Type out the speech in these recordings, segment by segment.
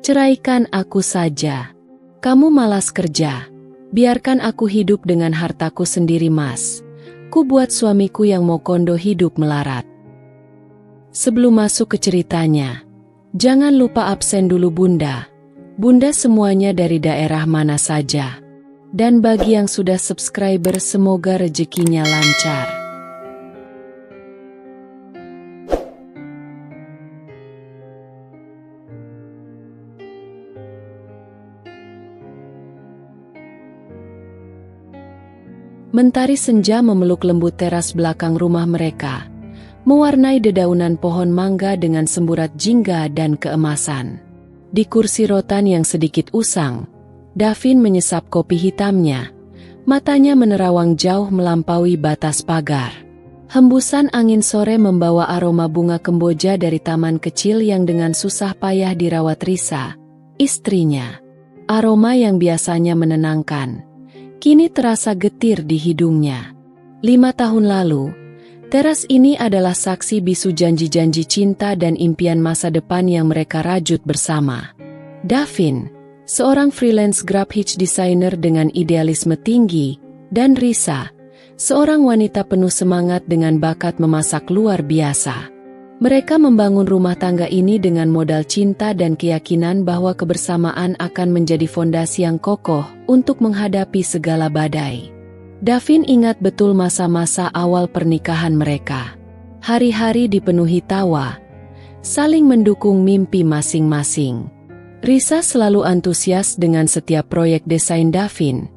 Ceraikan aku saja. Kamu malas kerja. Biarkan aku hidup dengan hartaku sendiri, Mas. Ku buat suamiku yang mau kondo hidup melarat. Sebelum masuk ke ceritanya, jangan lupa absen dulu Bunda. Bunda semuanya dari daerah mana saja. Dan bagi yang sudah subscriber semoga rezekinya lancar. Mentari senja memeluk lembut teras belakang rumah mereka, mewarnai dedaunan pohon mangga dengan semburat jingga dan keemasan. Di kursi rotan yang sedikit usang, Davin menyesap kopi hitamnya, matanya menerawang jauh melampaui batas pagar. Hembusan angin sore membawa aroma bunga kemboja dari taman kecil yang dengan susah payah dirawat Risa, istrinya. Aroma yang biasanya menenangkan, kini terasa getir di hidungnya. 5 tahun lalu, teras ini adalah saksi bisu janji-janji cinta dan impian masa depan yang mereka rajut bersama. Davin, seorang freelance grab hitch designer dengan idealisme tinggi, dan Risa, seorang wanita penuh semangat dengan bakat memasak luar biasa. Mereka membangun rumah tangga ini dengan modal cinta dan keyakinan bahwa kebersamaan akan menjadi fondasi yang kokoh untuk menghadapi segala badai. Davin ingat betul masa-masa awal pernikahan mereka. Hari-hari dipenuhi tawa, saling mendukung mimpi masing-masing. Risa selalu antusias dengan setiap proyek desain Davin,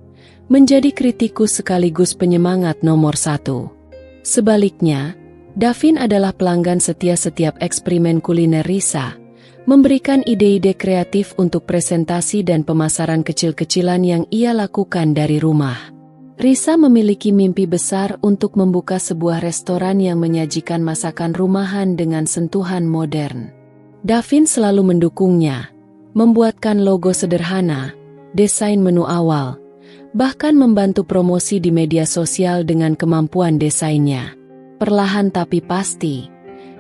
menjadi kritikus sekaligus penyemangat nomor 1. Sebaliknya, Davin adalah pelanggan setia setiap eksperimen kuliner Risa, memberikan ide-ide kreatif untuk presentasi dan pemasaran kecil-kecilan yang ia lakukan dari rumah. Risa memiliki mimpi besar untuk membuka sebuah restoran yang menyajikan masakan rumahan dengan sentuhan modern. Davin selalu mendukungnya, membuatkan logo sederhana, desain menu awal, bahkan membantu promosi di media sosial dengan kemampuan desainnya. Perlahan tapi pasti,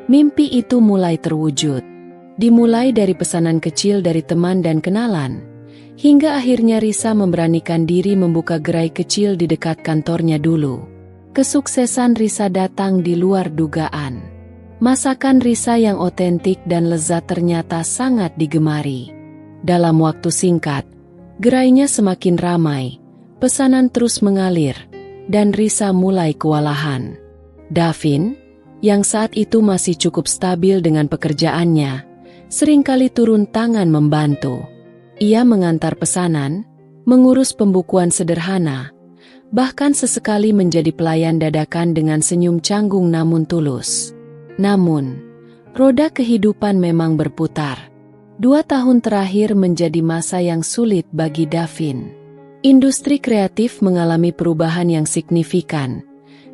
mimpi itu mulai terwujud. Dimulai dari pesanan kecil dari teman dan kenalan, hingga akhirnya Risa memberanikan diri membuka gerai kecil di dekat kantornya dulu. Kesuksesan Risa datang di luar dugaan. Masakan Risa yang otentik dan lezat ternyata sangat digemari. Dalam waktu singkat, gerainya semakin ramai, pesanan terus mengalir, dan Risa mulai kewalahan. Davin, yang saat itu masih cukup stabil dengan pekerjaannya, seringkali turun tangan membantu. Ia mengantar pesanan, mengurus pembukuan sederhana, bahkan sesekali menjadi pelayan dadakan dengan senyum canggung namun tulus. Namun, roda kehidupan memang berputar. 2 tahun terakhir menjadi masa yang sulit bagi Davin. Industri kreatif mengalami perubahan yang signifikan,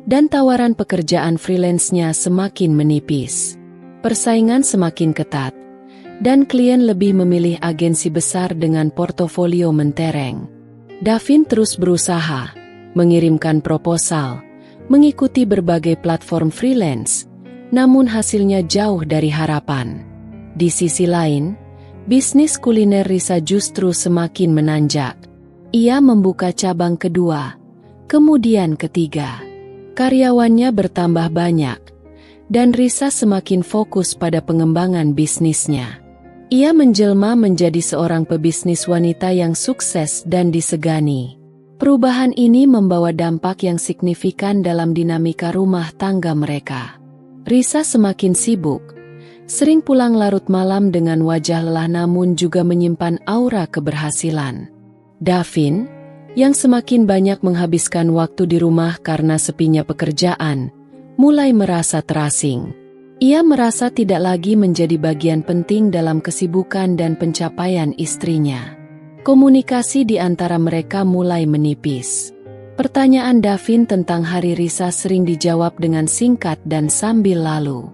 dan tawaran pekerjaan freelance-nya semakin menipis. Persaingan semakin ketat, dan klien lebih memilih agensi besar dengan portofolio mentereng. Davin terus berusaha, mengirimkan proposal, mengikuti berbagai platform freelance, namun hasilnya jauh dari harapan. Di sisi lain, bisnis kuliner Risa justru semakin menanjak. Ia membuka cabang kedua, kemudian ketiga. Karyawannya bertambah banyak, dan Risa semakin fokus pada pengembangan bisnisnya. Ia menjelma menjadi seorang pebisnis wanita yang sukses dan disegani. Perubahan ini membawa dampak yang signifikan dalam dinamika rumah tangga mereka. Risa semakin sibuk, sering pulang larut malam dengan wajah lelah namun juga menyimpan aura keberhasilan. Davin, yang semakin banyak menghabiskan waktu di rumah karena sepinya pekerjaan, mulai merasa terasing. Ia merasa tidak lagi menjadi bagian penting dalam kesibukan dan pencapaian istrinya. Komunikasi di antara mereka mulai menipis. Pertanyaan Davin tentang hari Risa sering dijawab dengan singkat dan sambil lalu.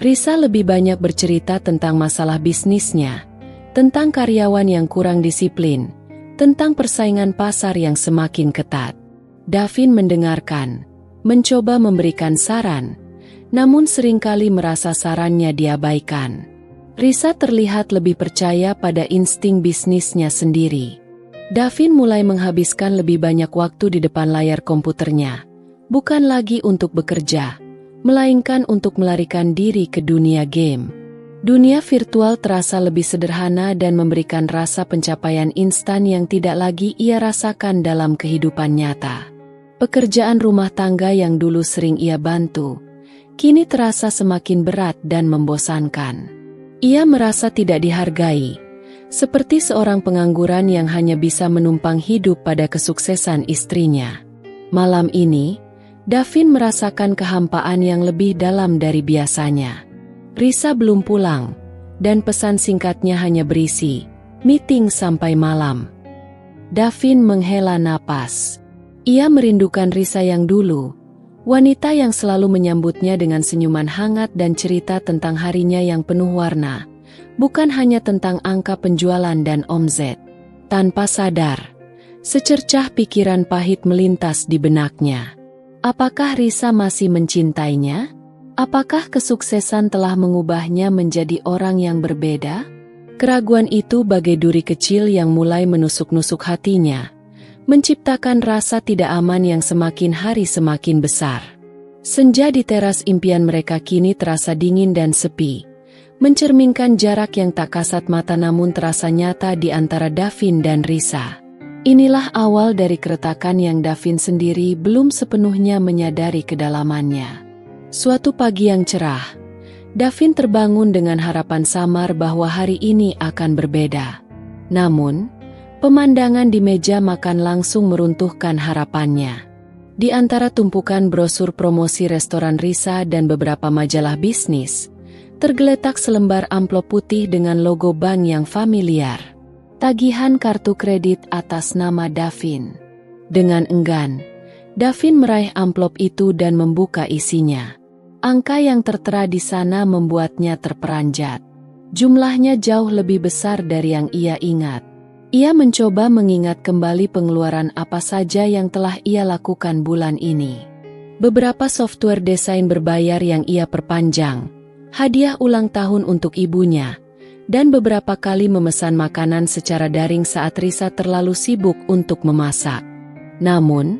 Risa lebih banyak bercerita tentang masalah bisnisnya, tentang karyawan yang kurang disiplin, tentang persaingan pasar yang semakin ketat. Davin mendengarkan, mencoba memberikan saran, namun seringkali merasa sarannya diabaikan. Risa terlihat lebih percaya pada insting bisnisnya sendiri. Davin mulai menghabiskan lebih banyak waktu di depan layar komputernya, bukan lagi untuk bekerja, melainkan untuk melarikan diri ke dunia game. Dunia virtual terasa lebih sederhana dan memberikan rasa pencapaian instan yang tidak lagi ia rasakan dalam kehidupan nyata. Pekerjaan rumah tangga yang dulu sering ia bantu, kini terasa semakin berat dan membosankan. Ia merasa tidak dihargai, seperti seorang pengangguran yang hanya bisa menumpang hidup pada kesuksesan istrinya. Malam ini, Davin merasakan kehampaan yang lebih dalam dari biasanya. Risa belum pulang, dan pesan singkatnya hanya berisi, "Meeting sampai malam." Davin menghela napas. Ia merindukan Risa yang dulu, wanita yang selalu menyambutnya dengan senyuman hangat dan cerita tentang harinya yang penuh warna, bukan hanya tentang angka penjualan dan omzet. Tanpa sadar, secercah pikiran pahit melintas di benaknya. Apakah Risa masih mencintainya? Apakah kesuksesan telah mengubahnya menjadi orang yang berbeda? Keraguan itu bagai duri kecil yang mulai menusuk-nusuk hatinya, menciptakan rasa tidak aman yang semakin hari semakin besar. Senja di teras impian mereka kini terasa dingin dan sepi, mencerminkan jarak yang tak kasat mata namun terasa nyata di antara Davin dan Risa. Inilah awal dari keretakan yang Davin sendiri belum sepenuhnya menyadari kedalamannya. Suatu pagi yang cerah, Davin terbangun dengan harapan samar bahwa hari ini akan berbeda. Namun, pemandangan di meja makan langsung meruntuhkan harapannya. Di antara tumpukan brosur promosi restoran Risa dan beberapa majalah bisnis, tergeletak selembar amplop putih dengan logo bank yang familiar. Tagihan kartu kredit atas nama Davin. Dengan enggan, Davin meraih amplop itu dan membuka isinya. Angka yang tertera di sana membuatnya terperanjat. Jumlahnya jauh lebih besar dari yang ia ingat. Ia mencoba mengingat kembali pengeluaran apa saja yang telah ia lakukan bulan ini. Beberapa software desain berbayar yang ia perpanjang, hadiah ulang tahun untuk ibunya, dan beberapa kali memesan makanan secara daring saat Risa terlalu sibuk untuk memasak. Namun,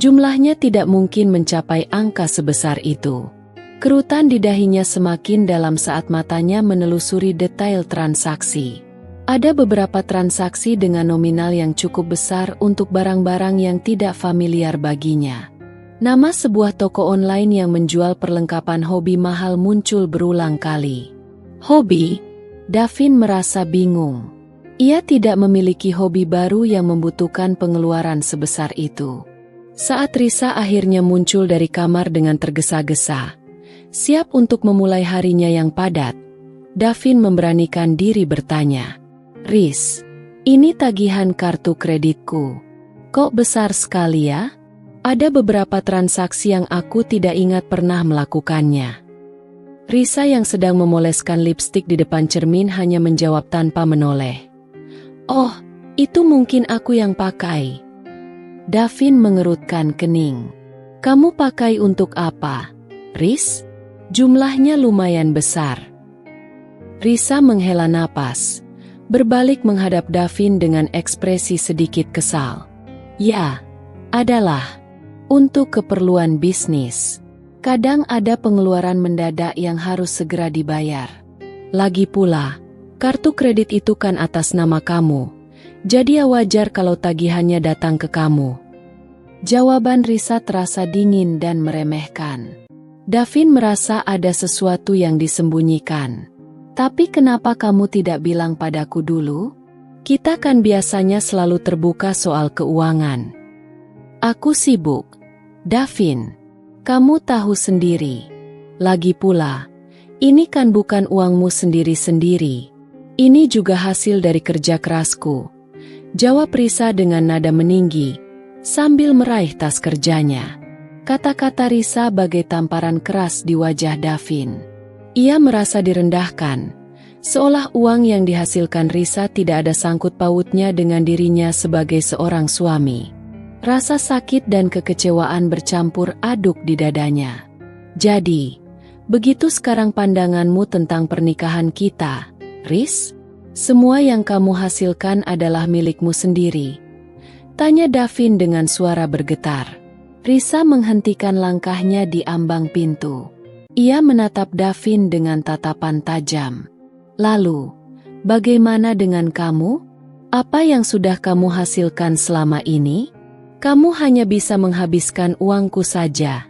jumlahnya tidak mungkin mencapai angka sebesar itu. Kerutan di dahinya semakin dalam saat matanya menelusuri detail transaksi. Ada beberapa transaksi dengan nominal yang cukup besar untuk barang-barang yang tidak familiar baginya. Nama sebuah toko online yang menjual perlengkapan hobi mahal muncul berulang kali. Hobi? Davin merasa bingung. Ia tidak memiliki hobi baru yang membutuhkan pengeluaran sebesar itu. Saat Risa akhirnya muncul dari kamar dengan tergesa-gesa, siap untuk memulai harinya yang padat, Davin memberanikan diri bertanya, "Riz, ini tagihan kartu kreditku. Kok besar sekali ya? Ada beberapa transaksi yang aku tidak ingat pernah melakukannya." Risa yang sedang memoleskan lipstik di depan cermin hanya menjawab tanpa menoleh, "Oh, itu mungkin aku yang pakai." Davin mengerutkan kening. "Kamu pakai untuk apa, Riz? Jumlahnya lumayan besar." Risa menghela napas, berbalik menghadap Davin dengan ekspresi sedikit kesal. "Ya, adalah untuk keperluan bisnis. Kadang ada pengeluaran mendadak yang harus segera dibayar. Lagi pula, kartu kredit itu kan atas nama kamu, jadi wajar kalau tagihannya datang ke kamu." Jawaban Risa terasa dingin dan meremehkan. Davin merasa ada sesuatu yang disembunyikan. "Tapi kenapa kamu tidak bilang padaku dulu? Kita kan biasanya selalu terbuka soal keuangan." "Aku sibuk, Davin. Kamu tahu sendiri. Lagi pula, ini kan bukan uangmu sendiri-sendiri. Ini juga hasil dari kerja kerasku," jawab Risa dengan nada meninggi, sambil meraih tas kerjanya. Kata-kata Risa bagai tamparan keras di wajah Davin. Ia merasa direndahkan, seolah uang yang dihasilkan Risa tidak ada sangkut pautnya dengan dirinya sebagai seorang suami. Rasa sakit dan kekecewaan bercampur aduk di dadanya. Jadi, Begitu sekarang pandanganmu tentang pernikahan kita, Riz? Semua yang kamu hasilkan adalah milikmu sendiri. Tanya Davin dengan suara bergetar. Risa menghentikan langkahnya di ambang pintu. Ia menatap Davin dengan tatapan tajam. Lalu, bagaimana dengan kamu? Apa yang sudah kamu hasilkan selama ini? Kamu hanya bisa menghabiskan uangku saja.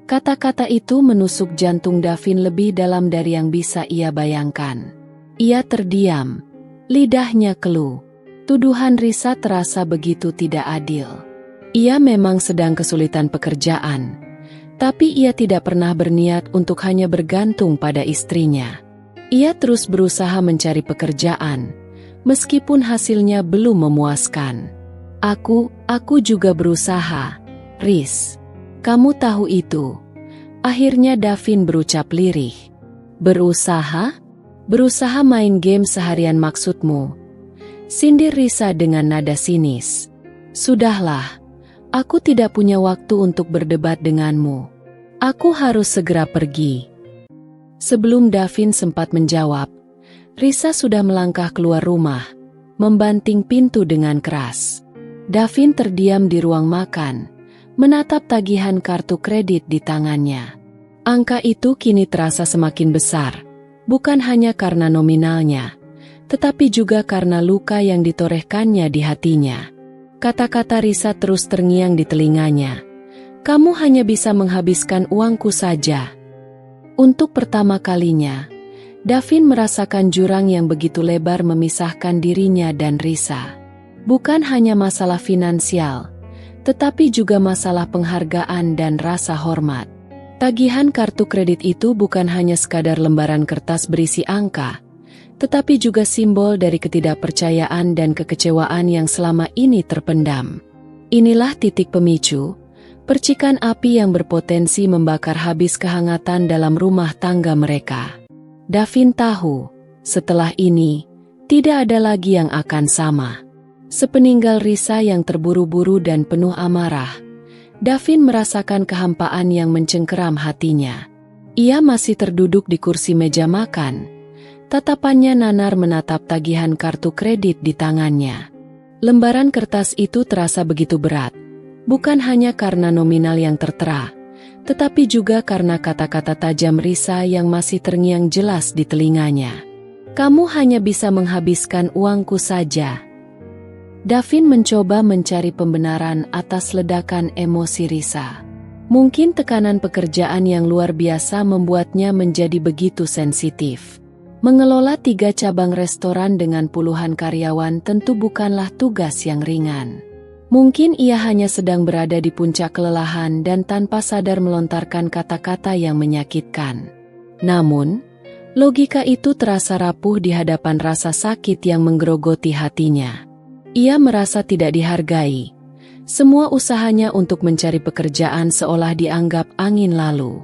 Kata-kata itu menusuk jantung Davin lebih dalam dari yang bisa ia bayangkan. Ia terdiam, lidahnya keluh. Tuduhan Risa terasa begitu tidak adil. Ia memang sedang kesulitan pekerjaan, tapi ia tidak pernah berniat untuk hanya bergantung pada istrinya. Ia terus berusaha mencari pekerjaan, meskipun hasilnya belum memuaskan. Aku juga berusaha, Riz. Kamu tahu itu. Akhirnya Davin berucap lirih. Berusaha? Berusaha main game seharian maksudmu? Sindir Risa dengan nada sinis. Sudahlah, aku tidak punya waktu untuk berdebat denganmu. Aku harus segera pergi. Sebelum Davin sempat menjawab, Risa sudah melangkah keluar rumah, membanting pintu dengan keras. Davin terdiam di ruang makan, menatap tagihan kartu kredit di tangannya. Angka itu kini terasa semakin besar, bukan hanya karena nominalnya, tetapi juga karena luka yang ditorehkannya di hatinya. Kata-kata Risa terus terngiang di telinganya. Kamu hanya bisa menghabiskan uangku saja. Untuk pertama kalinya, Davin merasakan jurang yang begitu lebar memisahkan dirinya dan Risa. Bukan hanya masalah finansial, tetapi juga masalah penghargaan dan rasa hormat. Tagihan kartu kredit itu bukan hanya sekadar lembaran kertas berisi angka, tetapi juga simbol dari ketidakpercayaan dan kekecewaan yang selama ini terpendam. Inilah titik pemicu, percikan api yang berpotensi membakar habis kehangatan dalam rumah tangga mereka. Davin tahu, setelah ini, tidak ada lagi yang akan sama. Sepeninggal Risa yang terburu-buru dan penuh amarah, Davin merasakan kehampaan yang mencengkeram hatinya. Ia masih terduduk di kursi meja makan. Tatapannya nanar menatap tagihan kartu kredit di tangannya. Lembaran kertas itu terasa begitu berat, bukan hanya karena nominal yang tertera, tetapi juga karena kata-kata tajam Risa yang masih terngiang jelas di telinganya. Kamu hanya bisa menghabiskan uangku saja. Davin mencoba mencari pembenaran atas ledakan emosi Risa. Mungkin tekanan pekerjaan yang luar biasa membuatnya menjadi begitu sensitif. Mengelola 3 cabang restoran dengan puluhan karyawan tentu bukanlah tugas yang ringan. Mungkin ia hanya sedang berada di puncak kelelahan dan tanpa sadar melontarkan kata-kata yang menyakitkan. Namun, logika itu terasa rapuh di hadapan rasa sakit yang menggerogoti hatinya. Ia merasa tidak dihargai. Semua usahanya untuk mencari pekerjaan seolah dianggap angin lalu.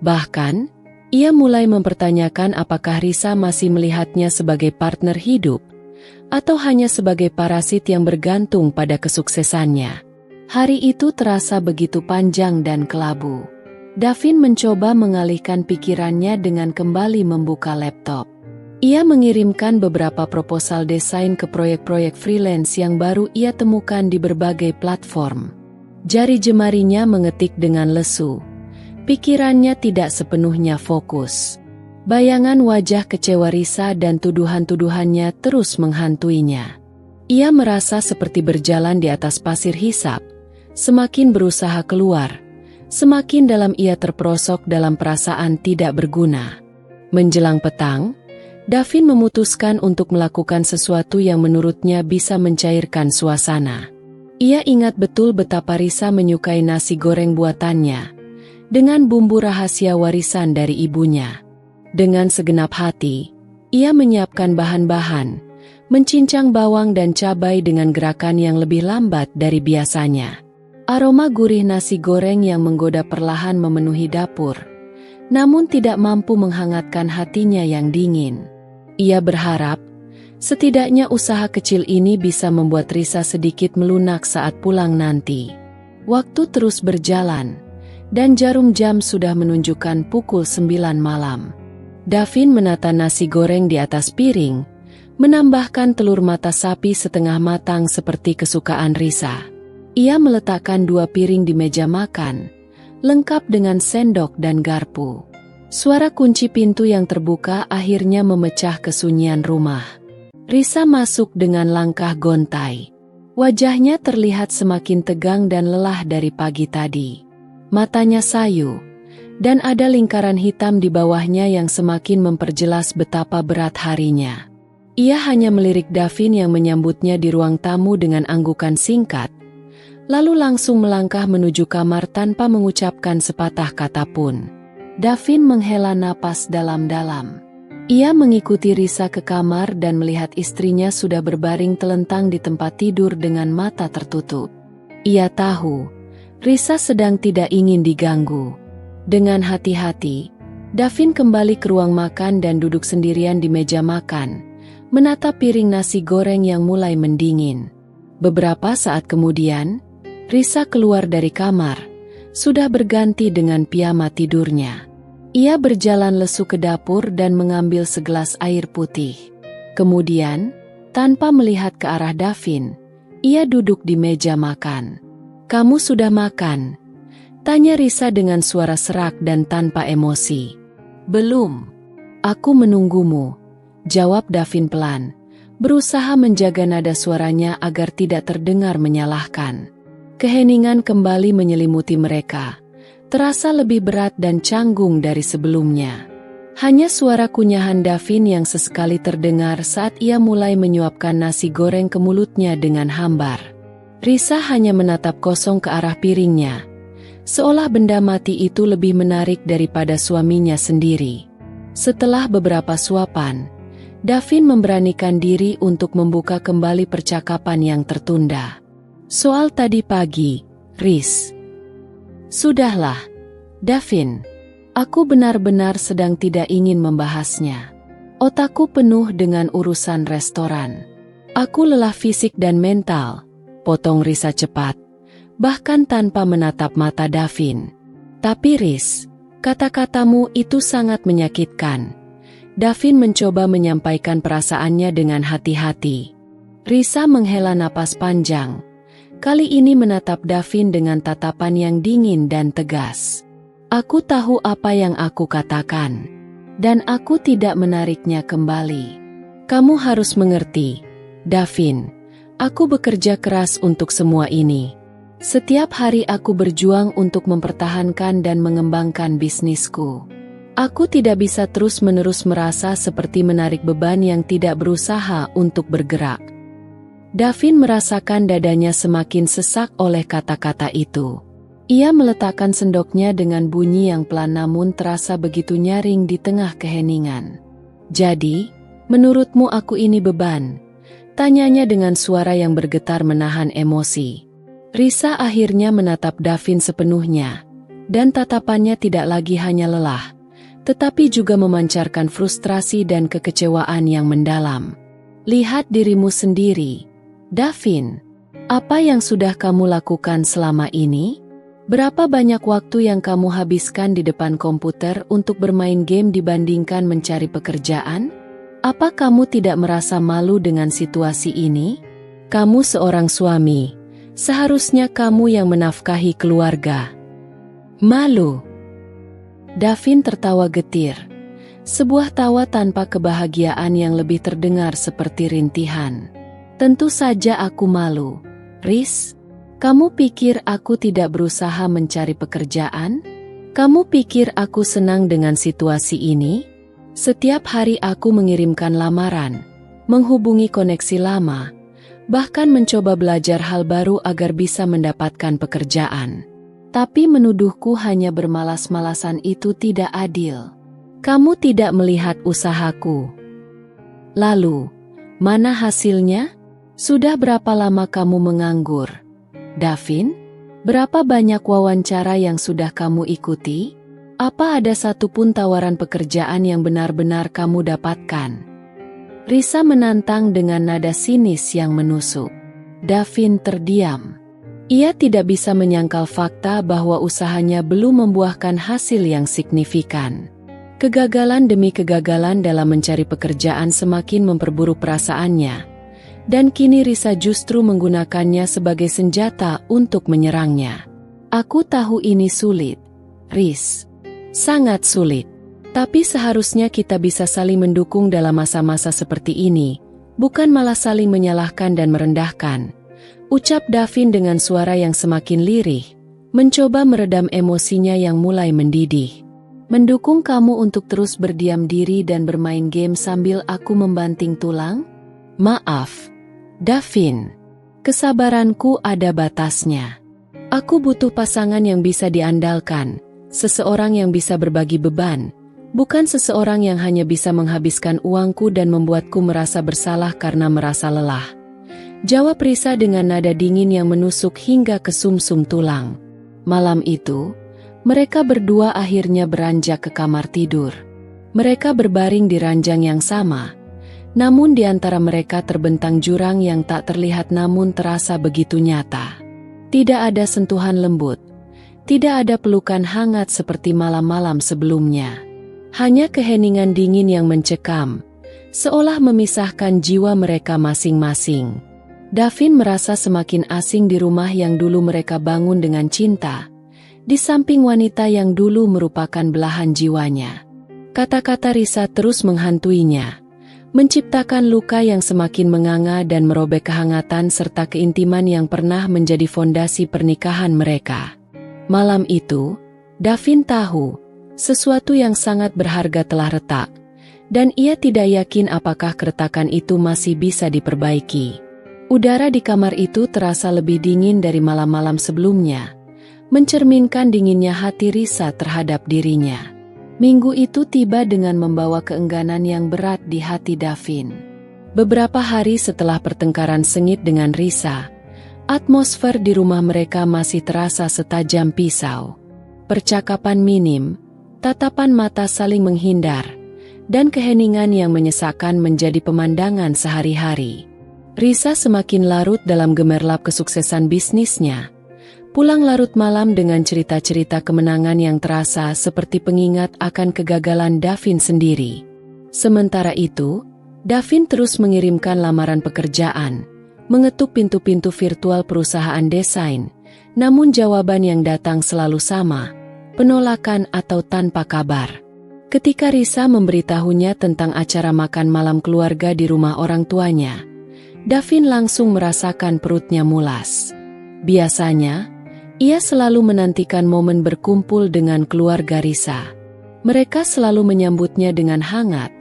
Bahkan, ia mulai mempertanyakan apakah Risa masih melihatnya sebagai partner hidup, atau hanya sebagai parasit yang bergantung pada kesuksesannya. Hari itu terasa begitu panjang dan kelabu. Davin mencoba mengalihkan pikirannya dengan kembali membuka laptop. Ia mengirimkan beberapa proposal desain ke proyek-proyek freelance yang baru ia temukan di berbagai platform. Jari jemarinya mengetik dengan lesu. Pikirannya tidak sepenuhnya fokus. Bayangan wajah kecewa Risa dan tuduhan-tuduhannya terus menghantuinya. Ia merasa seperti berjalan di atas pasir hisap. Semakin berusaha keluar, semakin dalam ia terperosok dalam perasaan tidak berguna. Menjelang petang, Davin memutuskan untuk melakukan sesuatu yang menurutnya bisa mencairkan suasana. Ia ingat betul betapa Risa menyukai nasi goreng buatannya, dengan bumbu rahasia warisan dari ibunya. Dengan segenap hati, ia menyiapkan bahan-bahan, mencincang bawang dan cabai dengan gerakan yang lebih lambat dari biasanya. Aroma gurih nasi goreng yang menggoda perlahan memenuhi dapur, namun tidak mampu menghangatkan hatinya yang dingin. Ia berharap, setidaknya usaha kecil ini bisa membuat Risa sedikit melunak saat pulang nanti. Waktu terus berjalan. dan jarum jam sudah menunjukkan pukul 9 malam. Davin menata nasi goreng di atas piring, menambahkan telur mata sapi setengah matang seperti kesukaan Risa. Ia meletakkan 2 piring di meja makan, lengkap dengan sendok dan garpu. Suara kunci pintu yang terbuka akhirnya memecah kesunyian rumah. Risa masuk dengan langkah gontai. Wajahnya terlihat semakin tegang dan lelah dari pagi tadi. Matanya sayu, dan ada lingkaran hitam di bawahnya yang semakin memperjelas betapa berat harinya. Ia hanya melirik Davin yang menyambutnya di ruang tamu dengan anggukan singkat, lalu langsung melangkah menuju kamar tanpa mengucapkan sepatah kata pun. Davin menghela napas dalam-dalam. Ia mengikuti Risa ke kamar dan melihat istrinya sudah berbaring telentang di tempat tidur dengan mata tertutup. Ia tahu, Risa sedang tidak ingin diganggu. Dengan hati-hati, Davin kembali ke ruang makan dan duduk sendirian di meja makan, menatap piring nasi goreng yang mulai mendingin. Beberapa saat kemudian, Risa keluar dari kamar, sudah berganti dengan piyama tidurnya. Ia berjalan lesu ke dapur dan mengambil segelas air putih. Kemudian, tanpa melihat ke arah Davin, ia duduk di meja makan. "Kamu sudah makan?" tanya Risa dengan suara serak dan tanpa emosi. "Belum. Aku menunggumu," jawab Davin pelan, berusaha menjaga nada suaranya agar tidak terdengar menyalahkan. Keheningan kembali menyelimuti mereka, terasa lebih berat dan canggung dari sebelumnya. Hanya suara kunyahan Davin yang sesekali terdengar saat ia mulai menyuapkan nasi goreng ke mulutnya dengan hambar. Risa hanya menatap kosong ke arah piringnya, seolah benda mati itu lebih menarik daripada suaminya sendiri. Setelah beberapa suapan, Davin memberanikan diri untuk membuka kembali percakapan yang tertunda. "Soal tadi pagi, Riz." "Sudahlah, Davin. Aku benar-benar sedang tidak ingin membahasnya. Otakku penuh dengan urusan restoran. Aku lelah fisik dan mental," potong Risa cepat, bahkan tanpa menatap mata Davin. "Tapi Riz, kata-katamu itu sangat menyakitkan." Davin mencoba menyampaikan perasaannya dengan hati-hati. Risa menghela napas panjang, kali ini menatap Davin dengan tatapan yang dingin dan tegas. "Aku tahu apa yang aku katakan, dan aku tidak menariknya kembali. Kamu harus mengerti, Davin, aku bekerja keras untuk semua ini. Setiap hari aku berjuang untuk mempertahankan dan mengembangkan bisnisku. Aku tidak bisa terus-menerus merasa seperti menarik beban yang tidak berusaha untuk bergerak." Davin merasakan dadanya semakin sesak oleh kata-kata itu. Ia meletakkan sendoknya dengan bunyi yang pelan namun terasa begitu nyaring di tengah keheningan. "Jadi, menurutmu aku ini beban?" tanyanya dengan suara yang bergetar menahan emosi. Risa akhirnya menatap Davin sepenuhnya, dan tatapannya tidak lagi hanya lelah, tetapi juga memancarkan frustrasi dan kekecewaan yang mendalam. "Lihat dirimu sendiri, Davin. Apa yang sudah kamu lakukan selama ini? Berapa banyak waktu yang kamu habiskan di depan komputer untuk bermain game dibandingkan mencari pekerjaan? Apa kamu tidak merasa malu dengan situasi ini? Kamu seorang suami, seharusnya kamu yang menafkahi keluarga. Malu?" Davin tertawa getir, sebuah tawa tanpa kebahagiaan yang lebih terdengar seperti rintihan. "Tentu saja aku malu, Riz. Kamu pikir aku tidak berusaha mencari pekerjaan? Kamu pikir aku senang dengan situasi ini? Setiap hari aku mengirimkan lamaran, menghubungi koneksi lama, bahkan mencoba belajar hal baru agar bisa mendapatkan pekerjaan. Tapi menuduhku hanya bermalas-malasan itu tidak adil. Kamu tidak melihat usahaku. Lalu, mana hasilnya? Sudah berapa lama kamu menganggur, Davin? Berapa banyak wawancara yang sudah kamu ikuti? Apa ada satupun tawaran pekerjaan yang benar-benar kamu dapatkan?" Risa menantang dengan nada sinis yang menusuk. Davin terdiam. Ia tidak bisa menyangkal fakta bahwa usahanya belum membuahkan hasil yang signifikan. Kegagalan demi kegagalan dalam mencari pekerjaan semakin memperburuk perasaannya, dan kini Risa justru menggunakannya sebagai senjata untuk menyerangnya. Aku tahu ini sulit, Riz. Sangat sulit. Tapi seharusnya kita bisa saling mendukung dalam masa-masa seperti ini, bukan malah saling menyalahkan dan merendahkan, ucap Davin dengan suara yang semakin lirih, mencoba meredam emosinya yang mulai mendidih. Mendukung kamu untuk terus berdiam diri dan bermain game sambil aku membanting tulang? Maaf, Davin. Kesabaranku ada batasnya. Aku butuh pasangan yang bisa diandalkan, seseorang yang bisa berbagi beban, bukan seseorang yang hanya bisa menghabiskan uangku dan membuatku merasa bersalah karena merasa lelah. Jawab Risa dengan nada dingin yang menusuk hingga ke sumsum tulang. Malam itu, mereka berdua akhirnya beranjak ke kamar tidur. Mereka berbaring di ranjang yang sama, namun di antara mereka terbentang jurang yang tak terlihat namun terasa begitu nyata. Tidak ada sentuhan lembut, tidak ada pelukan hangat seperti malam-malam sebelumnya. Hanya keheningan dingin yang mencekam, seolah memisahkan jiwa mereka masing-masing. Davin merasa semakin asing di rumah yang dulu mereka bangun dengan cinta, di samping wanita yang dulu merupakan belahan jiwanya. Kata-kata Risa terus menghantuinya, menciptakan luka yang semakin menganga dan merobek kehangatan serta keintiman yang pernah menjadi fondasi pernikahan mereka. Malam itu, Davin tahu, sesuatu yang sangat berharga telah retak, dan ia tidak yakin apakah keretakan itu masih bisa diperbaiki. Udara di kamar itu terasa lebih dingin dari malam-malam sebelumnya, mencerminkan dinginnya hati Risa terhadap dirinya. Minggu itu tiba dengan membawa keengganan yang berat di hati Davin. Beberapa hari setelah pertengkaran sengit dengan Risa, atmosfer di rumah mereka masih terasa setajam pisau. Percakapan minim, tatapan mata saling menghindar, dan keheningan yang menyesakkan menjadi pemandangan sehari-hari. Risa semakin larut dalam gemerlap kesuksesan bisnisnya. Pulang larut malam dengan cerita-cerita kemenangan yang terasa seperti pengingat akan kegagalan Davin sendiri. Sementara itu, Davin terus mengirimkan lamaran pekerjaan, mengetuk pintu-pintu virtual perusahaan desain, namun jawaban yang datang selalu sama, penolakan atau tanpa kabar. Ketika Risa memberitahunya tentang acara makan malam keluarga di rumah orang tuanya, Davin langsung merasakan perutnya mulas. Biasanya, ia selalu menantikan momen berkumpul dengan keluarga Risa. Mereka selalu menyambutnya dengan hangat,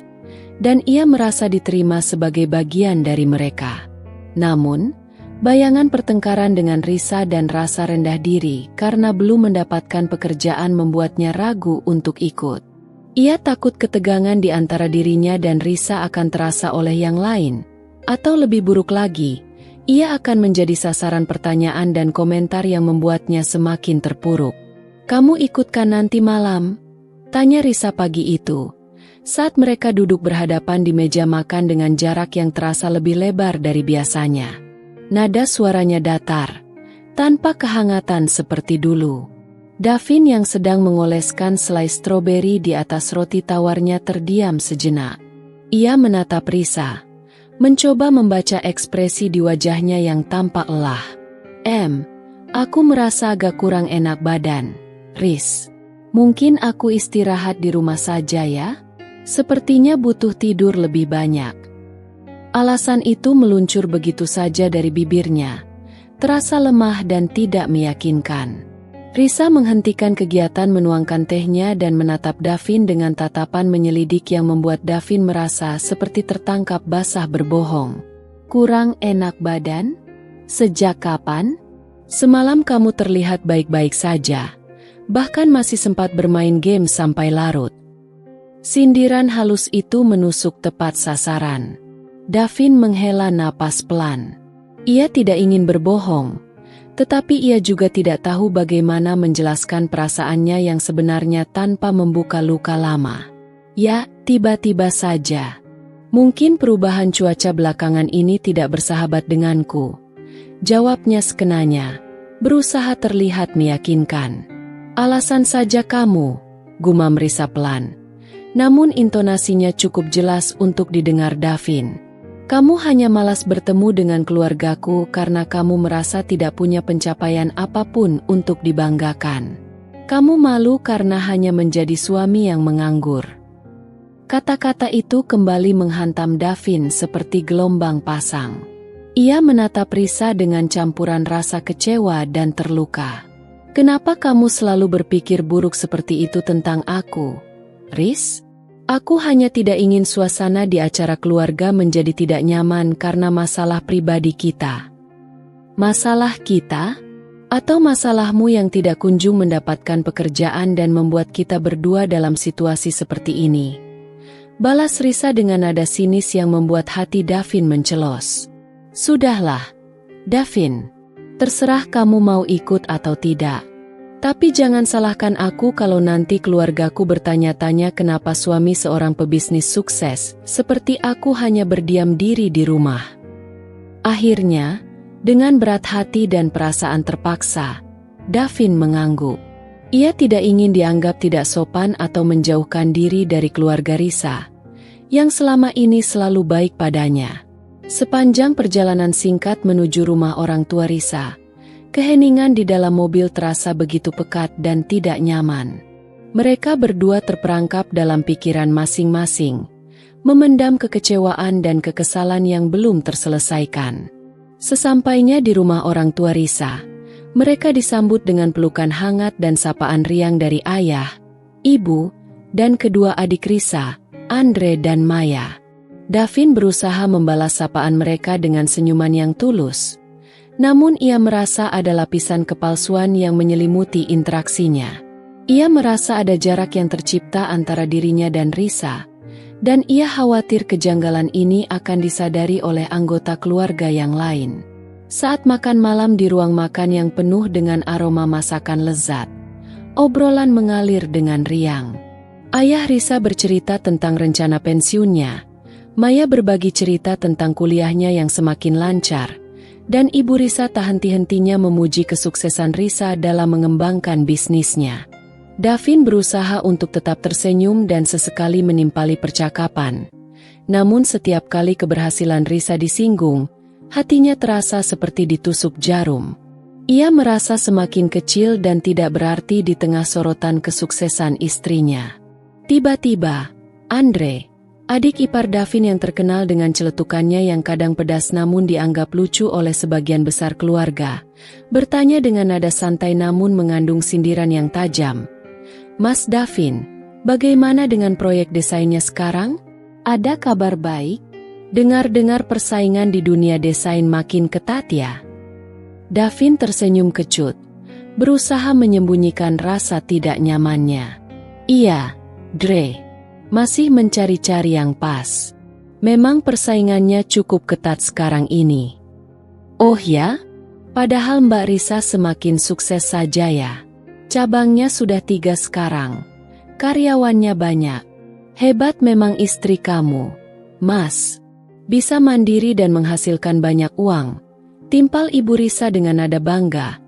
dan ia merasa diterima sebagai bagian dari mereka. Namun, bayangan pertengkaran dengan Risa dan rasa rendah diri karena belum mendapatkan pekerjaan membuatnya ragu untuk ikut. Ia takut ketegangan di antara dirinya dan Risa akan terasa oleh yang lain, atau lebih buruk lagi, ia akan menjadi sasaran pertanyaan dan komentar yang membuatnya semakin terpuruk. "Kamu ikutkan nanti malam?" tanya Risa pagi itu, saat mereka duduk berhadapan di meja makan dengan jarak yang terasa lebih lebar dari biasanya. Nada suaranya datar, tanpa kehangatan seperti dulu. Davin yang sedang mengoleskan selai stroberi di atas roti tawarnya terdiam sejenak. Ia menatap Risa, mencoba membaca ekspresi di wajahnya yang tampak lelah. Aku merasa agak kurang enak badan, Riz. Mungkin aku istirahat di rumah saja ya? Sepertinya butuh tidur lebih banyak." Alasan itu meluncur begitu saja dari bibirnya, terasa lemah dan tidak meyakinkan. Risa menghentikan kegiatan menuangkan tehnya dan menatap Davin dengan tatapan menyelidik yang membuat Davin merasa seperti tertangkap basah berbohong. "Kurang enak badan? Sejak kapan? Semalam kamu terlihat baik-baik saja, bahkan masih sempat bermain game sampai larut." Sindiran halus itu menusuk tepat sasaran. Davin menghela napas pelan. Ia tidak ingin berbohong, tetapi ia juga tidak tahu bagaimana menjelaskan perasaannya yang sebenarnya tanpa membuka luka lama. "Ya, tiba-tiba saja. Mungkin perubahan cuaca belakangan ini tidak bersahabat denganku," jawabnya sekenanya, berusaha terlihat meyakinkan. "Alasan saja kamu," gumam Risa pelan. Namun intonasinya cukup jelas untuk didengar Davin. "Kamu hanya malas bertemu dengan keluargaku karena kamu merasa tidak punya pencapaian apapun untuk dibanggakan. Kamu malu karena hanya menjadi suami yang menganggur." Kata-kata itu kembali menghantam Davin seperti gelombang pasang. Ia menatap Risa dengan campuran rasa kecewa dan terluka. "Kenapa kamu selalu berpikir buruk seperti itu tentang aku, Riz? Aku hanya tidak ingin suasana di acara keluarga menjadi tidak nyaman karena masalah pribadi kita." "Masalah kita? Atau masalahmu yang tidak kunjung mendapatkan pekerjaan dan membuat kita berdua dalam situasi seperti ini?" balas Risa dengan nada sinis yang membuat hati Davin mencelos. "Sudahlah, Davin. Terserah kamu mau ikut atau tidak. Tapi jangan salahkan aku kalau nanti keluargaku bertanya-tanya kenapa suami seorang pebisnis sukses seperti aku hanya berdiam diri di rumah." Akhirnya, dengan berat hati dan perasaan terpaksa, Davin mengangguk. Ia tidak ingin dianggap tidak sopan atau menjauhkan diri dari keluarga Risa, yang selama ini selalu baik padanya. Sepanjang perjalanan singkat menuju rumah orang tua Risa, keheningan di dalam mobil terasa begitu pekat dan tidak nyaman. Mereka berdua terperangkap dalam pikiran masing-masing, memendam kekecewaan dan kekesalan yang belum terselesaikan. Sesampainya di rumah orang tua Risa, mereka disambut dengan pelukan hangat dan sapaan riang dari ayah, ibu, dan kedua adik Risa, Andre dan Maya. Davin berusaha membalas sapaan mereka dengan senyuman yang tulus. Namun ia merasa ada lapisan kepalsuan yang menyelimuti interaksinya. Ia merasa ada jarak yang tercipta antara dirinya dan Risa, dan ia khawatir kejanggalan ini akan disadari oleh anggota keluarga yang lain. Saat makan malam di ruang makan yang penuh dengan aroma masakan lezat, obrolan mengalir dengan riang. Ayah Risa bercerita tentang rencana pensiunnya, Maya berbagi cerita tentang kuliahnya yang semakin lancar, dan Ibu Risa tak henti-hentinya memuji kesuksesan Risa dalam mengembangkan bisnisnya. Davin berusaha untuk tetap tersenyum dan sesekali menimpali percakapan. Namun setiap kali keberhasilan Risa disinggung, hatinya terasa seperti ditusuk jarum. Ia merasa semakin kecil dan tidak berarti di tengah sorotan kesuksesan istrinya. Tiba-tiba, Andre, adik ipar Davin yang terkenal dengan celetukannya yang kadang pedas namun dianggap lucu oleh sebagian besar keluarga, bertanya dengan nada santai namun mengandung sindiran yang tajam. "Mas Davin, bagaimana dengan proyek desainnya sekarang? Ada kabar baik? Dengar-dengar persaingan di dunia desain makin ketat ya?" Davin tersenyum kecut, berusaha menyembunyikan rasa tidak nyamannya. "Iya, Dre. Masih mencari-cari yang pas. Memang persaingannya cukup ketat sekarang ini." "Oh ya? Padahal Mbak Risa semakin sukses saja ya. Cabangnya sudah 3 sekarang. Karyawannya banyak. Hebat memang istri kamu, Mas. Bisa mandiri dan menghasilkan banyak uang." Timpal Ibu Risa dengan nada bangga,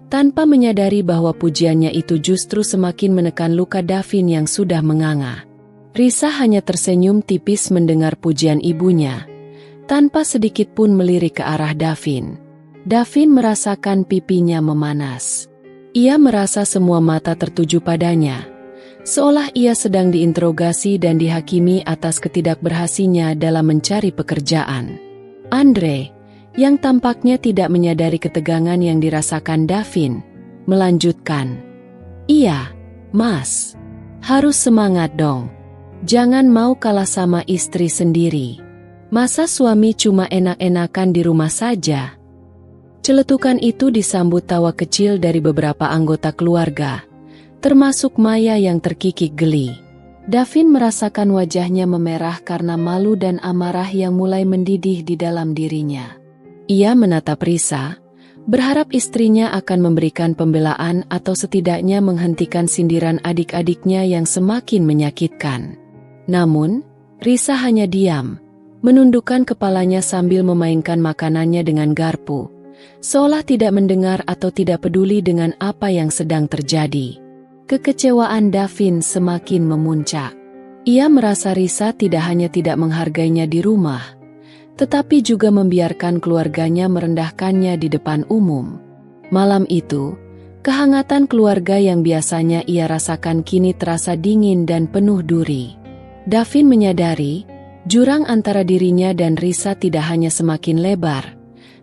tanpa menyadari bahwa pujiannya itu justru semakin menekan luka Davin yang sudah menganga. Risa hanya tersenyum tipis mendengar pujian ibunya, tanpa sedikit pun melirik ke arah Davin. Davin merasakan pipinya memanas. Ia merasa semua mata tertuju padanya, seolah ia sedang diinterogasi dan dihakimi atas ketidakberhasilnya dalam mencari pekerjaan. Andre, yang tampaknya tidak menyadari ketegangan yang dirasakan Davin, melanjutkan, "Iya, Mas. Harus semangat dong. Jangan mau kalah sama istri sendiri. Masa suami cuma enak-enakan di rumah saja?" Celetukan itu disambut tawa kecil dari beberapa anggota keluarga, termasuk Maya yang terkikik geli. Davin merasakan wajahnya memerah karena malu dan amarah yang mulai mendidih di dalam dirinya. Ia menatap Risa, berharap istrinya akan memberikan pembelaan atau setidaknya menghentikan sindiran adik-adiknya yang semakin menyakitkan. Namun, Risa hanya diam, menundukkan kepalanya sambil memainkan makanannya dengan garpu, seolah tidak mendengar atau tidak peduli dengan apa yang sedang terjadi. Kekecewaan Davin semakin memuncak. Ia merasa Risa tidak hanya tidak menghargainya di rumah, tetapi juga membiarkan keluarganya merendahkannya di depan umum. Malam itu, kehangatan keluarga yang biasanya ia rasakan kini terasa dingin dan penuh duri. Davin menyadari, jurang antara dirinya dan Risa tidak hanya semakin lebar,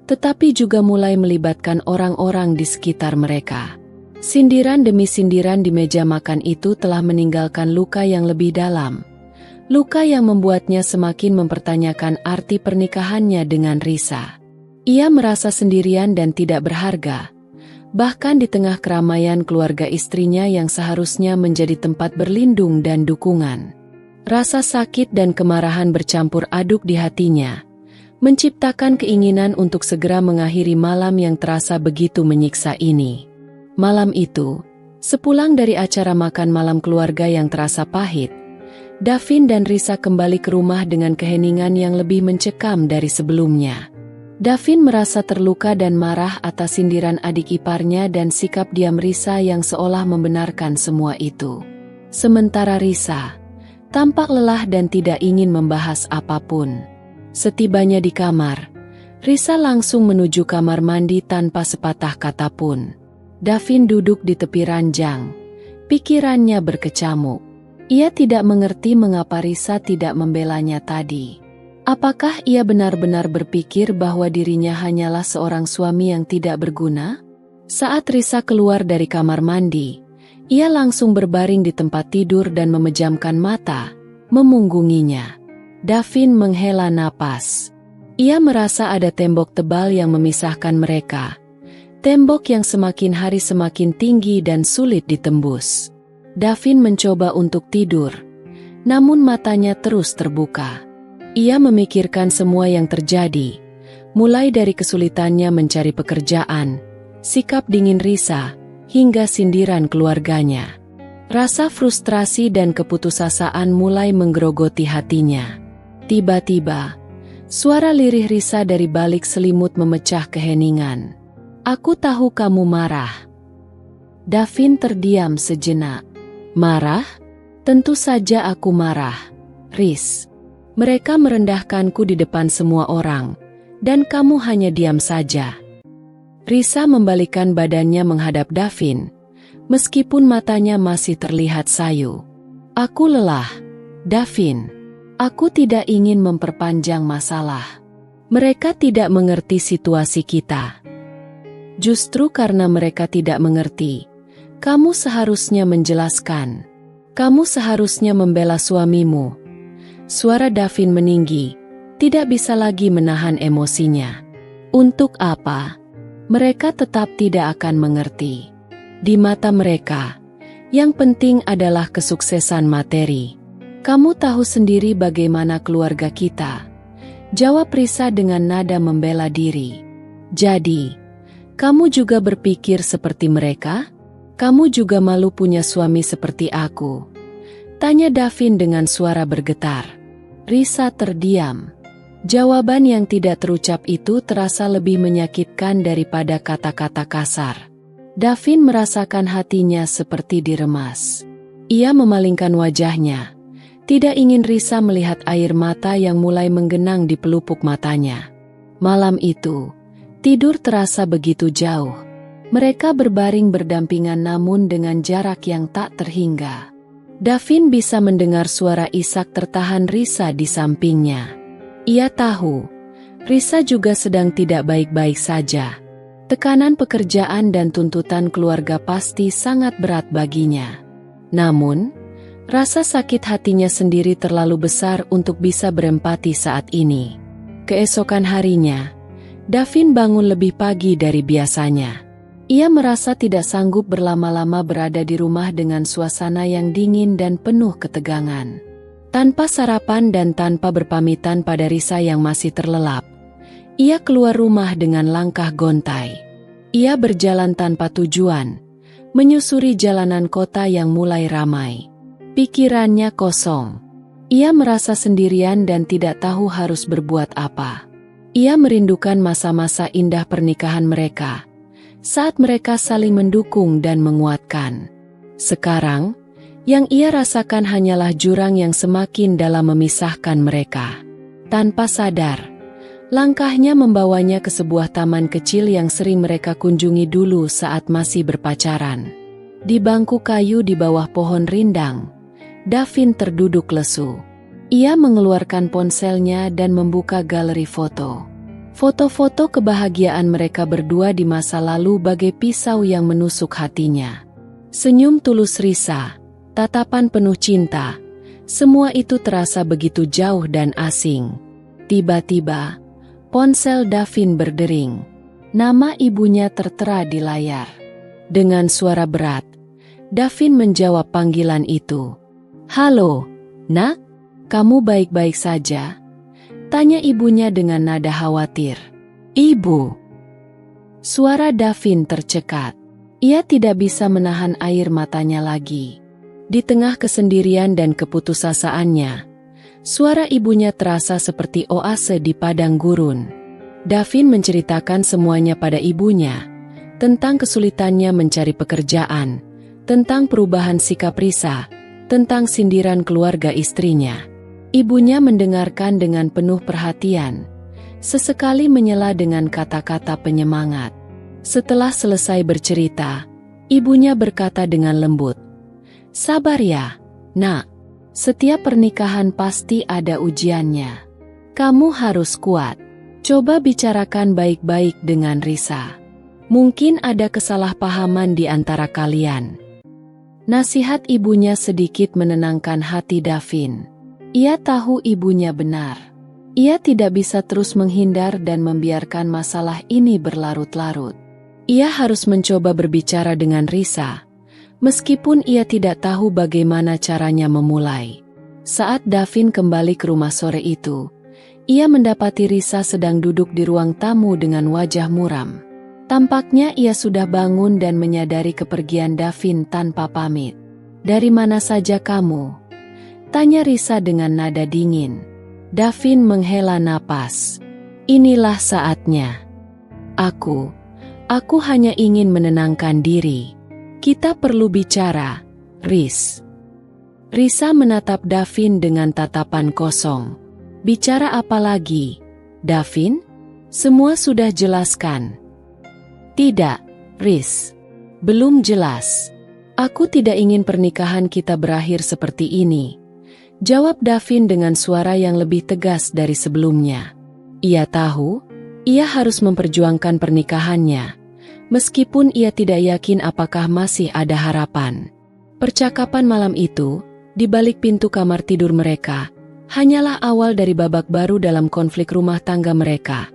tetapi juga mulai melibatkan orang-orang di sekitar mereka. Sindiran demi sindiran di meja makan itu telah meninggalkan luka yang lebih dalam. Luka yang membuatnya semakin mempertanyakan arti pernikahannya dengan Risa. Ia merasa sendirian dan tidak berharga, bahkan di tengah keramaian keluarga istrinya yang seharusnya menjadi tempat berlindung dan dukungan. Rasa sakit dan kemarahan bercampur aduk di hatinya, menciptakan keinginan untuk segera mengakhiri malam yang terasa begitu menyiksa ini. Malam itu, sepulang dari acara makan malam keluarga yang terasa pahit, Davin dan Risa kembali ke rumah dengan keheningan yang lebih mencekam dari sebelumnya. Davin merasa terluka dan marah atas sindiran adik iparnya dan sikap diam Risa yang seolah membenarkan semua itu. Sementara Risa tampak lelah dan tidak ingin membahas apapun. Setibanya di kamar, Risa langsung menuju kamar mandi tanpa sepatah kata pun. Davin duduk di tepi ranjang, pikirannya berkecamuk. Ia tidak mengerti mengapa Risa tidak membelanya tadi. Apakah ia benar-benar berpikir bahwa dirinya hanyalah seorang suami yang tidak berguna? Saat Risa keluar dari kamar mandi, ia langsung berbaring di tempat tidur dan memejamkan mata, memunggunginya. Davin menghela napas. Ia merasa ada tembok tebal yang memisahkan mereka. Tembok yang semakin hari semakin tinggi dan sulit ditembus. Davin mencoba untuk tidur, namun matanya terus terbuka. Ia memikirkan semua yang terjadi, mulai dari kesulitannya mencari pekerjaan, sikap dingin Risa, hingga sindiran keluarganya. Rasa frustrasi dan keputusasaan mulai menggerogoti hatinya. Tiba-tiba, suara lirih Risa dari balik selimut memecah keheningan. "Aku tahu kamu marah." Davin terdiam sejenak. "Marah? Tentu saja aku marah, Riz. Mereka merendahkanku di depan semua orang, dan kamu hanya diam saja." Risa membalikkan badannya menghadap Davin, meskipun matanya masih terlihat sayu. "Aku lelah, Davin. Aku tidak ingin memperpanjang masalah. Mereka tidak mengerti situasi kita." "Justru karena mereka tidak mengerti, kamu seharusnya menjelaskan. Kamu seharusnya membela suamimu." Suara Davin meninggi, tidak bisa lagi menahan emosinya. "Untuk apa? Mereka tetap tidak akan mengerti. Di mata mereka, yang penting adalah kesuksesan materi. Kamu tahu sendiri bagaimana keluarga kita," jawab Risa dengan nada membela diri. "Jadi, kamu juga berpikir seperti mereka? Kamu juga malu punya suami seperti aku?" tanya Davin dengan suara bergetar. Risa terdiam. Jawaban yang tidak terucap itu terasa lebih menyakitkan daripada kata-kata kasar. Davin merasakan hatinya seperti diremas. Ia memalingkan wajahnya, tidak ingin Risa melihat air mata yang mulai menggenang di pelupuk matanya. Malam itu, tidur terasa begitu jauh. Mereka berbaring berdampingan namun dengan jarak yang tak terhingga. Davin bisa mendengar suara isak tertahan Risa di sampingnya. Ia tahu, Risa juga sedang tidak baik-baik saja. Tekanan pekerjaan dan tuntutan keluarga pasti sangat berat baginya. Namun, rasa sakit hatinya sendiri terlalu besar untuk bisa berempati saat ini. Keesokan harinya, Davin bangun lebih pagi dari biasanya. Ia merasa tidak sanggup berlama-lama berada di rumah dengan suasana yang dingin dan penuh ketegangan. Tanpa sarapan dan tanpa berpamitan pada Risa yang masih terlelap, ia keluar rumah dengan langkah gontai. Ia berjalan tanpa tujuan, menyusuri jalanan kota yang mulai ramai. Pikirannya kosong. Ia merasa sendirian dan tidak tahu harus berbuat apa. Ia merindukan masa-masa indah pernikahan mereka, saat mereka saling mendukung dan menguatkan. Sekarang, yang ia rasakan hanyalah jurang yang semakin dalam memisahkan mereka. Tanpa sadar, langkahnya membawanya ke sebuah taman kecil yang sering mereka kunjungi dulu saat masih berpacaran. Di bangku kayu di bawah pohon rindang, Davin terduduk lesu. Ia mengeluarkan ponselnya dan membuka galeri foto. Foto-foto kebahagiaan mereka berdua di masa lalu bagai pisau yang menusuk hatinya. Senyum tulus Risa, tatapan penuh cinta, semua itu terasa begitu jauh dan asing. Tiba-tiba, ponsel Davin berdering. Nama ibunya tertera di layar. Dengan suara berat, Davin menjawab panggilan itu. "Halo, Nak, kamu baik-baik saja?" Tanya ibunya dengan nada khawatir. "Ibu." Suara Davin tercekat. Ia tidak bisa menahan air matanya lagi. Di tengah kesendirian dan keputusasaannya, suara ibunya terasa seperti oase di padang gurun. Davin menceritakan semuanya pada ibunya, tentang kesulitannya mencari pekerjaan, tentang perubahan sikap Risa, tentang sindiran keluarga istrinya. Ibunya mendengarkan dengan penuh perhatian, sesekali menyela dengan kata-kata penyemangat. Setelah selesai bercerita, ibunya berkata dengan lembut, "Sabar ya, Nak. Setiap pernikahan pasti ada ujiannya. Kamu harus kuat. Coba bicarakan baik-baik dengan Risa. Mungkin ada kesalahpahaman di antara kalian." Nasihat ibunya sedikit menenangkan hati Davin. Ia tahu ibunya benar. Ia tidak bisa terus menghindar dan membiarkan masalah ini berlarut-larut. Ia harus mencoba berbicara dengan Risa, meskipun ia tidak tahu bagaimana caranya memulai. Saat Davin kembali ke rumah sore itu, ia mendapati Risa sedang duduk di ruang tamu dengan wajah muram. Tampaknya ia sudah bangun dan menyadari kepergian Davin tanpa pamit. "Dari mana saja kamu?" tanya Risa dengan nada dingin. Davin menghela napas. "Inilah saatnya. Aku hanya ingin menenangkan diri. Kita perlu bicara, Riz." Risa menatap Davin dengan tatapan kosong. "Bicara apa lagi, Davin? Semua sudah jelaskan." "Tidak, Riz. Belum jelas. Aku tidak ingin pernikahan kita berakhir seperti ini," jawab Davin dengan suara yang lebih tegas dari sebelumnya. Ia tahu, ia harus memperjuangkan pernikahannya, meskipun ia tidak yakin apakah masih ada harapan. Percakapan malam itu, di balik pintu kamar tidur mereka, hanyalah awal dari babak baru dalam konflik rumah tangga mereka.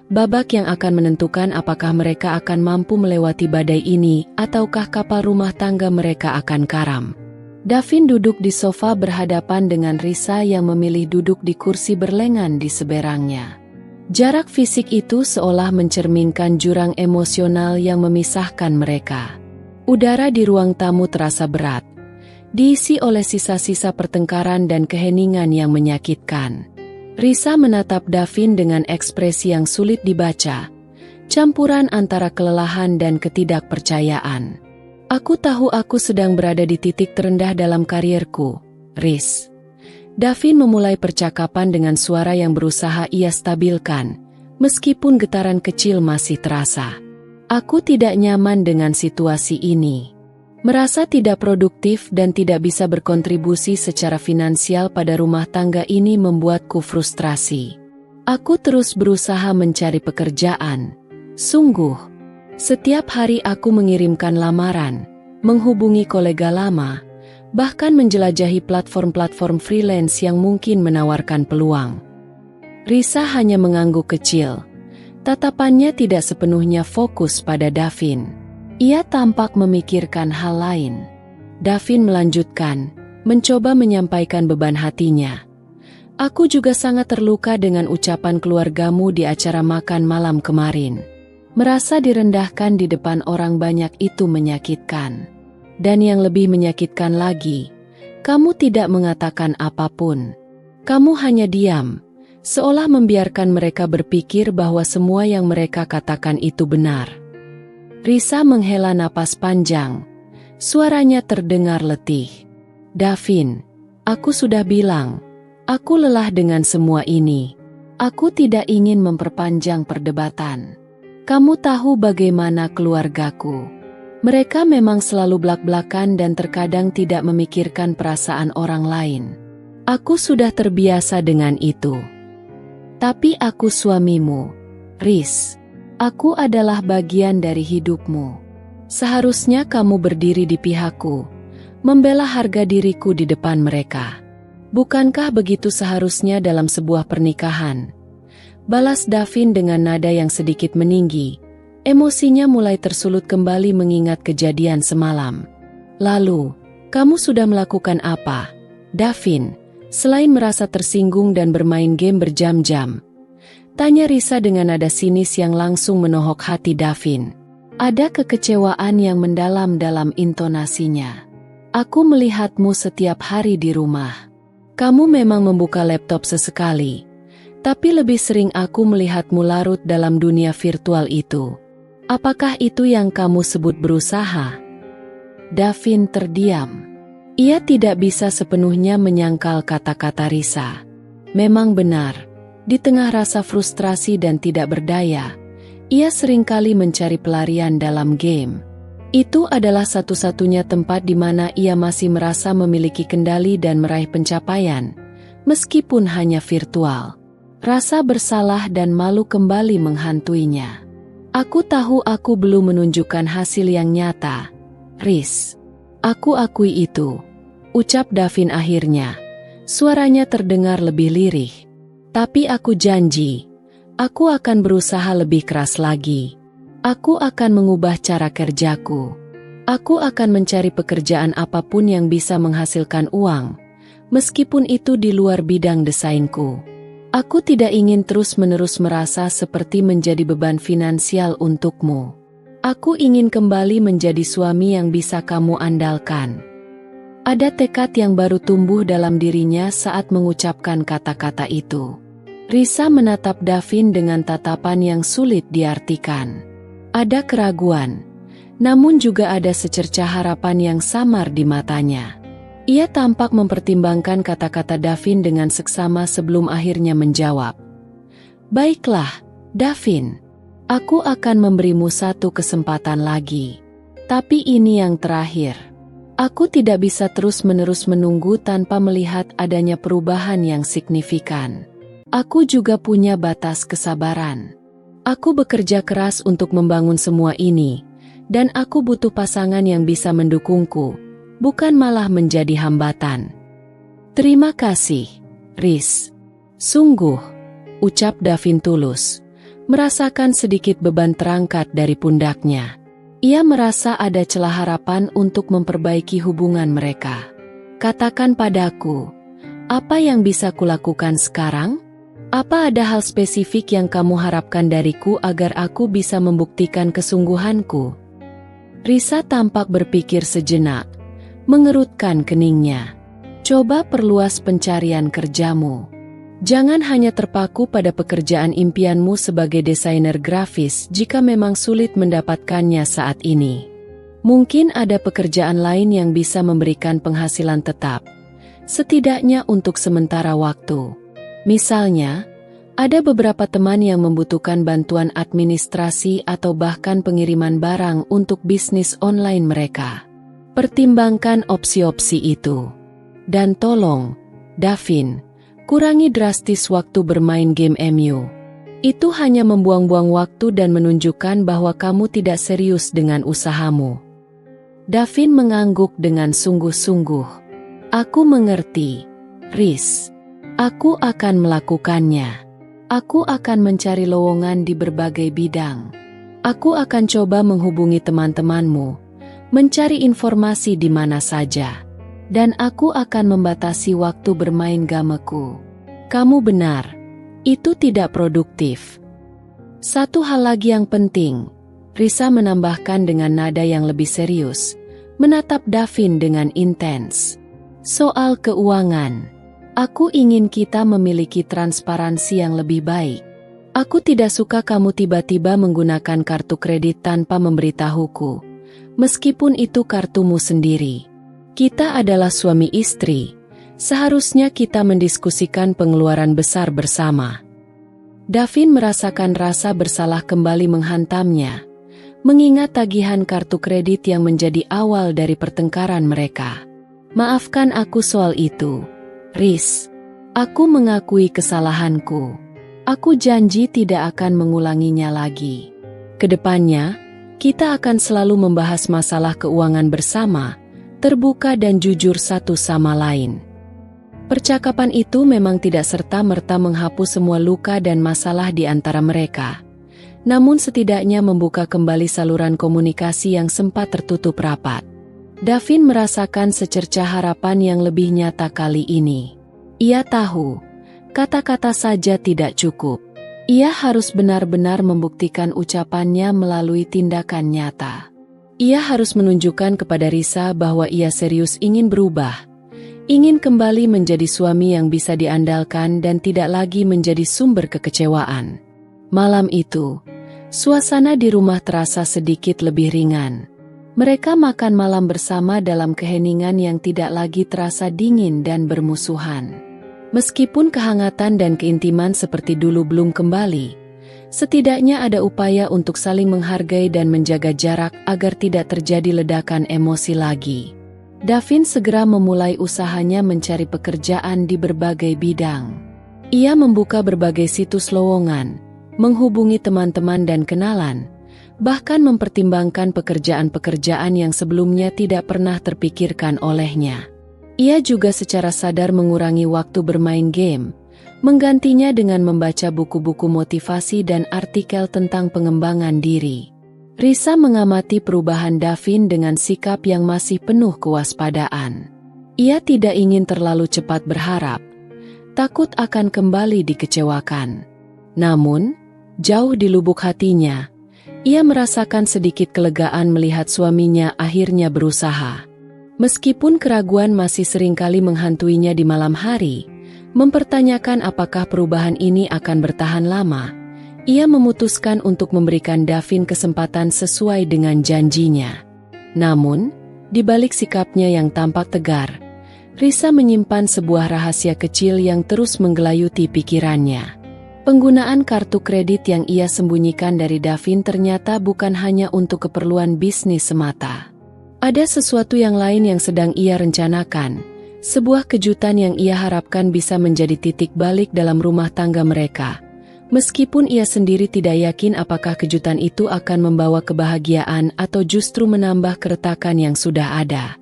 Babak yang akan menentukan apakah mereka akan mampu melewati badai ini, ataukah kapal rumah tangga mereka akan karam. Davin duduk di sofa berhadapan dengan Risa yang memilih duduk di kursi berlengan di seberangnya. Jarak fisik itu seolah mencerminkan jurang emosional yang memisahkan mereka. Udara di ruang tamu terasa berat, diisi oleh sisa-sisa pertengkaran dan keheningan yang menyakitkan. Risa menatap Davin dengan ekspresi yang sulit dibaca, campuran antara kelelahan dan ketidakpercayaan. "Aku tahu aku sedang berada di titik terendah dalam karierku, Riz." Davin memulai percakapan dengan suara yang berusaha ia stabilkan, meskipun getaran kecil masih terasa. "Aku tidak nyaman dengan situasi ini. Merasa tidak produktif dan tidak bisa berkontribusi secara finansial pada rumah tangga ini membuatku frustrasi. Aku terus berusaha mencari pekerjaan. Sungguh. Setiap hari aku mengirimkan lamaran, menghubungi kolega lama, bahkan menjelajahi platform-platform freelance yang mungkin menawarkan peluang." Risa hanya mengangguk kecil. Tatapannya tidak sepenuhnya fokus pada Davin. Ia tampak memikirkan hal lain. Davin melanjutkan, mencoba menyampaikan beban hatinya. "Aku juga sangat terluka dengan ucapan keluargamu di acara makan malam kemarin. Merasa direndahkan di depan orang banyak itu menyakitkan. Dan yang lebih menyakitkan lagi, kamu tidak mengatakan apapun. Kamu hanya diam, seolah membiarkan mereka berpikir bahwa semua yang mereka katakan itu benar. Risa menghela napas panjang. Suaranya terdengar letih. Davin, aku sudah bilang, aku lelah dengan semua ini. Aku tidak ingin memperpanjang perdebatan. Kamu tahu bagaimana keluargaku. Mereka memang selalu blak-blakan dan terkadang tidak memikirkan perasaan orang lain. Aku sudah terbiasa dengan itu. Tapi aku suamimu, Riz. Aku adalah bagian dari hidupmu. Seharusnya kamu berdiri di pihakku, membela harga diriku di depan mereka. Bukankah begitu seharusnya dalam sebuah pernikahan? Balas Davin dengan nada yang sedikit meninggi. Emosinya mulai tersulut kembali mengingat kejadian semalam. Lalu, kamu sudah melakukan apa, Davin, selain merasa tersinggung dan bermain game berjam-jam? Tanya Risa dengan nada sinis yang langsung menohok hati Davin. Ada kekecewaan yang mendalam dalam intonasinya. Aku melihatmu setiap hari di rumah. Kamu memang membuka laptop sesekali, tapi lebih sering aku melihatmu larut dalam dunia virtual itu. Apakah itu yang kamu sebut berusaha? Davin terdiam. Ia tidak bisa sepenuhnya menyangkal kata-kata Risa. Memang benar. Di tengah rasa frustrasi dan tidak berdaya, ia seringkali mencari pelarian dalam game. Itu adalah satu-satunya tempat di mana ia masih merasa memiliki kendali dan meraih pencapaian, meskipun hanya virtual. Rasa bersalah dan malu kembali menghantuinya. Aku tahu aku belum menunjukkan hasil yang nyata, Riz. Aku akui itu, ucap Davin akhirnya. Suaranya terdengar lebih lirih. Tapi aku janji, aku akan berusaha lebih keras lagi. Aku akan mengubah cara kerjaku. Aku akan mencari pekerjaan apapun yang bisa menghasilkan uang, meskipun itu di luar bidang desainku. Aku tidak ingin terus-menerus merasa seperti menjadi beban finansial untukmu. Aku ingin kembali menjadi suami yang bisa kamu andalkan. Ada tekad yang baru tumbuh dalam dirinya saat mengucapkan kata-kata itu. Risa menatap Davin dengan tatapan yang sulit diartikan. Ada keraguan, namun juga ada secercah harapan yang samar di matanya. Ia tampak mempertimbangkan kata-kata Davin dengan seksama sebelum akhirnya menjawab. Baiklah, Davin. Aku akan memberimu satu kesempatan lagi. Tapi ini yang terakhir. Aku tidak bisa terus-menerus menunggu tanpa melihat adanya perubahan yang signifikan. Aku juga punya batas kesabaran. Aku bekerja keras untuk membangun semua ini, dan aku butuh pasangan yang bisa mendukungku, bukan malah menjadi hambatan. Terima kasih, Riz. Sungguh, ucap Davin tulus, merasakan sedikit beban terangkat dari pundaknya. Ia merasa ada celah harapan untuk memperbaiki hubungan mereka. Katakan padaku, apa yang bisa kulakukan sekarang? Apa ada hal spesifik yang kamu harapkan dariku agar aku bisa membuktikan kesungguhanku? Risa tampak berpikir sejenak, mengerutkan keningnya. Coba perluas pencarian kerjamu. Jangan hanya terpaku pada pekerjaan impianmu sebagai desainer grafis jika memang sulit mendapatkannya saat ini. Mungkin ada pekerjaan lain yang bisa memberikan penghasilan tetap, setidaknya untuk sementara waktu. Misalnya, ada beberapa teman yang membutuhkan bantuan administrasi atau bahkan pengiriman barang untuk bisnis online mereka. Pertimbangkan opsi-opsi itu. Dan tolong, Davin, kurangi drastis waktu bermain game MU. Itu hanya membuang-buang waktu dan menunjukkan bahwa kamu tidak serius dengan usahamu. Davin mengangguk dengan sungguh-sungguh. Aku mengerti, Riz. Aku akan melakukannya. Aku akan mencari lowongan di berbagai bidang. Aku akan coba menghubungi teman-temanmu, mencari informasi di mana saja. Dan aku akan membatasi waktu bermain gameku. Kamu benar, itu tidak produktif. Satu hal lagi yang penting, Risa menambahkan dengan nada yang lebih serius, menatap Davin dengan intens. Soal keuangan. Aku ingin kita memiliki transparansi yang lebih baik. Aku tidak suka kamu tiba-tiba menggunakan kartu kredit tanpa memberitahuku, meskipun itu kartumu sendiri. Kita adalah suami istri, seharusnya kita mendiskusikan pengeluaran besar bersama. Davin merasakan rasa bersalah kembali menghantamnya, mengingat tagihan kartu kredit yang menjadi awal dari pertengkaran mereka. Maafkan aku soal itu, Riz. Aku mengakui kesalahanku. Aku janji tidak akan mengulanginya lagi. Kedepannya, kita akan selalu membahas masalah keuangan bersama, terbuka dan jujur satu sama lain. Percakapan itu memang tidak serta-merta menghapus semua luka dan masalah di antara mereka. Namun setidaknya membuka kembali saluran komunikasi yang sempat tertutup rapat. Davin merasakan secercah harapan yang lebih nyata kali ini. Ia tahu, kata-kata saja tidak cukup. Ia harus benar-benar membuktikan ucapannya melalui tindakan nyata. Ia harus menunjukkan kepada Risa bahwa ia serius ingin berubah, ingin kembali menjadi suami yang bisa diandalkan dan tidak lagi menjadi sumber kekecewaan. Malam itu, suasana di rumah terasa sedikit lebih ringan. Mereka makan malam bersama dalam keheningan yang tidak lagi terasa dingin dan bermusuhan. Meskipun kehangatan dan keintiman seperti dulu belum kembali, setidaknya ada upaya untuk saling menghargai dan menjaga jarak agar tidak terjadi ledakan emosi lagi. Davin segera memulai usahanya mencari pekerjaan di berbagai bidang. Ia membuka berbagai situs lowongan, menghubungi teman-teman dan kenalan, bahkan mempertimbangkan pekerjaan-pekerjaan yang sebelumnya tidak pernah terpikirkan olehnya. Ia juga secara sadar mengurangi waktu bermain game, menggantinya dengan membaca buku-buku motivasi dan artikel tentang pengembangan diri. Risa mengamati perubahan Davin dengan sikap yang masih penuh kewaspadaan. Ia tidak ingin terlalu cepat berharap, takut akan kembali dikecewakan. Namun, jauh di lubuk hatinya, ia merasakan sedikit kelegaan melihat suaminya akhirnya berusaha. Meskipun keraguan masih seringkali menghantuinya di malam hari, mempertanyakan apakah perubahan ini akan bertahan lama, ia memutuskan untuk memberikan Davin kesempatan sesuai dengan janjinya. Namun, di balik sikapnya yang tampak tegar, Risa menyimpan sebuah rahasia kecil yang terus menggelayuti pikirannya. Penggunaan kartu kredit yang ia sembunyikan dari Davin ternyata bukan hanya untuk keperluan bisnis semata. Ada sesuatu yang lain yang sedang ia rencanakan, sebuah kejutan yang ia harapkan bisa menjadi titik balik dalam rumah tangga mereka. Meskipun ia sendiri tidak yakin apakah kejutan itu akan membawa kebahagiaan atau justru menambah keretakan yang sudah ada.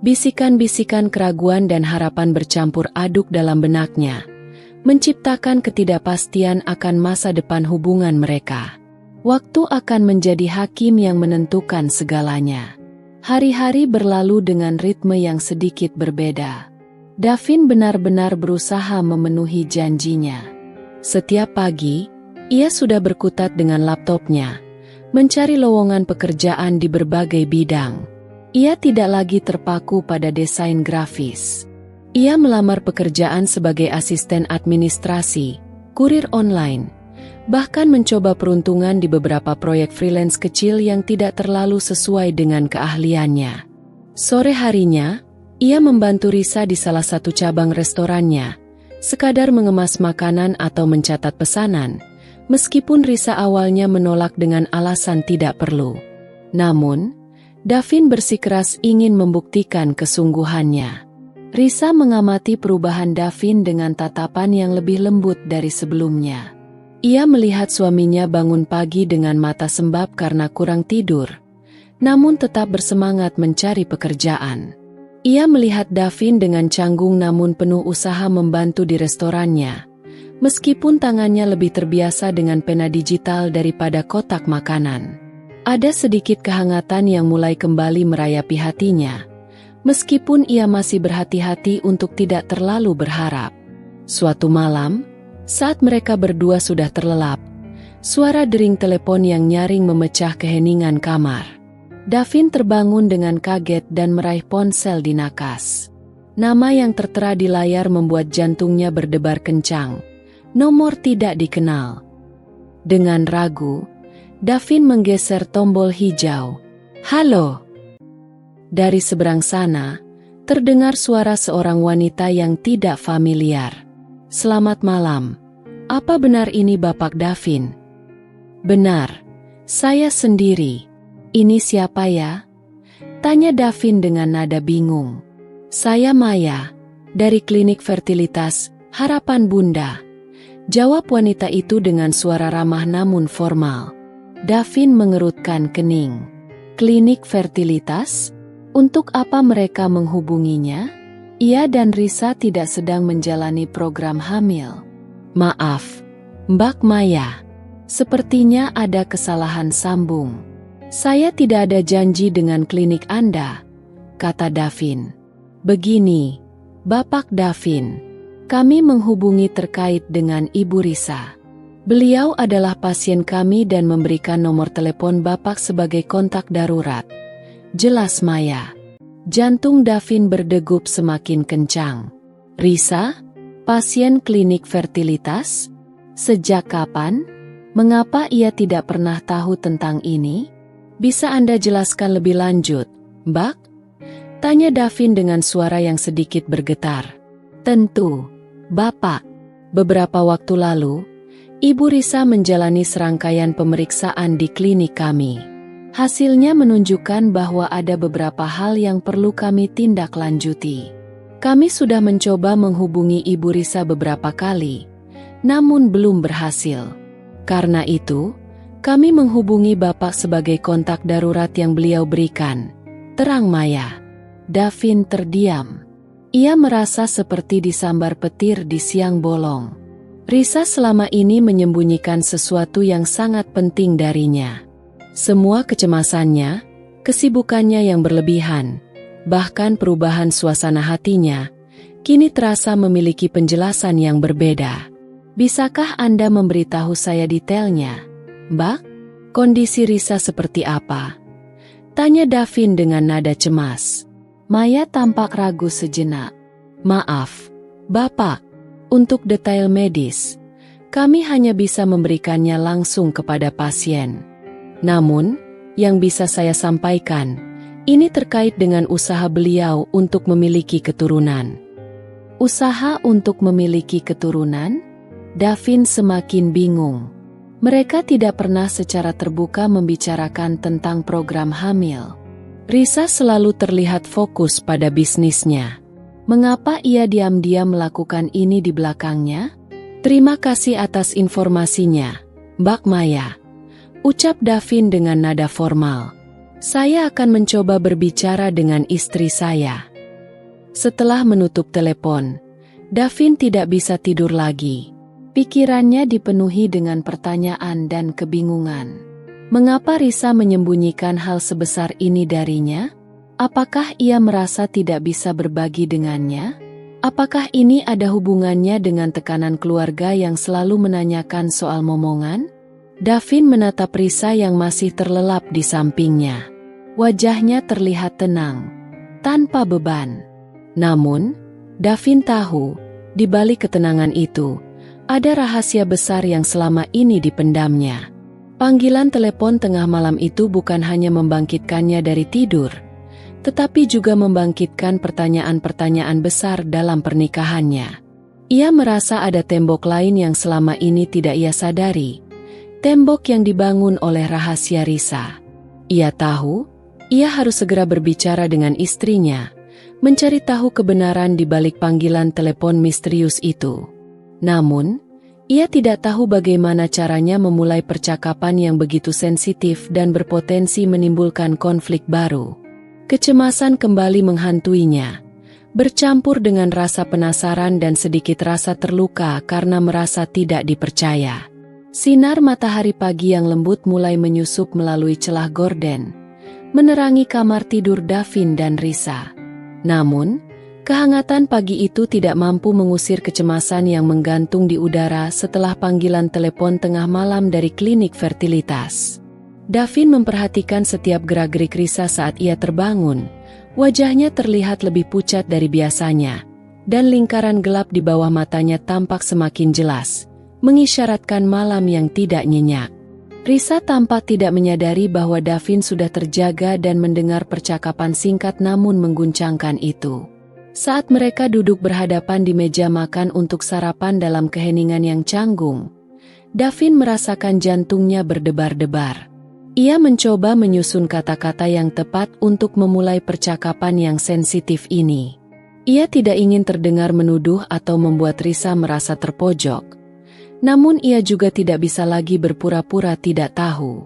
Bisikan-bisikan keraguan dan harapan bercampur aduk dalam benaknya, menciptakan ketidakpastian akan masa depan hubungan mereka. Waktu akan menjadi hakim yang menentukan segalanya. Hari-hari berlalu dengan ritme yang sedikit berbeda. Davin benar-benar berusaha memenuhi janjinya. Setiap pagi, ia sudah berkutat dengan laptopnya, mencari lowongan pekerjaan di berbagai bidang. Ia tidak lagi terpaku pada desain grafis. Ia melamar pekerjaan sebagai asisten administrasi, kurir online, bahkan mencoba peruntungan di beberapa proyek freelance kecil yang tidak terlalu sesuai dengan keahliannya. Sore harinya, ia membantu Risa di salah satu cabang restorannya, sekadar mengemas makanan atau mencatat pesanan, meskipun Risa awalnya menolak dengan alasan tidak perlu. Namun, Davin bersikeras ingin membuktikan kesungguhannya. Risa mengamati perubahan Davin dengan tatapan yang lebih lembut dari sebelumnya. Ia melihat suaminya bangun pagi dengan mata sembab karena kurang tidur, namun tetap bersemangat mencari pekerjaan. Ia melihat Davin dengan canggung namun penuh usaha membantu di restorannya, meskipun tangannya lebih terbiasa dengan pena digital daripada kotak makanan. Ada sedikit kehangatan yang mulai kembali merayapi hatinya, meskipun ia masih berhati-hati untuk tidak terlalu berharap. Suatu malam, saat mereka berdua sudah terlelap, suara dering telepon yang nyaring memecah keheningan kamar. Davin terbangun dengan kaget dan meraih ponsel di nakas. Nama yang tertera di layar membuat jantungnya berdebar kencang. Nomor tidak dikenal. Dengan ragu, Davin menggeser tombol hijau. "Halo." Dari seberang sana, terdengar suara seorang wanita yang tidak familiar. "Selamat malam. Apa benar ini Bapak Davin?" "Benar. Saya sendiri. Ini siapa ya?" tanya Davin dengan nada bingung. "Saya Maya, dari klinik fertilitas, Harapan Bunda," jawab wanita itu dengan suara ramah namun formal. Davin mengerutkan kening. Klinik fertilitas? Untuk apa mereka menghubunginya? Ia dan Risa tidak sedang menjalani program hamil. "Maaf, Mbak Maya. Sepertinya ada kesalahan sambung. Saya tidak ada janji dengan klinik Anda," kata Davin. "Begini, Bapak Davin, kami menghubungi terkait dengan Ibu Risa. Beliau adalah pasien kami dan memberikan nomor telepon Bapak sebagai kontak darurat," jelas Maya. Jantung Davin berdegup semakin kencang. "Risa? Pasien klinik fertilitas? Sejak kapan? Mengapa ia tidak pernah tahu tentang ini? Bisa Anda jelaskan lebih lanjut, Mbak?" tanya Davin dengan suara yang sedikit bergetar. "Tentu, Bapak. Beberapa waktu lalu, Ibu Risa menjalani serangkaian pemeriksaan di klinik kami. Hasilnya menunjukkan bahwa ada beberapa hal yang perlu kami tindak lanjuti. Kami sudah mencoba menghubungi Ibu Risa beberapa kali, namun belum berhasil. Karena itu, kami menghubungi Bapak sebagai kontak darurat yang beliau berikan," terang Maya. Davin terdiam. Ia merasa seperti disambar petir di siang bolong. Risa selama ini menyembunyikan sesuatu yang sangat penting darinya. Semua kecemasannya, kesibukannya yang berlebihan, bahkan perubahan suasana hatinya, kini terasa memiliki penjelasan yang berbeda. "Bisakah Anda memberitahu saya detailnya, Mbak? Kondisi Risa seperti apa?" tanya Davin dengan nada cemas. Maya tampak ragu sejenak. "Maaf, Bapak, untuk detail medis, kami hanya bisa memberikannya langsung kepada pasien. Namun, yang bisa saya sampaikan, ini terkait dengan usaha beliau untuk memiliki keturunan." "Usaha untuk memiliki keturunan?" Davin semakin bingung. Mereka tidak pernah secara terbuka membicarakan tentang program hamil. Risa selalu terlihat fokus pada bisnisnya. Mengapa ia diam-diam melakukan ini di belakangnya? "Terima kasih atas informasinya, Mbak Maya," ucap Davin dengan nada formal. "Saya akan mencoba berbicara dengan istri saya." Setelah menutup telepon, Davin tidak bisa tidur lagi. Pikirannya dipenuhi dengan pertanyaan dan kebingungan. Mengapa Risa menyembunyikan hal sebesar ini darinya? Apakah ia merasa tidak bisa berbagi dengannya? Apakah ini ada hubungannya dengan tekanan keluarga yang selalu menanyakan soal momongan? Davin menatap Risa yang masih terlelap di sampingnya. Wajahnya terlihat tenang, tanpa beban. Namun, Davin tahu, di balik ketenangan itu, ada rahasia besar yang selama ini dipendamnya. Panggilan telepon tengah malam itu bukan hanya membangkitkannya dari tidur, tetapi juga membangkitkan pertanyaan-pertanyaan besar dalam pernikahannya. Ia merasa ada tembok lain yang selama ini tidak ia sadari, tembok yang dibangun oleh rahasia Risa. Ia tahu, ia harus segera berbicara dengan istrinya, mencari tahu kebenaran di balik panggilan telepon misterius itu. Namun, ia tidak tahu bagaimana caranya memulai percakapan yang begitu sensitif dan berpotensi menimbulkan konflik baru. Kecemasan kembali menghantuinya, bercampur dengan rasa penasaran dan sedikit rasa terluka karena merasa tidak dipercaya. Sinar matahari pagi yang lembut mulai menyusup melalui celah gorden, menerangi kamar tidur Davin dan Risa. Namun, kehangatan pagi itu tidak mampu mengusir kecemasan yang menggantung di udara setelah panggilan telepon tengah malam dari klinik fertilitas. Davin memperhatikan setiap gerak-gerik Risa saat ia terbangun, Wajahnya terlihat lebih pucat dari biasanya, dan lingkaran gelap di bawah matanya tampak semakin jelas, mengisyaratkan malam yang tidak nyenyak. Risa tampak tidak menyadari bahwa Davin sudah terjaga dan mendengar percakapan singkat namun mengguncangkan itu. Saat mereka duduk berhadapan di meja makan untuk sarapan dalam keheningan yang canggung, Davin merasakan jantungnya berdebar-debar. Ia mencoba menyusun kata-kata yang tepat untuk memulai percakapan yang sensitif ini. Ia tidak ingin terdengar menuduh atau membuat Risa merasa terpojok. Namun ia juga tidak bisa lagi berpura-pura tidak tahu.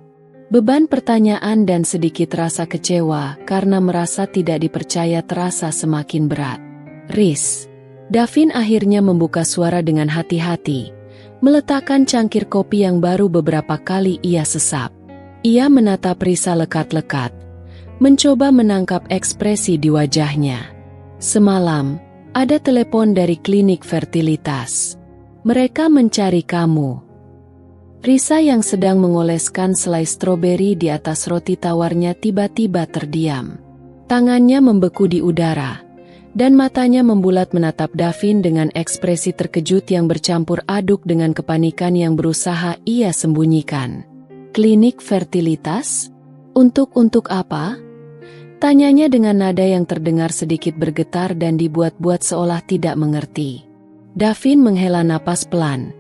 Beban pertanyaan dan sedikit rasa kecewa karena merasa tidak dipercaya terasa semakin berat. Riz. Davin akhirnya membuka suara dengan hati-hati, meletakkan cangkir kopi yang baru beberapa kali ia sesap. Ia menatap Risa lekat-lekat, mencoba menangkap ekspresi di wajahnya. Semalam, ada telepon dari klinik fertilitas. Mereka mencari kamu. Risa yang sedang mengoleskan selai stroberi di atas roti tawarnya tiba-tiba terdiam. Tangannya membeku di udara, dan matanya membulat menatap Davin dengan ekspresi terkejut yang bercampur aduk dengan kepanikan yang berusaha ia sembunyikan. Klinik fertilitas? Untuk apa? Tanyanya dengan nada yang terdengar sedikit bergetar dan dibuat-buat seolah tidak mengerti. Davin menghela napas pelan,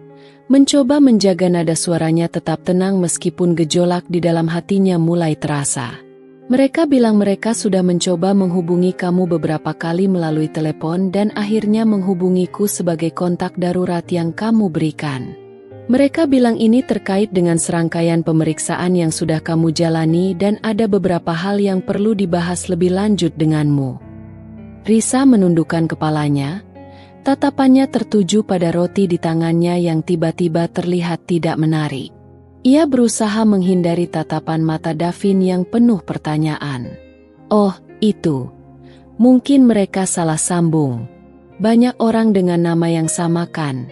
mencoba menjaga nada suaranya tetap tenang meskipun gejolak di dalam hatinya mulai terasa. Mereka bilang mereka sudah mencoba menghubungi kamu beberapa kali melalui telepon dan akhirnya menghubungiku sebagai kontak darurat yang kamu berikan. Mereka bilang ini terkait dengan serangkaian pemeriksaan yang sudah kamu jalani dan ada beberapa hal yang perlu dibahas lebih lanjut denganmu. Risa menundukkan kepalanya. Tatapannya tertuju pada roti di tangannya yang tiba-tiba terlihat tidak menarik. Ia berusaha menghindari tatapan mata Davin yang penuh pertanyaan. Oh, itu. Mungkin mereka salah sambung. Banyak orang dengan nama yang sama kan?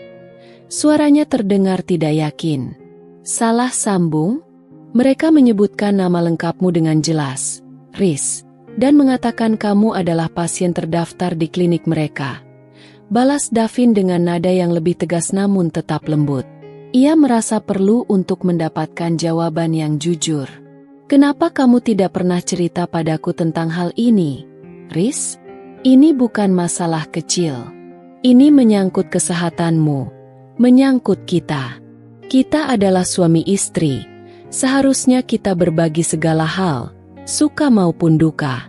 Suaranya terdengar tidak yakin. Salah sambung? Mereka menyebutkan nama lengkapmu dengan jelas, Riz, dan mengatakan kamu adalah pasien terdaftar di klinik mereka. Balas Davin dengan nada yang lebih tegas namun tetap lembut. Ia merasa perlu untuk mendapatkan jawaban yang jujur. Kenapa kamu tidak pernah cerita padaku tentang hal ini, Riz? Ini bukan masalah kecil. Ini menyangkut kesehatanmu, menyangkut kita. Kita adalah suami istri. Seharusnya kita berbagi segala hal, suka maupun duka.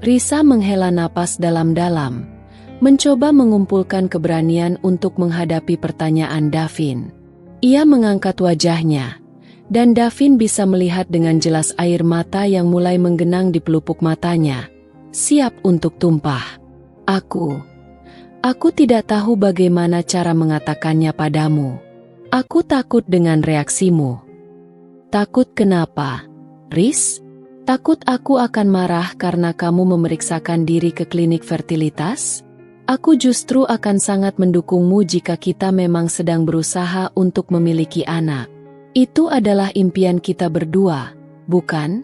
Risa menghela napas dalam-dalam, mencoba mengumpulkan keberanian untuk menghadapi pertanyaan Davin. Ia mengangkat wajahnya, dan Davin bisa melihat dengan jelas air mata yang mulai menggenang di pelupuk matanya, siap untuk tumpah. Aku tidak tahu bagaimana cara mengatakannya padamu. Aku takut dengan reaksimu. Takut kenapa, Riz? Takut aku akan marah karena kamu memeriksakan diri ke klinik fertilitas? Aku justru akan sangat mendukungmu jika kita memang sedang berusaha untuk memiliki anak. Itu adalah impian kita berdua, bukan?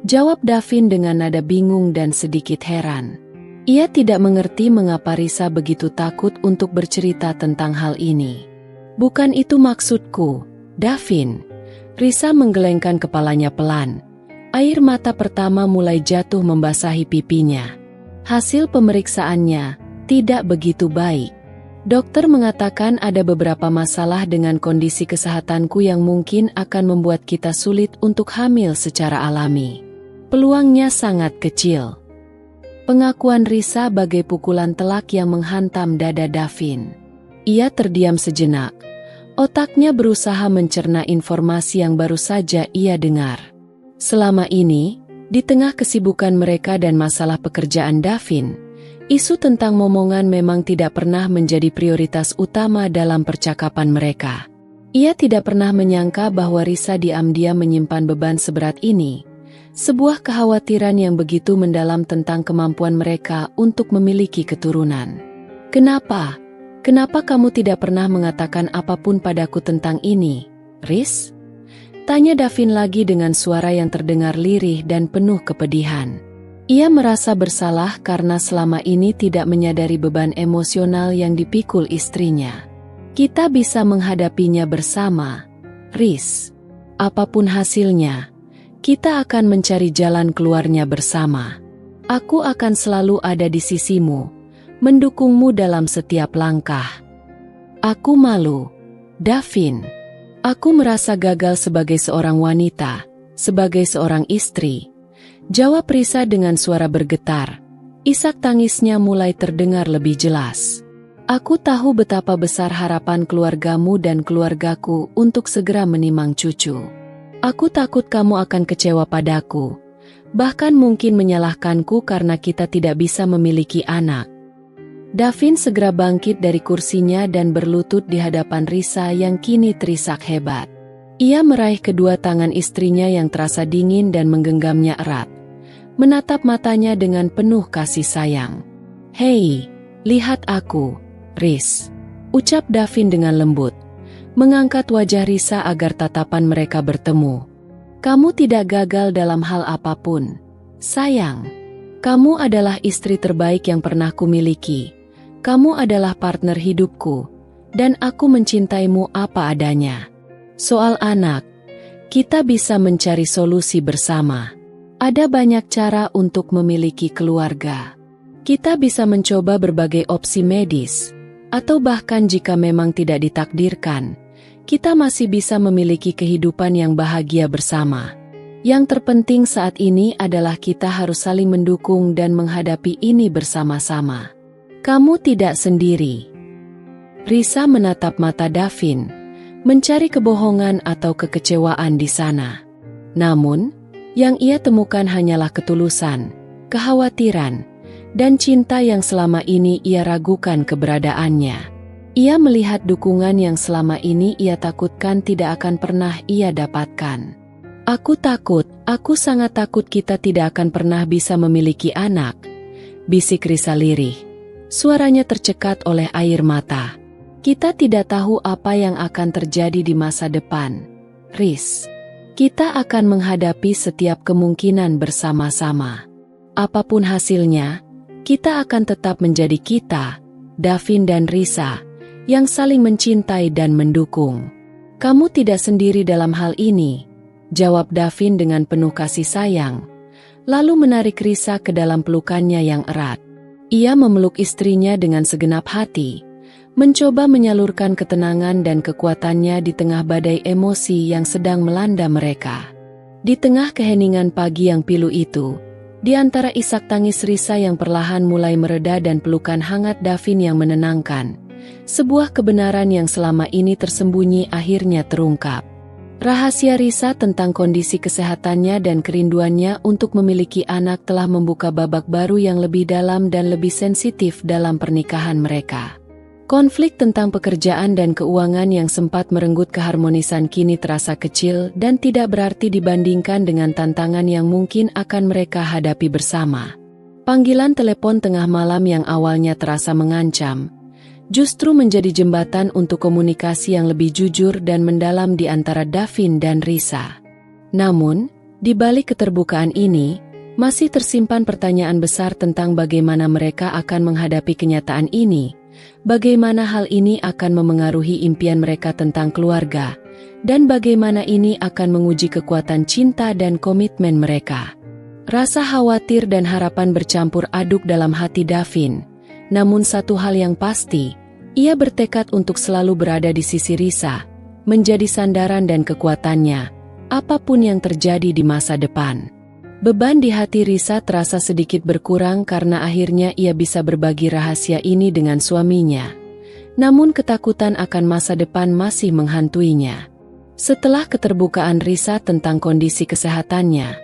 Jawab Davin dengan nada bingung dan sedikit heran. Ia tidak mengerti mengapa Risa begitu takut untuk bercerita tentang hal ini. Bukan itu maksudku, Davin. Risa menggelengkan kepalanya pelan. Air mata pertama mulai jatuh membasahi pipinya. Hasil pemeriksaannya tidak begitu baik. Dokter mengatakan ada beberapa masalah dengan kondisi kesehatanku yang mungkin akan membuat kita sulit untuk hamil secara alami. Peluangnya sangat kecil. Pengakuan Risa bagai pukulan telak yang menghantam dada Davin. Ia terdiam sejenak. Otaknya berusaha mencerna informasi yang baru saja ia dengar. Selama ini, di tengah kesibukan mereka dan masalah pekerjaan Davin, isu tentang momongan memang tidak pernah menjadi prioritas utama dalam percakapan mereka. Ia tidak pernah menyangka bahwa Risa diam-diam menyimpan beban seberat ini, sebuah kekhawatiran yang begitu mendalam tentang kemampuan mereka untuk memiliki keturunan. Kenapa? Kenapa kamu tidak pernah mengatakan apapun padaku tentang ini, Riz? Tanya Davin lagi dengan suara yang terdengar lirih dan penuh kepedihan. Ia merasa bersalah karena selama ini tidak menyadari beban emosional yang dipikul istrinya. Kita bisa menghadapinya bersama, Riz. Apapun hasilnya, kita akan mencari jalan keluarnya bersama. Aku akan selalu ada di sisimu, mendukungmu dalam setiap langkah. Aku malu, Davin. Aku merasa gagal sebagai seorang wanita, sebagai seorang istri. Jawab Risa dengan suara bergetar. Isak tangisnya mulai terdengar lebih jelas. Aku tahu betapa besar harapan keluargamu dan keluargaku untuk segera menimang cucu. Aku takut kamu akan kecewa padaku, bahkan mungkin menyalahkanku karena kita tidak bisa memiliki anak. Davin segera bangkit dari kursinya dan berlutut di hadapan Risa yang kini terisak hebat. Ia meraih kedua tangan istrinya yang terasa dingin dan menggenggamnya erat. Menatap matanya dengan penuh kasih sayang. "Hei, lihat aku, Riz," ucap Davin dengan lembut, mengangkat wajah Risa agar tatapan mereka bertemu. "Kamu tidak gagal dalam hal apapun, sayang. Kamu adalah istri terbaik yang pernah kumiliki. Kamu adalah partner hidupku, dan aku mencintaimu apa adanya. Soal anak, kita bisa mencari solusi bersama. Ada banyak cara untuk memiliki keluarga. Kita bisa mencoba berbagai opsi medis, atau bahkan jika memang tidak ditakdirkan, kita masih bisa memiliki kehidupan yang bahagia bersama. Yang terpenting saat ini adalah kita harus saling mendukung dan menghadapi ini bersama-sama. Kamu tidak sendiri." Risa menatap mata Davin, mencari kebohongan atau kekecewaan di sana. Namun, yang ia temukan hanyalah ketulusan, kekhawatiran, dan cinta yang selama ini ia ragukan keberadaannya. Ia melihat dukungan yang selama ini ia takutkan tidak akan pernah ia dapatkan. Aku sangat takut kita tidak akan pernah bisa memiliki anak," bisik Risa lirih. Suaranya tercekat oleh air mata. "Kita tidak tahu apa yang akan terjadi di masa depan, Riz. Kita akan menghadapi setiap kemungkinan bersama-sama. Apapun hasilnya, kita akan tetap menjadi kita, Davin dan Risa, yang saling mencintai dan mendukung. Kamu tidak sendiri dalam hal ini," jawab Davin dengan penuh kasih sayang, lalu menarik Risa ke dalam pelukannya yang erat. Ia memeluk istrinya dengan segenap hati, mencoba menyalurkan ketenangan dan kekuatannya di tengah badai emosi yang sedang melanda mereka. Di tengah keheningan pagi yang pilu itu, di antara isak tangis Risa yang perlahan mulai mereda dan pelukan hangat Davin yang menenangkan, sebuah kebenaran yang selama ini tersembunyi akhirnya terungkap. Rahasia Risa tentang kondisi kesehatannya dan kerinduannya untuk memiliki anak telah membuka babak baru yang lebih dalam dan lebih sensitif dalam pernikahan mereka. Konflik tentang pekerjaan dan keuangan yang sempat merenggut keharmonisan kini terasa kecil dan tidak berarti dibandingkan dengan tantangan yang mungkin akan mereka hadapi bersama. Panggilan telepon tengah malam yang awalnya terasa mengancam, justru menjadi jembatan untuk komunikasi yang lebih jujur dan mendalam di antara Davin dan Risa. Namun, di balik keterbukaan ini, masih tersimpan pertanyaan besar tentang bagaimana mereka akan menghadapi kenyataan ini, bagaimana hal ini akan memengaruhi impian mereka tentang keluarga, dan bagaimana ini akan menguji kekuatan cinta dan komitmen mereka. Rasa khawatir dan harapan bercampur aduk dalam hati Davin, namun satu hal yang pasti, ia bertekad untuk selalu berada di sisi Risa, menjadi sandaran dan kekuatannya, apapun yang terjadi di masa depan. Beban di hati Risa terasa sedikit berkurang karena akhirnya ia bisa berbagi rahasia ini dengan suaminya. Namun ketakutan akan masa depan masih menghantuinya. Setelah keterbukaan Risa tentang kondisi kesehatannya,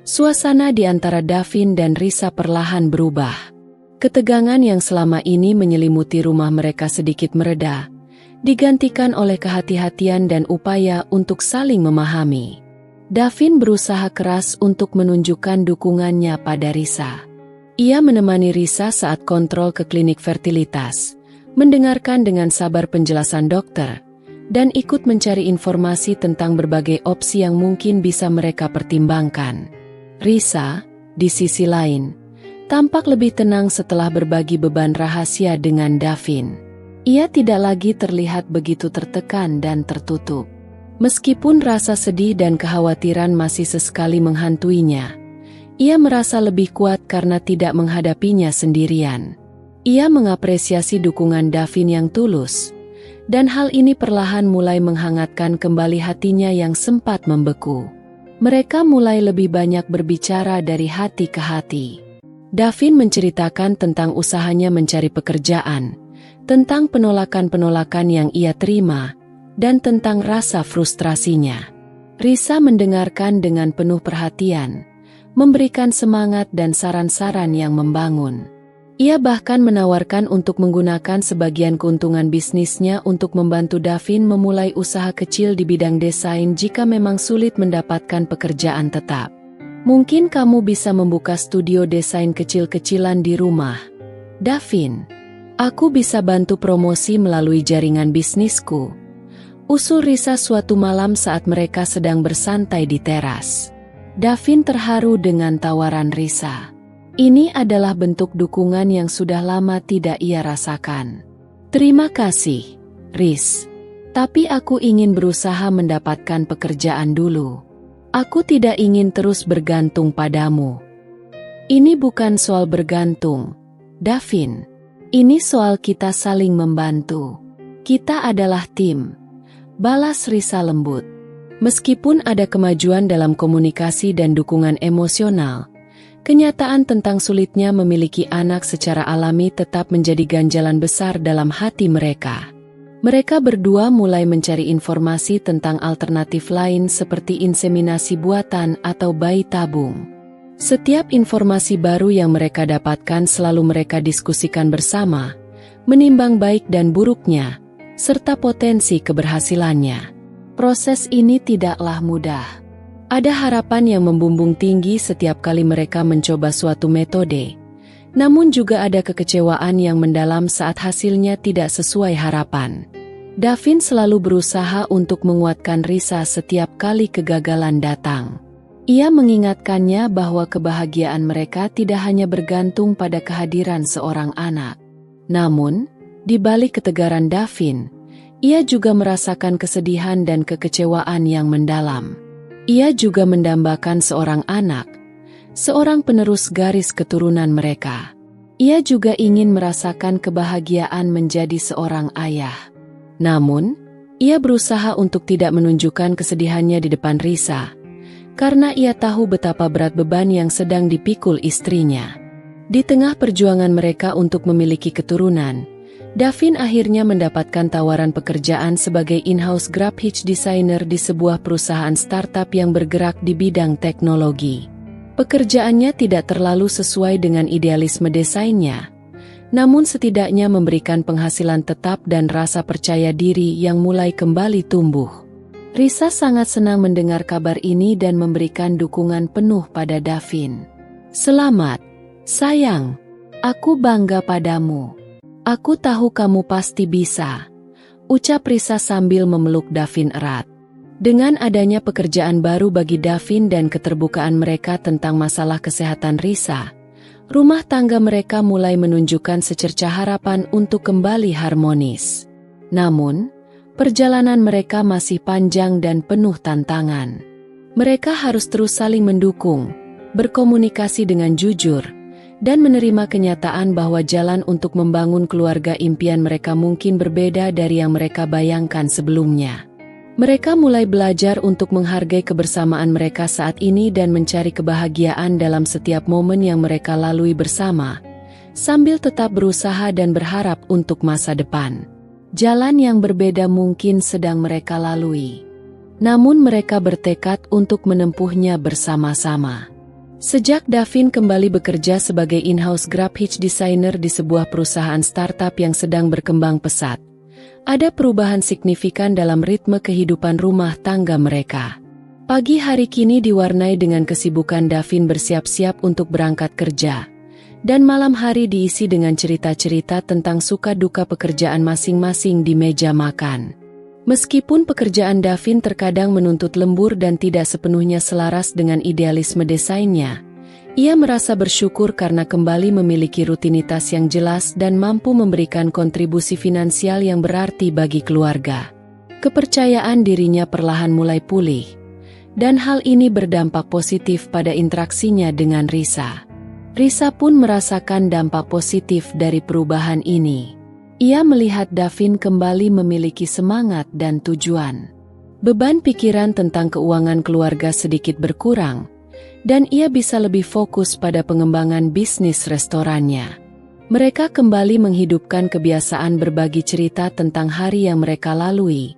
suasana di antara Davin dan Risa perlahan berubah. Ketegangan yang selama ini menyelimuti rumah mereka sedikit mereda, digantikan oleh kehati-hatian dan upaya untuk saling memahami. Davin berusaha keras untuk menunjukkan dukungannya pada Risa. Ia menemani Risa saat kontrol ke klinik fertilitas, mendengarkan dengan sabar penjelasan dokter, dan ikut mencari informasi tentang berbagai opsi yang mungkin bisa mereka pertimbangkan. "Risa, di sisi lain, tampak lebih tenang setelah berbagi beban rahasia dengan Davin. Ia tidak lagi terlihat begitu tertekan dan tertutup. Meskipun rasa sedih dan kekhawatiran masih sesekali menghantuinya, ia merasa lebih kuat karena tidak menghadapinya sendirian. Ia mengapresiasi dukungan Davin yang tulus, dan hal ini perlahan mulai menghangatkan kembali hatinya yang sempat membeku. Mereka mulai lebih banyak berbicara dari hati ke hati. Davin menceritakan tentang usahanya mencari pekerjaan, tentang penolakan-penolakan yang ia terima, dan tentang rasa frustrasinya. Risa mendengarkan dengan penuh perhatian, memberikan semangat dan saran-saran yang membangun. Ia bahkan menawarkan untuk menggunakan sebagian keuntungan bisnisnya untuk membantu Davin memulai usaha kecil di bidang desain jika memang sulit mendapatkan pekerjaan tetap. Mungkin kamu bisa membuka studio desain kecil-kecilan di rumah, Davin. Aku bisa bantu promosi melalui jaringan bisnisku, usul Risa suatu malam saat mereka sedang bersantai di teras. Davin terharu dengan tawaran Risa. Ini adalah bentuk dukungan yang sudah lama tidak ia rasakan. Terima kasih, Riz. Tapi aku ingin berusaha mendapatkan pekerjaan dulu. Aku tidak ingin terus bergantung padamu. Ini bukan soal bergantung, Davin. Ini soal kita saling membantu. Kita adalah tim, balas Risa lembut. Meskipun ada kemajuan dalam komunikasi dan dukungan emosional, kenyataan tentang sulitnya memiliki anak secara alami tetap menjadi ganjalan besar dalam hati mereka. Mereka berdua mulai mencari informasi tentang alternatif lain seperti inseminasi buatan atau bayi tabung. Setiap informasi baru yang mereka dapatkan selalu mereka diskusikan bersama, menimbang baik dan buruknya, serta potensi keberhasilannya. Proses ini tidaklah mudah. Ada harapan yang membumbung tinggi setiap kali mereka mencoba suatu metode, namun juga ada kekecewaan yang mendalam saat hasilnya tidak sesuai harapan. Davin selalu berusaha untuk menguatkan Risa setiap kali kegagalan datang. Ia mengingatkannya bahwa kebahagiaan mereka tidak hanya bergantung pada kehadiran seorang anak. Namun, di balik ketegaran Davin, ia juga merasakan kesedihan dan kekecewaan yang mendalam. Ia juga mendambakan seorang anak, seorang penerus garis keturunan mereka. Ia juga ingin merasakan kebahagiaan menjadi seorang ayah. Namun, ia berusaha untuk tidak menunjukkan kesedihannya di depan Risa, karena ia tahu betapa berat beban yang sedang dipikul istrinya. Di tengah perjuangan mereka untuk memiliki keturunan, Davin akhirnya mendapatkan tawaran pekerjaan sebagai in-house graphic designer di sebuah perusahaan startup yang bergerak di bidang teknologi. Pekerjaannya tidak terlalu sesuai dengan idealisme desainnya, namun setidaknya memberikan penghasilan tetap dan rasa percaya diri yang mulai kembali tumbuh. Risa sangat senang mendengar kabar ini dan memberikan dukungan penuh pada Davin. Selamat, sayang. Aku bangga padamu. Aku tahu kamu pasti bisa, ucap Risa sambil memeluk Davin erat. Dengan adanya pekerjaan baru bagi Davin dan keterbukaan mereka tentang masalah kesehatan Risa, rumah tangga mereka mulai menunjukkan secercah harapan untuk kembali harmonis. Namun, perjalanan mereka masih panjang dan penuh tantangan. Mereka harus terus saling mendukung, berkomunikasi dengan jujur, dan menerima kenyataan bahwa jalan untuk membangun keluarga impian mereka mungkin berbeda dari yang mereka bayangkan sebelumnya. Mereka mulai belajar untuk menghargai kebersamaan mereka saat ini dan mencari kebahagiaan dalam setiap momen yang mereka lalui bersama, sambil tetap berusaha dan berharap untuk masa depan. Jalan yang berbeda mungkin sedang mereka lalui, namun mereka bertekad untuk menempuhnya bersama-sama. Sejak Davin kembali bekerja sebagai in-house graphic designer di sebuah perusahaan startup yang sedang berkembang pesat, ada perubahan signifikan dalam ritme kehidupan rumah tangga mereka. Pagi hari kini diwarnai dengan kesibukan Davin bersiap-siap untuk berangkat kerja, dan malam hari diisi dengan cerita-cerita tentang suka duka pekerjaan masing-masing di meja makan. Meskipun pekerjaan Davin terkadang menuntut lembur dan tidak sepenuhnya selaras dengan idealisme desainnya, Ia merasa bersyukur karena kembali memiliki rutinitas yang jelas dan mampu memberikan kontribusi finansial yang berarti bagi keluarga. Kepercayaan dirinya perlahan mulai pulih, dan hal ini berdampak positif pada interaksinya dengan Risa. Risa pun merasakan dampak positif dari perubahan ini. Ia melihat Davin kembali memiliki semangat dan tujuan. Beban pikiran tentang keuangan keluarga sedikit berkurang, dan ia bisa lebih fokus pada pengembangan bisnis restorannya. Mereka kembali menghidupkan kebiasaan berbagi cerita tentang hari yang mereka lalui,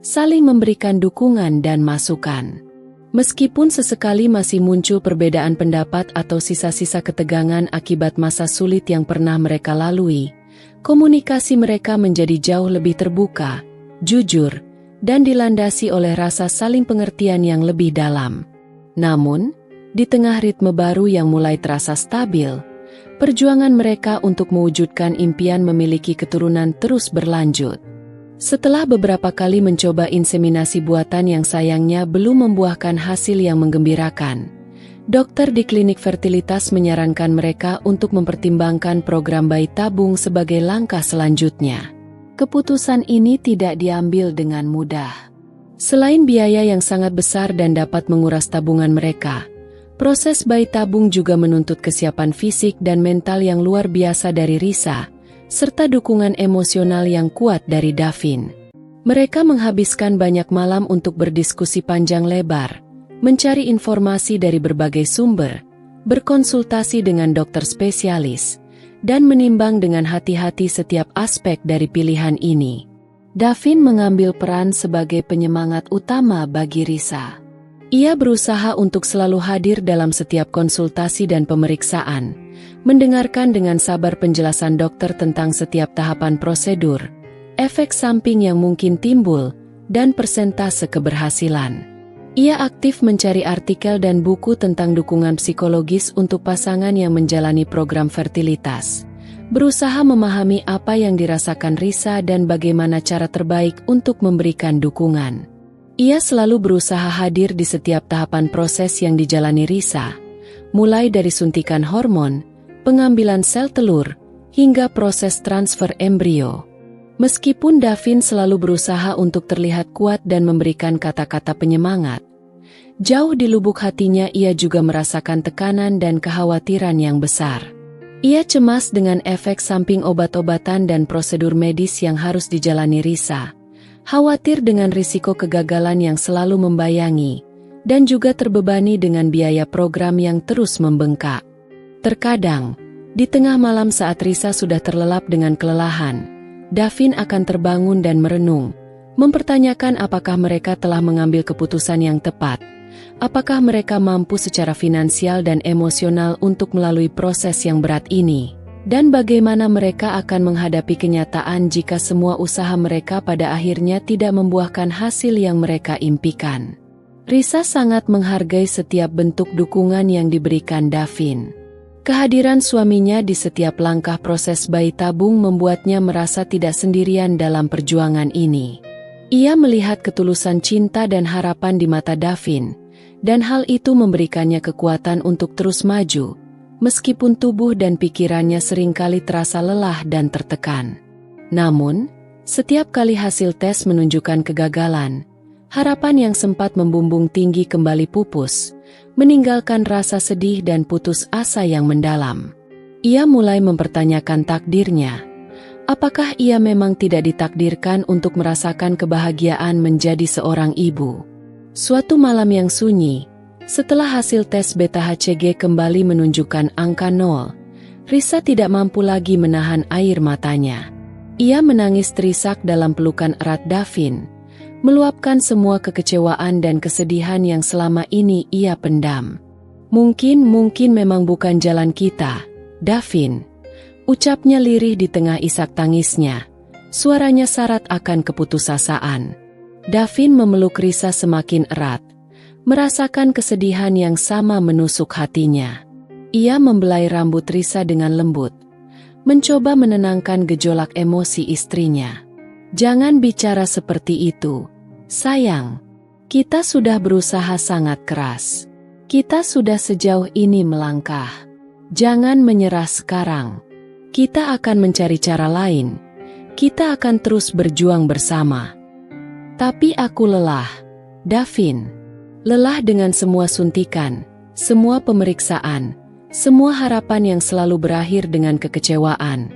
saling memberikan dukungan dan masukan. Meskipun sesekali masih muncul perbedaan pendapat atau sisa-sisa ketegangan akibat masa sulit yang pernah mereka lalui, komunikasi mereka menjadi jauh lebih terbuka, jujur, dan dilandasi oleh rasa saling pengertian yang lebih dalam. Namun, di tengah ritme baru yang mulai terasa stabil, perjuangan mereka untuk mewujudkan impian memiliki keturunan terus berlanjut. Setelah beberapa kali mencoba inseminasi buatan yang sayangnya belum membuahkan hasil yang menggembirakan, dokter di klinik fertilitas menyarankan mereka untuk mempertimbangkan program bayi tabung sebagai langkah selanjutnya. Keputusan ini tidak diambil dengan mudah. Selain biaya yang sangat besar dan dapat menguras tabungan mereka, proses bayi tabung juga menuntut kesiapan fisik dan mental yang luar biasa dari Risa, serta dukungan emosional yang kuat dari Davin. Mereka menghabiskan banyak malam untuk berdiskusi panjang lebar, mencari informasi dari berbagai sumber, berkonsultasi dengan dokter spesialis, dan menimbang dengan hati-hati setiap aspek dari pilihan ini. Davin mengambil peran sebagai penyemangat utama bagi Risa. Ia berusaha untuk selalu hadir dalam setiap konsultasi dan pemeriksaan, mendengarkan dengan sabar penjelasan dokter tentang setiap tahapan prosedur, efek samping yang mungkin timbul, dan persentase keberhasilan. Ia aktif mencari artikel dan buku tentang dukungan psikologis untuk pasangan yang menjalani program fertilitas, berusaha memahami apa yang dirasakan Risa dan bagaimana cara terbaik untuk memberikan dukungan. Ia selalu berusaha hadir di setiap tahapan proses yang dijalani Risa, mulai dari suntikan hormon, pengambilan sel telur, hingga proses transfer embrio. Meskipun Davin selalu berusaha untuk terlihat kuat dan memberikan kata-kata penyemangat, jauh di lubuk hatinya ia juga merasakan tekanan dan kekhawatiran yang besar. Ia cemas dengan efek samping obat-obatan dan prosedur medis yang harus dijalani Risa, khawatir dengan risiko kegagalan yang selalu membayangi, dan juga terbebani dengan biaya program yang terus membengkak. Terkadang, di tengah malam saat Risa sudah terlelap dengan kelelahan, Davin akan terbangun dan merenung, mempertanyakan apakah mereka telah mengambil keputusan yang tepat, apakah mereka mampu secara finansial dan emosional untuk melalui proses yang berat ini, dan bagaimana mereka akan menghadapi kenyataan jika semua usaha mereka pada akhirnya tidak membuahkan hasil yang mereka impikan. Risa sangat menghargai setiap bentuk dukungan yang diberikan Davin. Kehadiran suaminya di setiap langkah proses bayi tabung membuatnya merasa tidak sendirian dalam perjuangan ini. Ia melihat ketulusan cinta dan harapan di mata Davin, dan hal itu memberikannya kekuatan untuk terus maju, meskipun tubuh dan pikirannya seringkali terasa lelah dan tertekan. Namun, setiap kali hasil tes menunjukkan kegagalan, harapan yang sempat membumbung tinggi kembali pupus, meninggalkan rasa sedih dan putus asa yang mendalam. Ia mulai mempertanyakan takdirnya. Apakah ia memang tidak ditakdirkan untuk merasakan kebahagiaan menjadi seorang ibu? Suatu malam yang sunyi, setelah hasil tes beta-HCG kembali menunjukkan angka 0, Risa tidak mampu lagi menahan air matanya. Ia menangis terisak dalam pelukan erat Davin, meluapkan semua kekecewaan dan kesedihan yang selama ini ia pendam. Mungkin memang bukan jalan kita, Davin, ucapnya lirih di tengah isak tangisnya. Suaranya syarat akan keputusasaan. Davin memeluk Risa semakin erat, merasakan kesedihan yang sama menusuk hatinya. Ia membelai rambut Risa dengan lembut, mencoba menenangkan gejolak emosi istrinya. Jangan bicara seperti itu, sayang. Kita sudah berusaha sangat keras. Kita sudah sejauh ini melangkah. Jangan menyerah sekarang. Kita akan mencari cara lain. Kita akan terus berjuang bersama. Tapi aku lelah, Davin. Lelah dengan semua suntikan, semua pemeriksaan, semua harapan yang selalu berakhir dengan kekecewaan.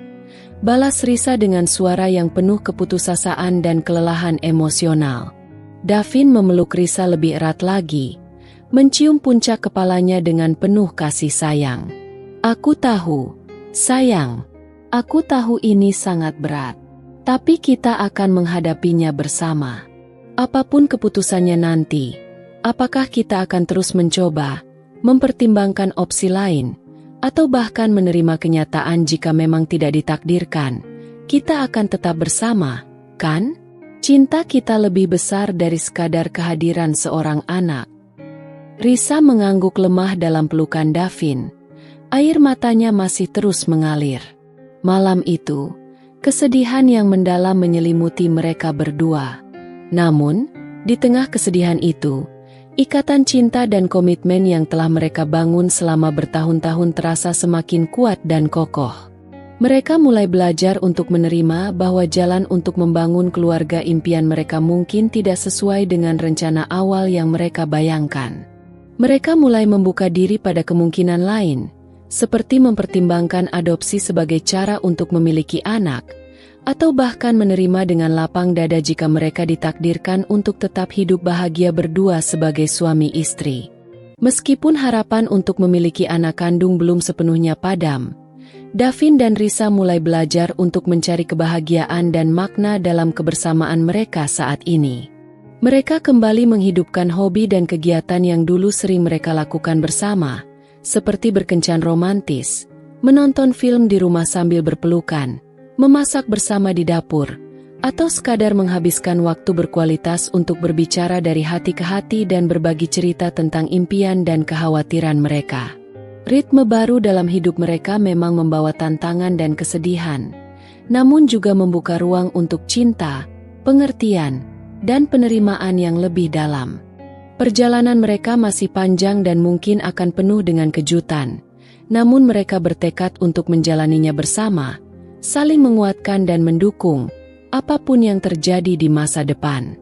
Balas Risa dengan suara yang penuh keputusasaan dan kelelahan emosional. Davin memeluk Risa lebih erat lagi, mencium puncak kepalanya dengan penuh kasih sayang. Aku tahu, sayang. Aku tahu ini sangat berat. Tapi kita akan menghadapinya bersama. Apapun keputusannya nanti, apakah kita akan terus mencoba, mempertimbangkan opsi lain, atau bahkan menerima kenyataan jika memang tidak ditakdirkan, kita akan tetap bersama, kan? Cinta kita lebih besar dari sekadar kehadiran seorang anak. Risa mengangguk lemah dalam pelukan Davin. Air matanya masih terus mengalir. Malam itu, kesedihan yang mendalam menyelimuti mereka berdua. Namun, di tengah kesedihan itu, ikatan cinta dan komitmen yang telah mereka bangun selama bertahun-tahun terasa semakin kuat dan kokoh. Mereka mulai belajar untuk menerima bahwa jalan untuk membangun keluarga impian mereka mungkin tidak sesuai dengan rencana awal yang mereka bayangkan. Mereka mulai membuka diri pada kemungkinan lain, seperti mempertimbangkan adopsi sebagai cara untuk memiliki anak, atau bahkan menerima dengan lapang dada jika mereka ditakdirkan untuk tetap hidup bahagia berdua sebagai suami istri. Meskipun harapan untuk memiliki anak kandung belum sepenuhnya padam, Davin dan Risa mulai belajar untuk mencari kebahagiaan dan makna dalam kebersamaan mereka saat ini. Mereka kembali menghidupkan hobi dan kegiatan yang dulu sering mereka lakukan bersama, seperti berkencan romantis, menonton film di rumah sambil berpelukan, memasak bersama di dapur, atau sekadar menghabiskan waktu berkualitas untuk berbicara dari hati ke hati dan berbagi cerita tentang impian dan kekhawatiran mereka. Ritme baru dalam hidup mereka memang membawa tantangan dan kesedihan, namun juga membuka ruang untuk cinta, pengertian, dan penerimaan yang lebih dalam. Perjalanan mereka masih panjang dan mungkin akan penuh dengan kejutan, namun mereka bertekad untuk menjalaninya bersama, saling menguatkan dan mendukung, apapun yang terjadi di masa depan.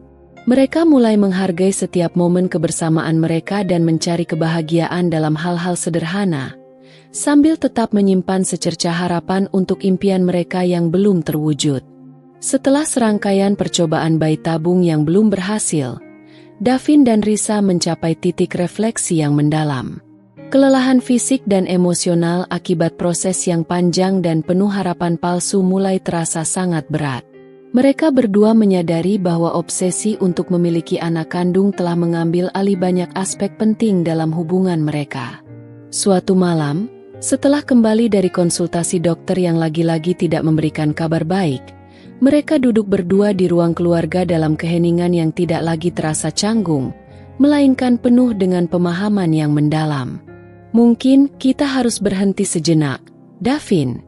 Mereka mulai menghargai setiap momen kebersamaan mereka dan mencari kebahagiaan dalam hal-hal sederhana, sambil tetap menyimpan secercah harapan untuk impian mereka yang belum terwujud. Setelah serangkaian percobaan bayi tabung yang belum berhasil, Davin dan Risa mencapai titik refleksi yang mendalam. Kelelahan fisik dan emosional akibat proses yang panjang dan penuh harapan palsu mulai terasa sangat berat. Mereka berdua menyadari bahwa obsesi untuk memiliki anak kandung telah mengambil alih banyak aspek penting dalam hubungan mereka. Suatu malam, setelah kembali dari konsultasi dokter yang lagi-lagi tidak memberikan kabar baik, mereka duduk berdua di ruang keluarga dalam keheningan yang tidak lagi terasa canggung, melainkan penuh dengan pemahaman yang mendalam. Mungkin kita harus berhenti sejenak, Davin.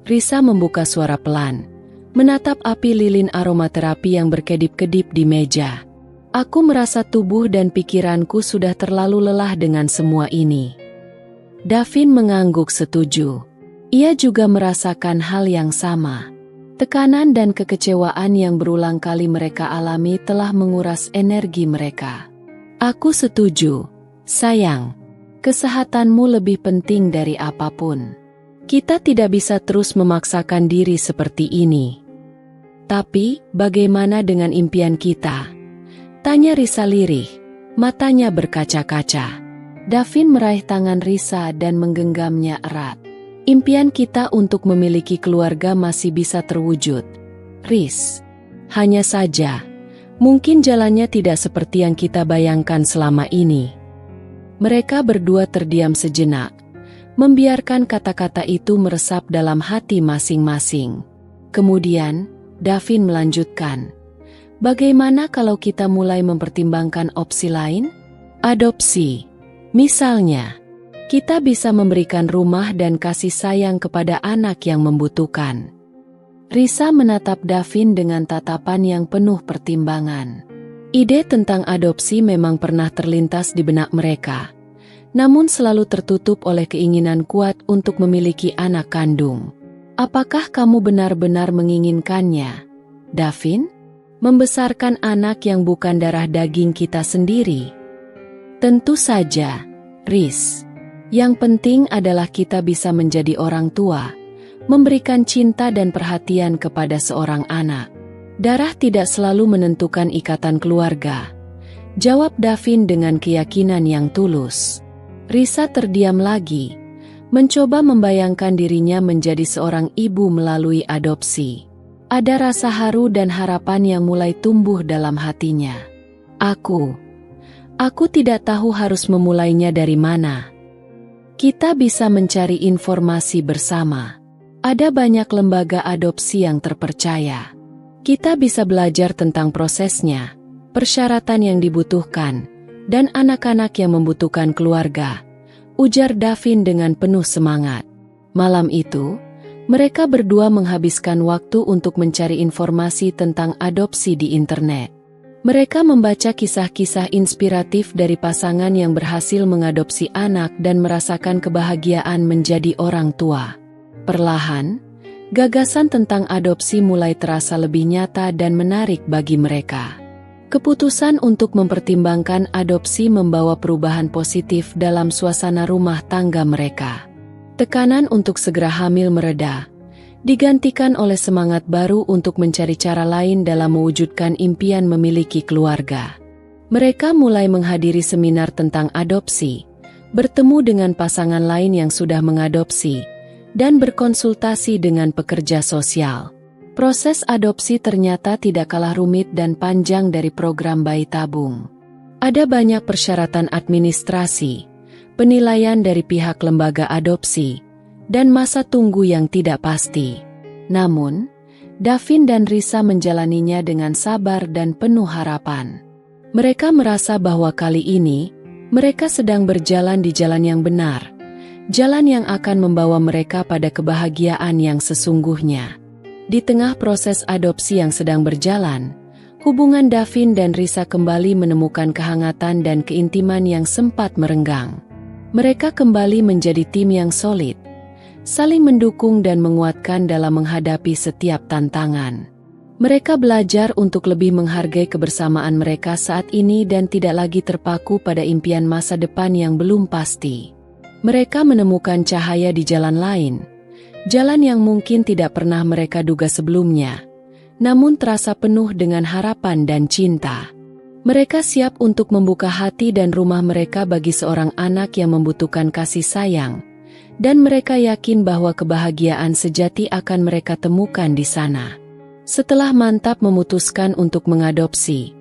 Risa membuka suara pelan, menatap api lilin aromaterapi yang berkedip-kedip di meja. Aku merasa tubuh dan pikiranku sudah terlalu lelah dengan semua ini. Davin mengangguk setuju. Ia juga merasakan hal yang sama. Tekanan dan kekecewaan yang berulang kali mereka alami telah menguras energi mereka. Aku setuju, sayang. Kesehatanmu lebih penting dari apapun. Kita tidak bisa terus memaksakan diri seperti ini. Tapi, bagaimana dengan impian kita? Tanya Risa lirih, matanya berkaca-kaca. Davin meraih tangan Risa dan menggenggamnya erat. Impian kita untuk memiliki keluarga masih bisa terwujud, Riz. Hanya saja, mungkin jalannya tidak seperti yang kita bayangkan selama ini. Mereka berdua terdiam sejenak, membiarkan kata-kata itu meresap dalam hati masing-masing. Kemudian, Davin melanjutkan, bagaimana kalau kita mulai mempertimbangkan opsi lain? Adopsi. Misalnya, kita bisa memberikan rumah dan kasih sayang kepada anak yang membutuhkan. Risa menatap Davin dengan tatapan yang penuh pertimbangan. Ide tentang adopsi memang pernah terlintas di benak mereka, namun selalu tertutup oleh keinginan kuat untuk memiliki anak kandung. Apakah kamu benar-benar menginginkannya, Davin? Membesarkan anak yang bukan darah daging kita sendiri? Tentu saja, Riz. Yang penting adalah kita bisa menjadi orang tua, memberikan cinta dan perhatian kepada seorang anak. Darah tidak selalu menentukan ikatan keluarga, jawab Davin dengan keyakinan yang tulus. Risa terdiam lagi, mencoba membayangkan dirinya menjadi seorang ibu melalui adopsi. Ada rasa haru dan harapan yang mulai tumbuh dalam hatinya. Aku tidak tahu harus memulainya dari mana. Kita bisa mencari informasi bersama. Ada banyak lembaga adopsi yang terpercaya. Kita bisa belajar tentang prosesnya, persyaratan yang dibutuhkan, dan anak-anak yang membutuhkan keluarga, ujar Davin dengan penuh semangat. Malam itu, mereka berdua menghabiskan waktu untuk mencari informasi tentang adopsi di internet. Mereka membaca kisah-kisah inspiratif dari pasangan yang berhasil mengadopsi anak dan merasakan kebahagiaan menjadi orang tua. Perlahan, gagasan tentang adopsi mulai terasa lebih nyata dan menarik bagi mereka. Keputusan untuk mempertimbangkan adopsi membawa perubahan positif dalam suasana rumah tangga mereka. Tekanan untuk segera hamil mereda, digantikan oleh semangat baru untuk mencari cara lain dalam mewujudkan impian memiliki keluarga. Mereka mulai menghadiri seminar tentang adopsi, bertemu dengan pasangan lain yang sudah mengadopsi, dan berkonsultasi dengan pekerja sosial. Proses adopsi ternyata tidak kalah rumit dan panjang dari program bayi tabung. Ada banyak persyaratan administrasi, penilaian dari pihak lembaga adopsi, dan masa tunggu yang tidak pasti. Namun, Davin dan Risa menjalaninya dengan sabar dan penuh harapan. Mereka merasa bahwa kali ini, mereka sedang berjalan di jalan yang benar, jalan yang akan membawa mereka pada kebahagiaan yang sesungguhnya. Di tengah proses adopsi yang sedang berjalan, hubungan Davin dan Risa kembali menemukan kehangatan dan keintiman yang sempat merenggang. Mereka kembali menjadi tim yang solid, saling mendukung dan menguatkan dalam menghadapi setiap tantangan. Mereka belajar untuk lebih menghargai kebersamaan mereka saat ini dan tidak lagi terpaku pada impian masa depan yang belum pasti. Mereka menemukan cahaya di jalan lain, jalan yang mungkin tidak pernah mereka duga sebelumnya, namun terasa penuh dengan harapan dan cinta. Mereka siap untuk membuka hati dan rumah mereka bagi seorang anak yang membutuhkan kasih sayang, dan mereka yakin bahwa kebahagiaan sejati akan mereka temukan di sana. Setelah mantap memutuskan untuk mengadopsi,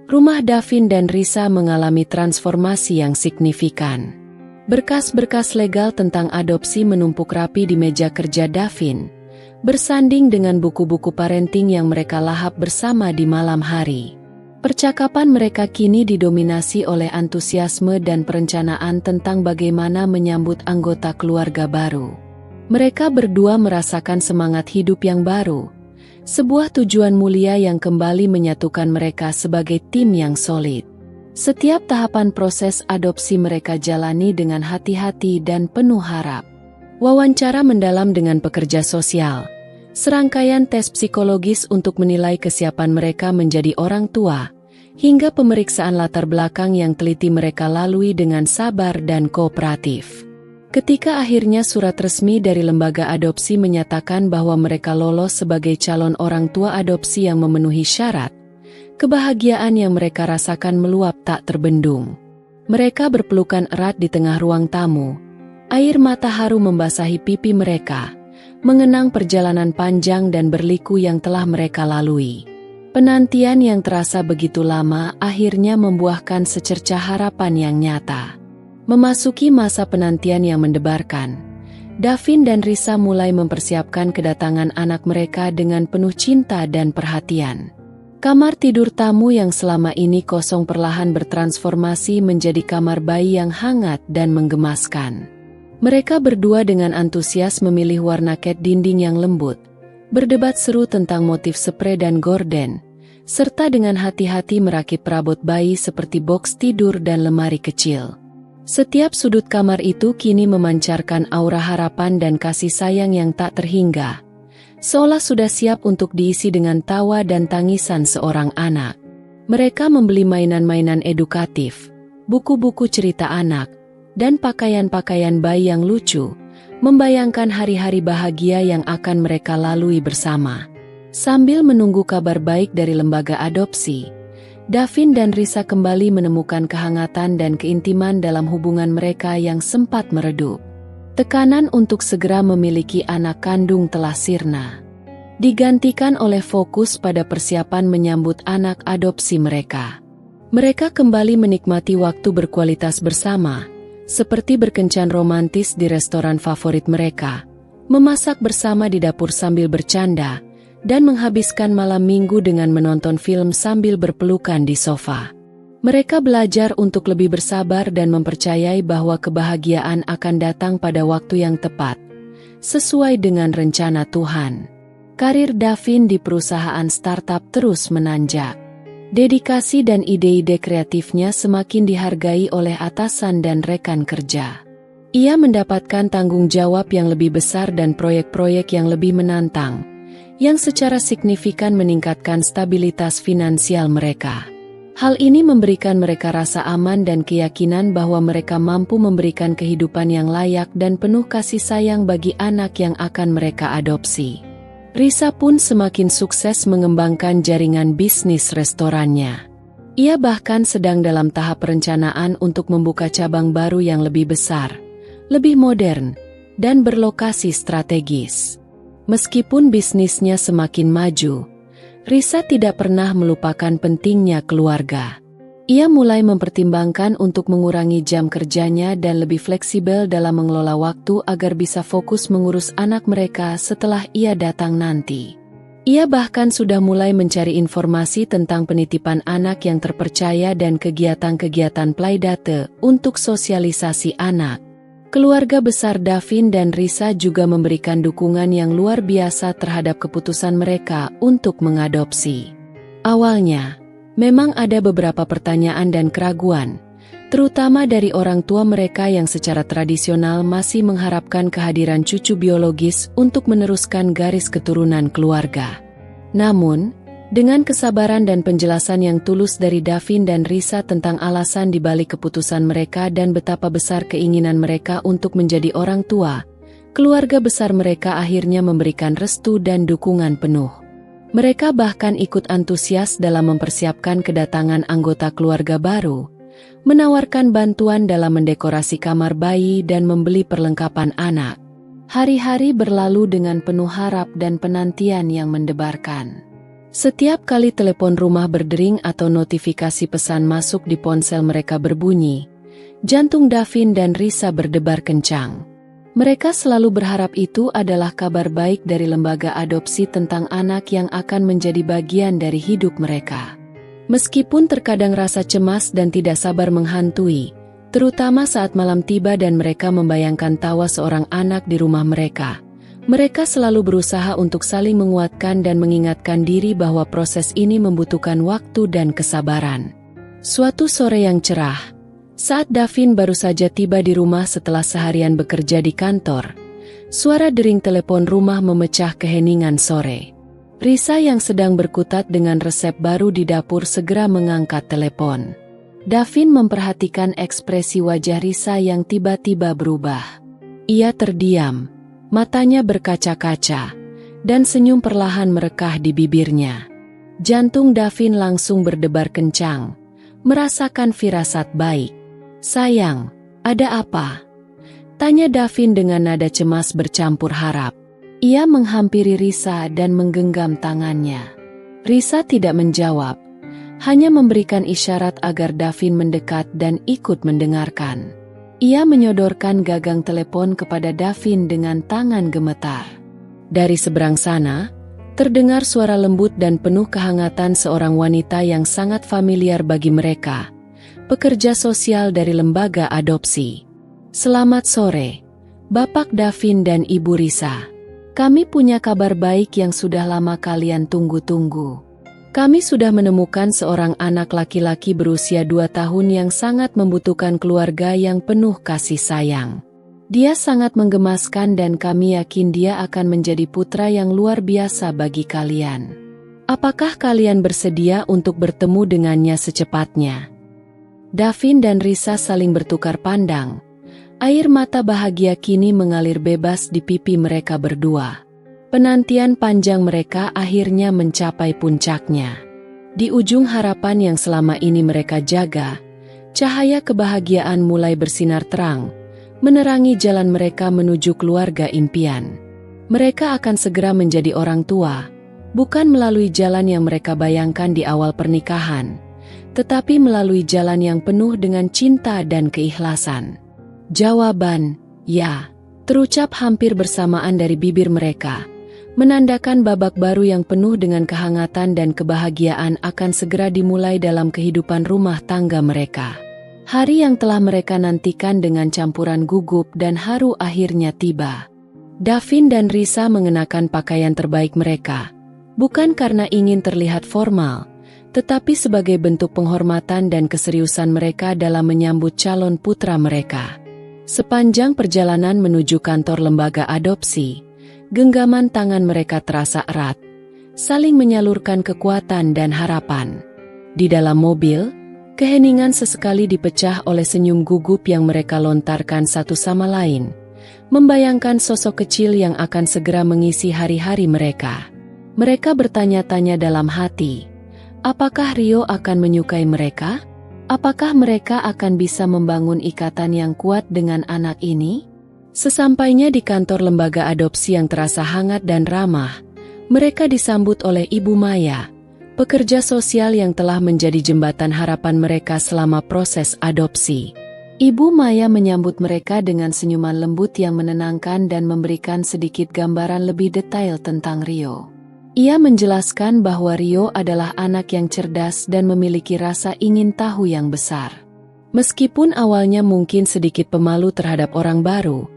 rumah Davin dan Risa mengalami transformasi yang signifikan. Berkas-berkas legal tentang adopsi menumpuk rapi di meja kerja Davin, bersanding dengan buku-buku parenting yang mereka lahap bersama di malam hari. Percakapan mereka kini didominasi oleh antusiasme dan perencanaan tentang bagaimana menyambut anggota keluarga baru. Mereka berdua merasakan semangat hidup yang baru, sebuah tujuan mulia yang kembali menyatukan mereka sebagai tim yang solid. Setiap tahapan proses adopsi mereka jalani dengan hati-hati dan penuh harap. Wawancara mendalam dengan pekerja sosial, serangkaian tes psikologis untuk menilai kesiapan mereka menjadi orang tua, hingga pemeriksaan latar belakang yang teliti mereka lalui dengan sabar dan kooperatif. Ketika akhirnya surat resmi dari lembaga adopsi menyatakan bahwa mereka lolos sebagai calon orang tua adopsi yang memenuhi syarat, kebahagiaan yang mereka rasakan meluap tak terbendung. Mereka berpelukan erat di tengah ruang tamu, air mata haru membasahi pipi mereka, mengenang perjalanan panjang dan berliku yang telah mereka lalui. Penantian yang terasa begitu lama akhirnya membuahkan secercah harapan yang nyata. Memasuki masa penantian yang mendebarkan, Davin dan Risa mulai mempersiapkan kedatangan anak mereka dengan penuh cinta dan perhatian. Kamar tidur tamu yang selama ini kosong perlahan bertransformasi menjadi kamar bayi yang hangat dan menggemaskan. Mereka berdua dengan antusias memilih warna cat dinding yang lembut, berdebat seru tentang motif spray dan gorden, serta dengan hati-hati merakit perabot bayi seperti box tidur dan lemari kecil. Setiap sudut kamar itu kini memancarkan aura harapan dan kasih sayang yang tak terhingga, seolah sudah siap untuk diisi dengan tawa dan tangisan seorang anak. Mereka membeli mainan-mainan edukatif, buku-buku cerita anak, dan pakaian-pakaian bayi yang lucu, membayangkan hari-hari bahagia yang akan mereka lalui bersama. Sambil menunggu kabar baik dari lembaga adopsi, Davin dan Risa kembali menemukan kehangatan dan keintiman dalam hubungan mereka yang sempat meredup. Tekanan untuk segera memiliki anak kandung telah sirna, digantikan oleh fokus pada persiapan menyambut anak adopsi mereka. Mereka kembali menikmati waktu berkualitas bersama, seperti berkencan romantis di restoran favorit mereka, memasak bersama di dapur sambil bercanda, dan menghabiskan malam minggu dengan menonton film sambil berpelukan di sofa. Mereka belajar untuk lebih bersabar dan mempercayai bahwa kebahagiaan akan datang pada waktu yang tepat, sesuai dengan rencana Tuhan. Karir Davin di perusahaan startup terus menanjak. Dedikasi dan ide-ide kreatifnya semakin dihargai oleh atasan dan rekan kerja. Ia mendapatkan tanggung jawab yang lebih besar dan proyek-proyek yang lebih menantang, yang secara signifikan meningkatkan stabilitas finansial mereka. Hal ini memberikan mereka rasa aman dan keyakinan bahwa mereka mampu memberikan kehidupan yang layak dan penuh kasih sayang bagi anak yang akan mereka adopsi. Risa pun semakin sukses mengembangkan jaringan bisnis restorannya. Ia bahkan sedang dalam tahap perencanaan untuk membuka cabang baru yang lebih besar, lebih modern, dan berlokasi strategis. Meskipun bisnisnya semakin maju, Risa tidak pernah melupakan pentingnya keluarga. Ia mulai mempertimbangkan untuk mengurangi jam kerjanya dan lebih fleksibel dalam mengelola waktu agar bisa fokus mengurus anak mereka setelah ia datang nanti. Ia bahkan sudah mulai mencari informasi tentang penitipan anak yang terpercaya dan kegiatan-kegiatan playdate untuk sosialisasi anak. Keluarga besar Davin dan Risa juga memberikan dukungan yang luar biasa terhadap keputusan mereka untuk mengadopsi. Awalnya, memang ada beberapa pertanyaan dan keraguan, terutama dari orang tua mereka yang secara tradisional masih mengharapkan kehadiran cucu biologis untuk meneruskan garis keturunan keluarga. Namun, dengan kesabaran dan penjelasan yang tulus dari Davin dan Risa tentang alasan di balik keputusan mereka dan betapa besar keinginan mereka untuk menjadi orang tua, keluarga besar mereka akhirnya memberikan restu dan dukungan penuh. Mereka bahkan ikut antusias dalam mempersiapkan kedatangan anggota keluarga baru, menawarkan bantuan dalam mendekorasi kamar bayi dan membeli perlengkapan anak. Hari-hari berlalu dengan penuh harap dan penantian yang mendebarkan. Setiap kali telepon rumah berdering atau notifikasi pesan masuk di ponsel mereka berbunyi, jantung Davin dan Risa berdebar kencang. Mereka selalu berharap itu adalah kabar baik dari lembaga adopsi tentang anak yang akan menjadi bagian dari hidup mereka. Meskipun terkadang rasa cemas dan tidak sabar menghantui, terutama saat malam tiba dan mereka membayangkan tawa seorang anak di rumah mereka, mereka selalu berusaha untuk saling menguatkan dan mengingatkan diri bahwa proses ini membutuhkan waktu dan kesabaran. Suatu sore yang cerah, saat Davin baru saja tiba di rumah setelah seharian bekerja di kantor, suara dering telepon rumah memecah keheningan sore. Risa yang sedang berkutat dengan resep baru di dapur segera mengangkat telepon. Davin memperhatikan ekspresi wajah Risa yang tiba-tiba berubah. Ia terdiam, matanya berkaca-kaca, dan senyum perlahan merekah di bibirnya. Jantung Davin langsung berdebar kencang, merasakan firasat baik. "Sayang, ada apa?" tanya Davin dengan nada cemas bercampur harap. Ia menghampiri Risa dan menggenggam tangannya. Risa tidak menjawab, hanya memberikan isyarat agar Davin mendekat dan ikut mendengarkan. Ia menyodorkan gagang telepon kepada Davin dengan tangan gemetar. Dari seberang sana, terdengar suara lembut dan penuh kehangatan seorang wanita yang sangat familiar bagi mereka, pekerja sosial dari lembaga adopsi. "Selamat sore, Bapak Davin dan Ibu Risa. Kami punya kabar baik yang sudah lama kalian tunggu-tunggu," Kami sudah menemukan seorang anak laki-laki berusia 2 tahun yang sangat membutuhkan keluarga yang penuh kasih sayang. Dia sangat menggemaskan dan kami yakin dia akan menjadi putra yang luar biasa bagi kalian. Apakah kalian bersedia untuk bertemu dengannya secepatnya? Davin dan Risa saling bertukar pandang. Air mata bahagia kini mengalir bebas di pipi mereka berdua. Penantian panjang mereka akhirnya mencapai puncaknya. Di ujung harapan yang selama ini mereka jaga, cahaya kebahagiaan mulai bersinar terang, menerangi jalan mereka menuju keluarga impian. Mereka akan segera menjadi orang tua, bukan melalui jalan yang mereka bayangkan di awal pernikahan, tetapi melalui jalan yang penuh dengan cinta dan keikhlasan. Jawaban, ya, terucap hampir bersamaan dari bibir mereka, menandakan babak baru yang penuh dengan kehangatan dan kebahagiaan akan segera dimulai dalam kehidupan rumah tangga mereka. Hari yang telah mereka nantikan dengan campuran gugup dan haru akhirnya tiba. Davin dan Risa mengenakan pakaian terbaik mereka, bukan karena ingin terlihat formal, tetapi sebagai bentuk penghormatan dan keseriusan mereka dalam menyambut calon putra mereka. Sepanjang perjalanan menuju kantor lembaga adopsi, genggaman tangan mereka terasa erat, saling menyalurkan kekuatan dan harapan. Di dalam mobil, keheningan sesekali dipecah oleh senyum gugup yang mereka lontarkan satu sama lain, membayangkan sosok kecil yang akan segera mengisi hari-hari mereka. Mereka bertanya-tanya dalam hati, apakah Rio akan menyukai mereka? Apakah mereka akan bisa membangun ikatan yang kuat dengan anak ini? Sesampainya di kantor lembaga adopsi yang terasa hangat dan ramah, mereka disambut oleh Ibu Maya, pekerja sosial yang telah menjadi jembatan harapan mereka selama proses adopsi. Ibu Maya menyambut mereka dengan senyuman lembut yang menenangkan dan memberikan sedikit gambaran lebih detail tentang Rio. Ia menjelaskan bahwa Rio adalah anak yang cerdas dan memiliki rasa ingin tahu yang besar. Meskipun awalnya mungkin sedikit pemalu terhadap orang baru,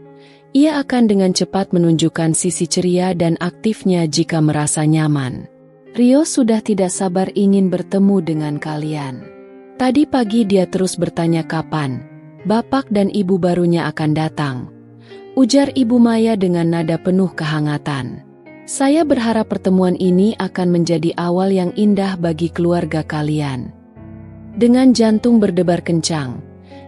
ia akan dengan cepat menunjukkan sisi ceria dan aktifnya jika merasa nyaman. Rio sudah tidak sabar ingin bertemu dengan kalian. Tadi pagi dia terus bertanya kapan bapak dan ibu barunya akan datang. Ujar Ibu Maya dengan nada penuh kehangatan. Saya berharap pertemuan ini akan menjadi awal yang indah bagi keluarga kalian. Dengan jantung berdebar kencang,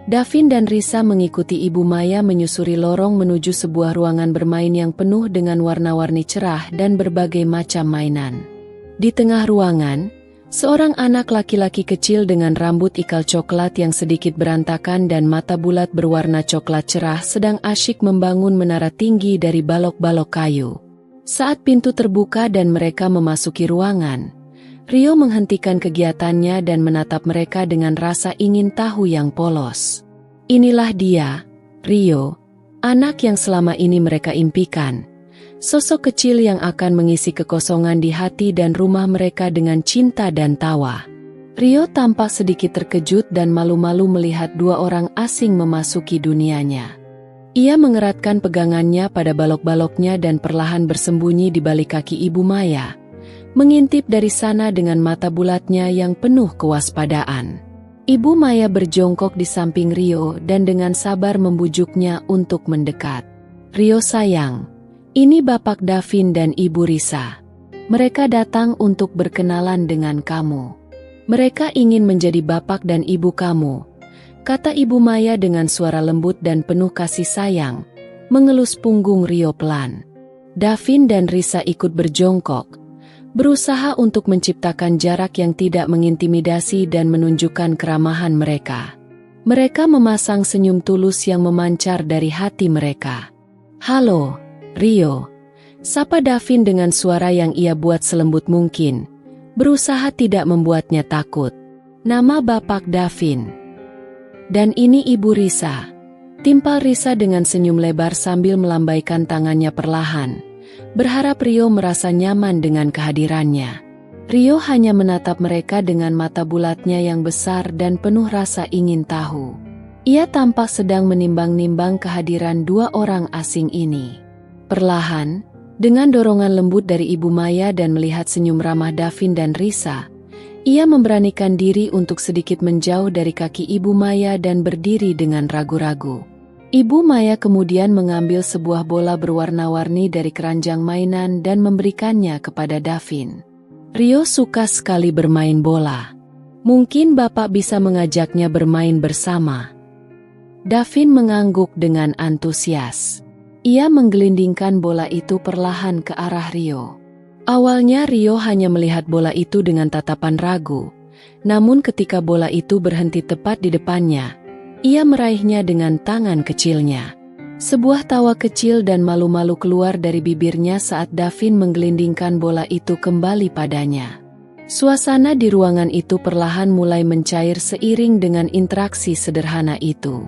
Davin dan Risa mengikuti Ibu Maya menyusuri lorong menuju sebuah ruangan bermain yang penuh dengan warna-warni cerah dan berbagai macam mainan. Di tengah ruangan, seorang anak laki-laki kecil dengan rambut ikal coklat yang sedikit berantakan dan mata bulat berwarna coklat cerah sedang asyik membangun menara tinggi dari balok-balok kayu. Saat pintu terbuka dan mereka memasuki ruangan, Rio menghentikan kegiatannya dan menatap mereka dengan rasa ingin tahu yang polos. Inilah dia, Rio, anak yang selama ini mereka impikan. Sosok kecil yang akan mengisi kekosongan di hati dan rumah mereka dengan cinta dan tawa. Rio tampak sedikit terkejut dan malu-malu melihat dua orang asing memasuki dunianya. Ia mengeratkan pegangannya pada balok-baloknya dan perlahan bersembunyi di balik kaki Ibu Maya, mengintip dari sana dengan mata bulatnya yang penuh kewaspadaan. Ibu Maya berjongkok di samping Rio dan dengan sabar membujuknya untuk mendekat. Rio sayang, ini Bapak Davin dan Ibu Risa. Mereka datang untuk berkenalan dengan kamu. Mereka ingin menjadi bapak dan ibu kamu, kata Ibu Maya dengan suara lembut dan penuh kasih sayang, mengelus punggung Rio pelan. Davin dan Risa ikut berjongkok, berusaha untuk menciptakan jarak yang tidak mengintimidasi dan menunjukkan keramahan mereka. Mereka memasang senyum tulus yang memancar dari hati mereka. Halo, Rio, sapa Davin dengan suara yang ia buat selembut mungkin, berusaha tidak membuatnya takut. Nama Bapak Davin. Dan ini Ibu Risa. Timpal Risa dengan senyum lebar sambil melambaikan tangannya perlahan, berharap Rio merasa nyaman dengan kehadirannya. Rio hanya menatap mereka dengan mata bulatnya yang besar dan penuh rasa ingin tahu. Ia tampak sedang menimbang-nimbang kehadiran dua orang asing ini. Perlahan, dengan dorongan lembut dari Ibu Maya dan melihat senyum ramah Davin dan Risa, Ia memberanikan diri untuk sedikit menjauh dari kaki Ibu Maya dan berdiri dengan ragu-ragu. Ibu Maya kemudian mengambil sebuah bola berwarna-warni dari keranjang mainan dan memberikannya kepada Davin. Rio suka sekali bermain bola. Mungkin Bapak bisa mengajaknya bermain bersama. Davin mengangguk dengan antusias. Ia menggelindingkan bola itu perlahan ke arah Rio. Awalnya Rio hanya melihat bola itu dengan tatapan ragu, namun ketika bola itu berhenti tepat di depannya, ia meraihnya dengan tangan kecilnya. Sebuah tawa kecil dan malu-malu keluar dari bibirnya saat Davin menggelindingkan bola itu kembali padanya. Suasana di ruangan itu perlahan mulai mencair seiring dengan interaksi sederhana itu.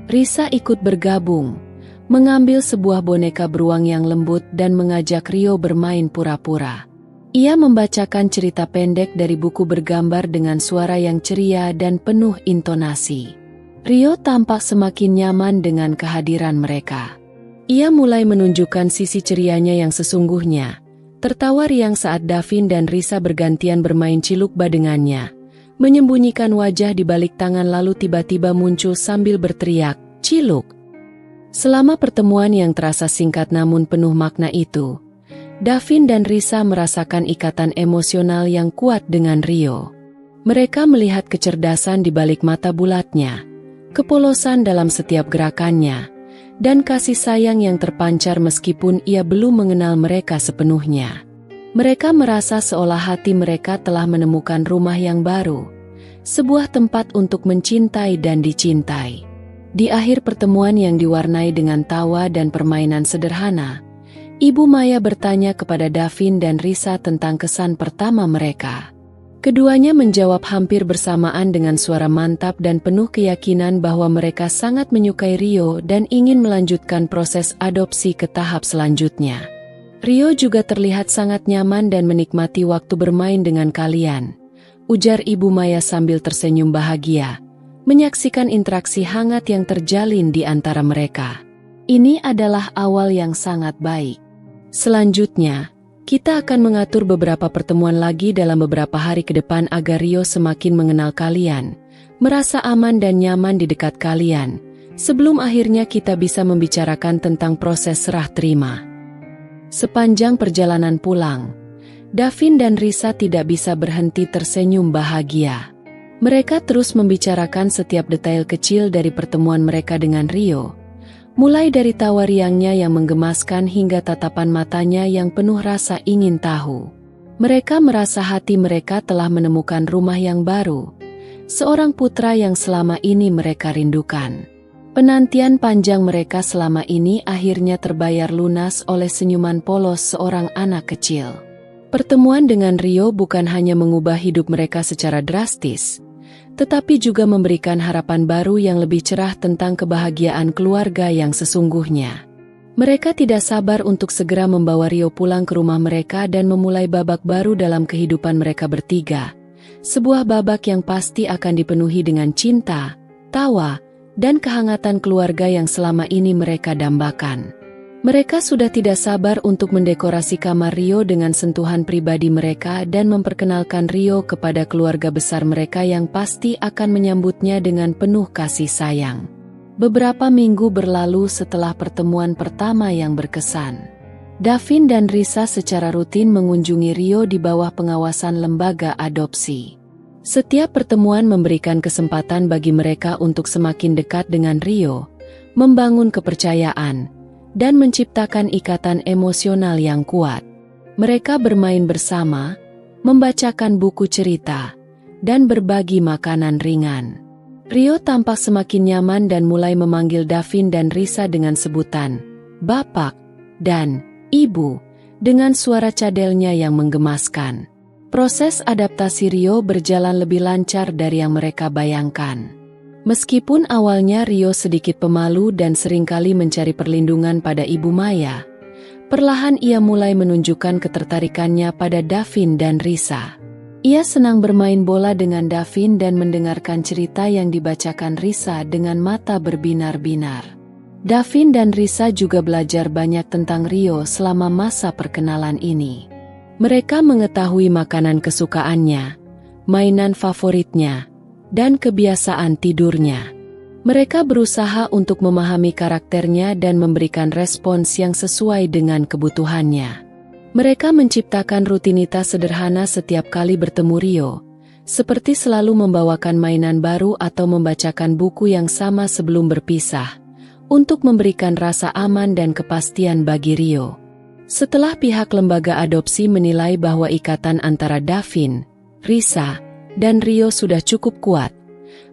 Risa ikut bergabung, mengambil sebuah boneka beruang yang lembut dan mengajak Rio bermain pura-pura. Ia membacakan cerita pendek dari buku bergambar dengan suara yang ceria dan penuh intonasi. Rio tampak semakin nyaman dengan kehadiran mereka. Ia mulai menunjukkan sisi cerianya yang sesungguhnya, tertawa riang saat Davin dan Risa bergantian bermain cilukba dengannya, menyembunyikan wajah di balik tangan lalu tiba-tiba muncul sambil berteriak, "Ciluk!" Selama pertemuan yang terasa singkat namun penuh makna itu, Davin dan Risa merasakan ikatan emosional yang kuat dengan Rio. Mereka melihat kecerdasan di balik mata bulatnya, kepolosan dalam setiap gerakannya, dan kasih sayang yang terpancar meskipun ia belum mengenal mereka sepenuhnya. Mereka merasa seolah hati mereka telah menemukan rumah yang baru, sebuah tempat untuk mencintai dan dicintai. Di akhir pertemuan yang diwarnai dengan tawa dan permainan sederhana, Ibu Maya bertanya kepada Davin dan Risa tentang kesan pertama mereka. Keduanya menjawab hampir bersamaan dengan suara mantap dan penuh keyakinan bahwa mereka sangat menyukai Rio dan ingin melanjutkan proses adopsi ke tahap selanjutnya. Rio juga terlihat sangat nyaman dan menikmati waktu bermain dengan kalian, ujar Ibu Maya sambil tersenyum bahagia, menyaksikan interaksi hangat yang terjalin di antara mereka. Ini adalah awal yang sangat baik. Selanjutnya, kita akan mengatur beberapa pertemuan lagi dalam beberapa hari ke depan agar Rio semakin mengenal kalian, merasa aman dan nyaman di dekat kalian, sebelum akhirnya kita bisa membicarakan tentang proses serah terima. Sepanjang perjalanan pulang, Davin dan Risa tidak bisa berhenti tersenyum bahagia. Mereka terus membicarakan setiap detail kecil dari pertemuan mereka dengan Rio, mulai dari tawa riangnya yang menggemaskan hingga tatapan matanya yang penuh rasa ingin tahu. Mereka merasa hati mereka telah menemukan rumah yang baru, seorang putra yang selama ini mereka rindukan. Penantian panjang mereka selama ini akhirnya terbayar lunas oleh senyuman polos seorang anak kecil. Pertemuan dengan Rio bukan hanya mengubah hidup mereka secara drastis, tetapi juga memberikan harapan baru yang lebih cerah tentang kebahagiaan keluarga yang sesungguhnya. Mereka tidak sabar untuk segera membawa Rio pulang ke rumah mereka dan memulai babak baru dalam kehidupan mereka bertiga. Sebuah babak yang pasti akan dipenuhi dengan cinta, tawa, dan kehangatan keluarga yang selama ini mereka dambakan. Mereka sudah tidak sabar untuk mendekorasi kamar Rio dengan sentuhan pribadi mereka dan memperkenalkan Rio kepada keluarga besar mereka yang pasti akan menyambutnya dengan penuh kasih sayang. Beberapa minggu berlalu setelah pertemuan pertama yang berkesan. Davin dan Risa secara rutin mengunjungi Rio di bawah pengawasan lembaga adopsi. Setiap pertemuan memberikan kesempatan bagi mereka untuk semakin dekat dengan Rio, membangun kepercayaan, dan menciptakan ikatan emosional yang kuat. Mereka bermain bersama, membacakan buku cerita, dan berbagi makanan ringan. Rio tampak semakin nyaman dan mulai memanggil Davin dan Risa dengan sebutan Bapak dan Ibu, dengan suara cadelnya yang menggemaskan. Proses adaptasi Rio berjalan lebih lancar dari yang mereka bayangkan. Meskipun awalnya Rio sedikit pemalu dan seringkali mencari perlindungan pada Ibu Maya, perlahan ia mulai menunjukkan ketertarikannya pada Davin dan Risa. Ia senang bermain bola dengan Davin dan mendengarkan cerita yang dibacakan Risa dengan mata berbinar-binar. Davin dan Risa juga belajar banyak tentang Rio selama masa perkenalan ini. Mereka mengetahui makanan kesukaannya, mainan favoritnya, dan kebiasaan tidurnya. Mereka berusaha untuk memahami karakternya dan memberikan respons yang sesuai dengan kebutuhannya. Mereka menciptakan rutinitas sederhana setiap kali bertemu Rio, seperti selalu membawakan mainan baru atau membacakan buku yang sama sebelum berpisah, untuk memberikan rasa aman dan kepastian bagi Rio. Setelah pihak lembaga adopsi menilai bahwa ikatan antara Davin, Risa, dan Rio sudah cukup kuat,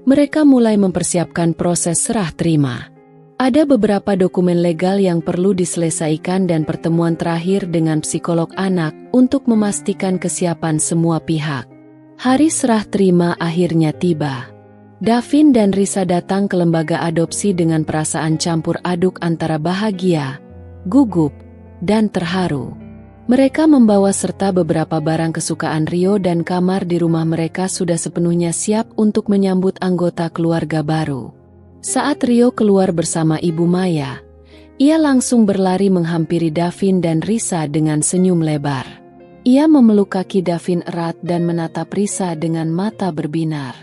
mereka mulai mempersiapkan proses serah terima. Ada beberapa dokumen legal yang perlu diselesaikan dan pertemuan terakhir dengan psikolog anak untuk memastikan kesiapan semua pihak. Hari serah terima akhirnya tiba. Davin dan Risa datang ke lembaga adopsi dengan perasaan campur aduk antara bahagia, gugup, dan terharu. Mereka membawa serta beberapa barang kesukaan Rio dan kamar di rumah mereka sudah sepenuhnya siap untuk menyambut anggota keluarga baru. Saat Rio keluar bersama Ibu Maya, ia langsung berlari menghampiri Davin dan Risa dengan senyum lebar. Ia memeluk kaki Davin erat dan menatap Risa dengan mata berbinar.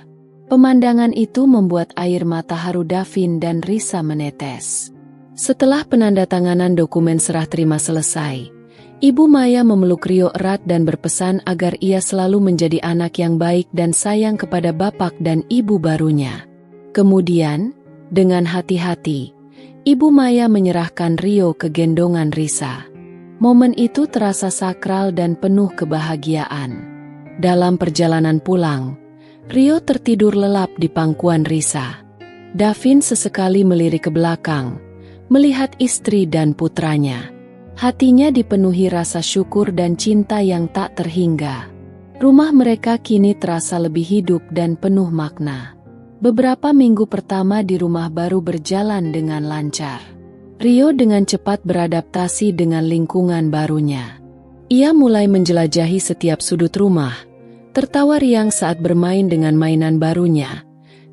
Pemandangan itu membuat air mata haru Davin dan Risa menetes. Setelah penandatanganan dokumen serah terima selesai, Ibu Maya memeluk Rio erat dan berpesan agar ia selalu menjadi anak yang baik dan sayang kepada bapak dan ibu barunya. Kemudian, dengan hati-hati, Ibu Maya menyerahkan Rio ke gendongan Risa. Momen itu terasa sakral dan penuh kebahagiaan. Dalam perjalanan pulang, Rio tertidur lelap di pangkuan Risa. Davin sesekali melirik ke belakang, melihat istri dan putranya. Hatinya dipenuhi rasa syukur dan cinta yang tak terhingga. Rumah mereka kini terasa lebih hidup dan penuh makna. Beberapa minggu pertama di rumah baru berjalan dengan lancar. Rio dengan cepat beradaptasi dengan lingkungan barunya. Ia mulai menjelajahi setiap sudut rumah, tertawa riang saat bermain dengan mainan barunya,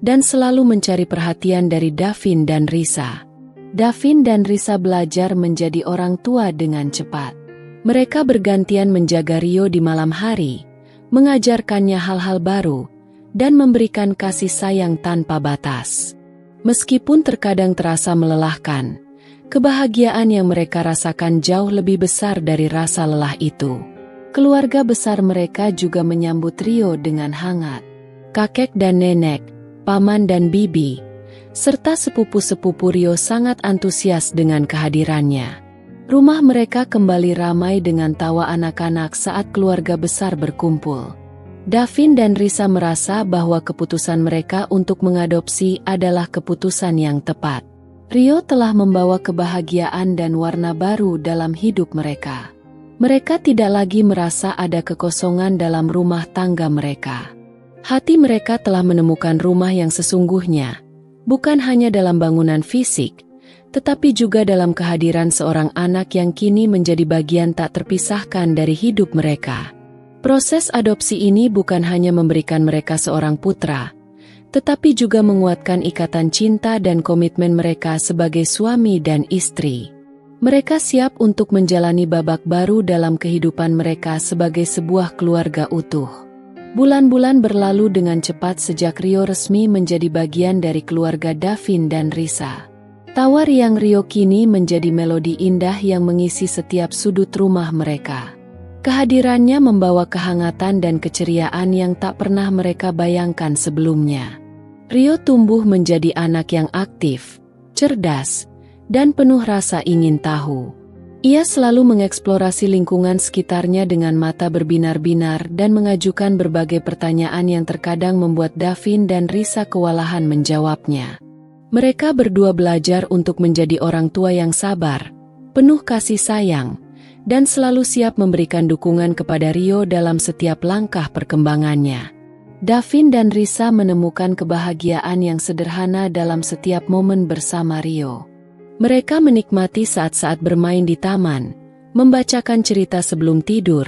dan selalu mencari perhatian dari Davin dan Risa. Davin dan Risa belajar menjadi orang tua dengan cepat. Mereka bergantian menjaga Rio di malam hari, mengajarkannya hal-hal baru, dan memberikan kasih sayang tanpa batas. Meskipun terkadang terasa melelahkan, kebahagiaan yang mereka rasakan jauh lebih besar dari rasa lelah itu. Keluarga besar mereka juga menyambut Rio dengan hangat. Kakek dan nenek, paman dan bibi, serta sepupu-sepupu Rio sangat antusias dengan kehadirannya. Rumah mereka kembali ramai dengan tawa anak-anak saat keluarga besar berkumpul. Davin dan Risa merasa bahwa keputusan mereka untuk mengadopsi adalah keputusan yang tepat. Rio telah membawa kebahagiaan dan warna baru dalam hidup mereka. Mereka tidak lagi merasa ada kekosongan dalam rumah tangga mereka. Hati mereka telah menemukan rumah yang sesungguhnya, bukan hanya dalam bangunan fisik, tetapi juga dalam kehadiran seorang anak yang kini menjadi bagian tak terpisahkan dari hidup mereka. Proses adopsi ini bukan hanya memberikan mereka seorang putra, tetapi juga menguatkan ikatan cinta dan komitmen mereka sebagai suami dan istri. Mereka siap untuk menjalani babak baru dalam kehidupan mereka sebagai sebuah keluarga utuh. Bulan-bulan berlalu dengan cepat sejak Rio resmi menjadi bagian dari keluarga Davin dan Risa. Tawa riang Rio kini menjadi melodi indah yang mengisi setiap sudut rumah mereka. Kehadirannya membawa kehangatan dan keceriaan yang tak pernah mereka bayangkan sebelumnya. Rio tumbuh menjadi anak yang aktif, cerdas, dan penuh rasa ingin tahu. Ia selalu mengeksplorasi lingkungan sekitarnya dengan mata berbinar-binar dan mengajukan berbagai pertanyaan yang terkadang membuat Davin dan Risa kewalahan menjawabnya. Mereka berdua belajar untuk menjadi orang tua yang sabar, penuh kasih sayang, dan selalu siap memberikan dukungan kepada Rio dalam setiap langkah perkembangannya. Davin dan Risa menemukan kebahagiaan yang sederhana dalam setiap momen bersama Rio. Mereka menikmati saat-saat bermain di taman, membacakan cerita sebelum tidur,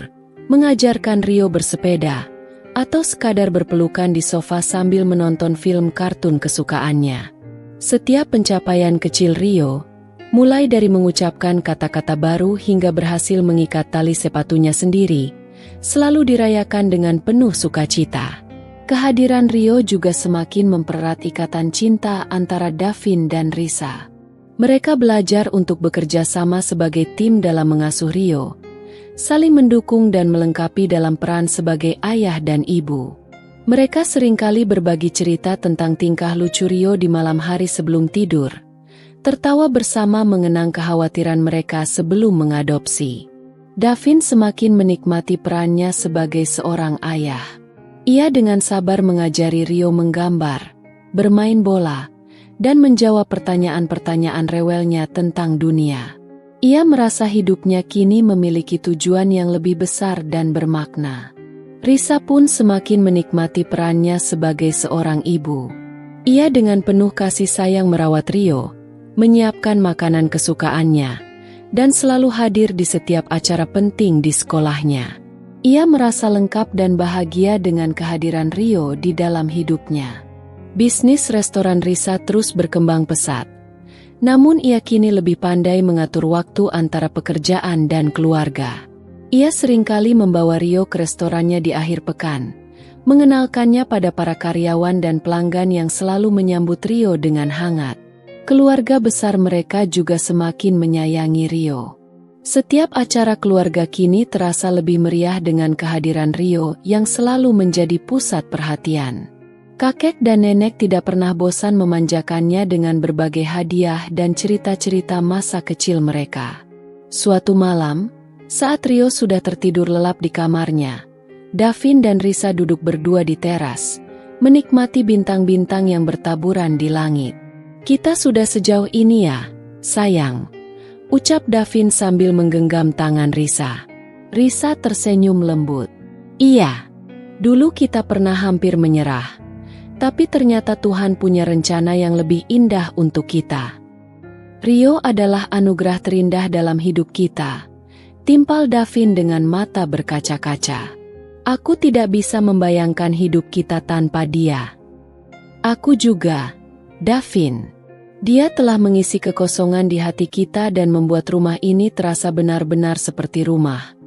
mengajarkan Rio bersepeda, atau sekadar berpelukan di sofa sambil menonton film kartun kesukaannya. Setiap pencapaian kecil Rio, mulai dari mengucapkan kata-kata baru hingga berhasil mengikat tali sepatunya sendiri, selalu dirayakan dengan penuh sukacita. Kehadiran Rio juga semakin mempererat ikatan cinta antara Davin dan Risa. Mereka belajar untuk bekerja sama sebagai tim dalam mengasuh Rio, saling mendukung dan melengkapi dalam peran sebagai ayah dan ibu. Mereka seringkali berbagi cerita tentang tingkah lucu Rio di malam hari sebelum tidur, tertawa bersama mengenang kekhawatiran mereka sebelum mengadopsi. Davin semakin menikmati perannya sebagai seorang ayah. Ia dengan sabar mengajari Rio menggambar, bermain bola, dan menjawab pertanyaan-pertanyaan rewelnya tentang dunia. Ia merasa hidupnya kini memiliki tujuan yang lebih besar dan bermakna. Risa pun semakin menikmati perannya sebagai seorang ibu. Ia dengan penuh kasih sayang merawat Rio, menyiapkan makanan kesukaannya, dan selalu hadir di setiap acara penting di sekolahnya. Ia merasa lengkap dan bahagia dengan kehadiran Rio di dalam hidupnya. Bisnis restoran Risa terus berkembang pesat. Namun ia kini lebih pandai mengatur waktu antara pekerjaan dan keluarga. Ia seringkali membawa Rio ke restorannya di akhir pekan, mengenalkannya pada para karyawan dan pelanggan yang selalu menyambut Rio dengan hangat. Keluarga besar mereka juga semakin menyayangi Rio. Setiap acara keluarga kini terasa lebih meriah dengan kehadiran Rio yang selalu menjadi pusat perhatian. Kakek dan nenek tidak pernah bosan memanjakannya dengan berbagai hadiah dan cerita-cerita masa kecil mereka. Suatu malam, saat Rio sudah tertidur lelap di kamarnya, Davin dan Risa duduk berdua di teras, menikmati bintang-bintang yang bertaburan di langit. "Kita sudah sejauh ini ya, sayang," ucap Davin sambil menggenggam tangan Risa. Risa tersenyum lembut. "Iya, dulu kita pernah hampir menyerah, tapi ternyata Tuhan punya rencana yang lebih indah untuk kita. Rio adalah anugerah terindah dalam hidup kita," timpal Davin dengan mata berkaca-kaca. "Aku tidak bisa membayangkan hidup kita tanpa dia." "Aku juga, Davin. Dia telah mengisi kekosongan di hati kita dan membuat rumah ini terasa benar-benar seperti rumah,"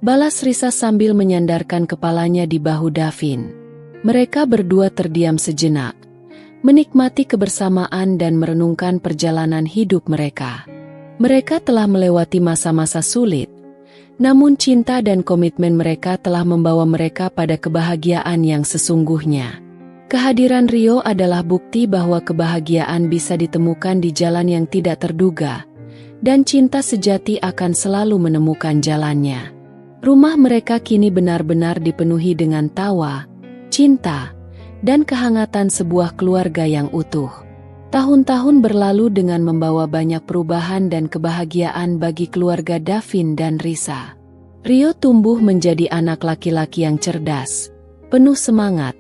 balas Risa sambil menyandarkan kepalanya di bahu Davin. Mereka berdua terdiam sejenak, menikmati kebersamaan dan merenungkan perjalanan hidup mereka. Mereka telah melewati masa-masa sulit, namun cinta dan komitmen mereka telah membawa mereka pada kebahagiaan yang sesungguhnya. Kehadiran Rio adalah bukti bahwa kebahagiaan bisa ditemukan di jalan yang tidak terduga, dan cinta sejati akan selalu menemukan jalannya. Rumah mereka kini benar-benar dipenuhi dengan tawa, cinta, dan kehangatan sebuah keluarga yang utuh. Tahun-tahun berlalu dengan membawa banyak perubahan dan kebahagiaan bagi keluarga Davin dan Risa. Rio tumbuh menjadi anak laki-laki yang cerdas, penuh semangat,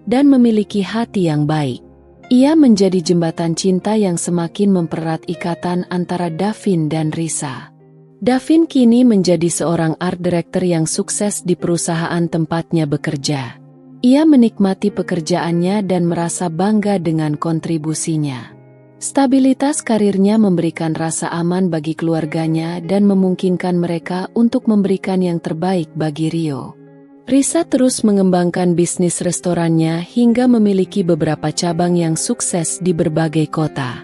dan memiliki hati yang baik. Ia menjadi jembatan cinta yang semakin mempererat ikatan antara Davin dan Risa. Davin kini menjadi seorang art director yang sukses di perusahaan tempatnya bekerja. Ia menikmati pekerjaannya dan merasa bangga dengan kontribusinya. Stabilitas karirnya memberikan rasa aman bagi keluarganya dan memungkinkan mereka untuk memberikan yang terbaik bagi Rio. Risa terus mengembangkan bisnis restorannya hingga memiliki beberapa cabang yang sukses di berbagai kota.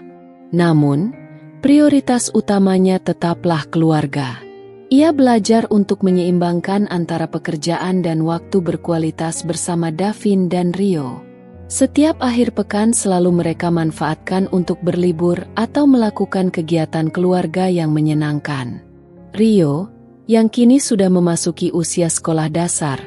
Namun, prioritas utamanya tetaplah keluarga. Ia belajar untuk menyeimbangkan antara pekerjaan dan waktu berkualitas bersama Davin dan Rio. Setiap akhir pekan selalu mereka manfaatkan untuk berlibur atau melakukan kegiatan keluarga yang menyenangkan. Rio, yang kini sudah memasuki usia sekolah dasar,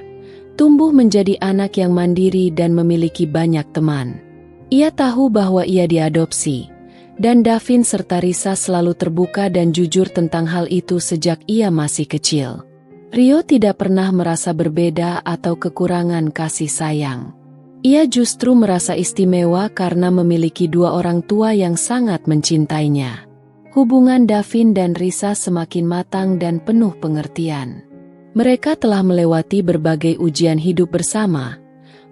tumbuh menjadi anak yang mandiri dan memiliki banyak teman. Ia tahu bahwa ia diadopsi, dan Davin serta Risa selalu terbuka dan jujur tentang hal itu sejak ia masih kecil. Rio tidak pernah merasa berbeda atau kekurangan kasih sayang. Ia justru merasa istimewa karena memiliki dua orang tua yang sangat mencintainya. Hubungan Davin dan Risa semakin matang dan penuh pengertian. Mereka telah melewati berbagai ujian hidup bersama,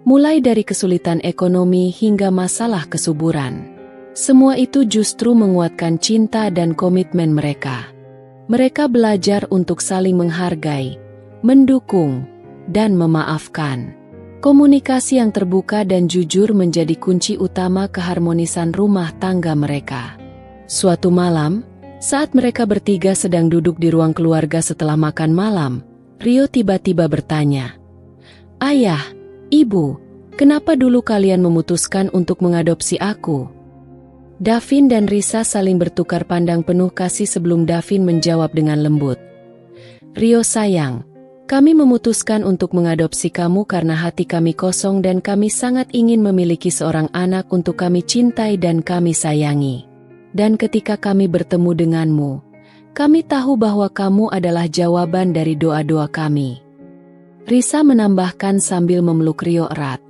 mulai dari kesulitan ekonomi hingga masalah kesuburan. Semua itu justru menguatkan cinta dan komitmen mereka. Mereka belajar untuk saling menghargai, mendukung, dan memaafkan. Komunikasi yang terbuka dan jujur menjadi kunci utama keharmonisan rumah tangga mereka. Suatu malam, saat mereka bertiga sedang duduk di ruang keluarga setelah makan malam, Rio tiba-tiba bertanya, "Ayah, Ibu, kenapa dulu kalian memutuskan untuk mengadopsi aku?" Davin dan Risa saling bertukar pandang penuh kasih sebelum Davin menjawab dengan lembut, "Rio sayang, kami memutuskan untuk mengadopsi kamu karena hati kami kosong dan kami sangat ingin memiliki seorang anak untuk kami cintai dan kami sayangi. Dan ketika kami bertemu denganmu, kami tahu bahwa kamu adalah jawaban dari doa-doa kami." Risa menambahkan sambil memeluk Rio erat,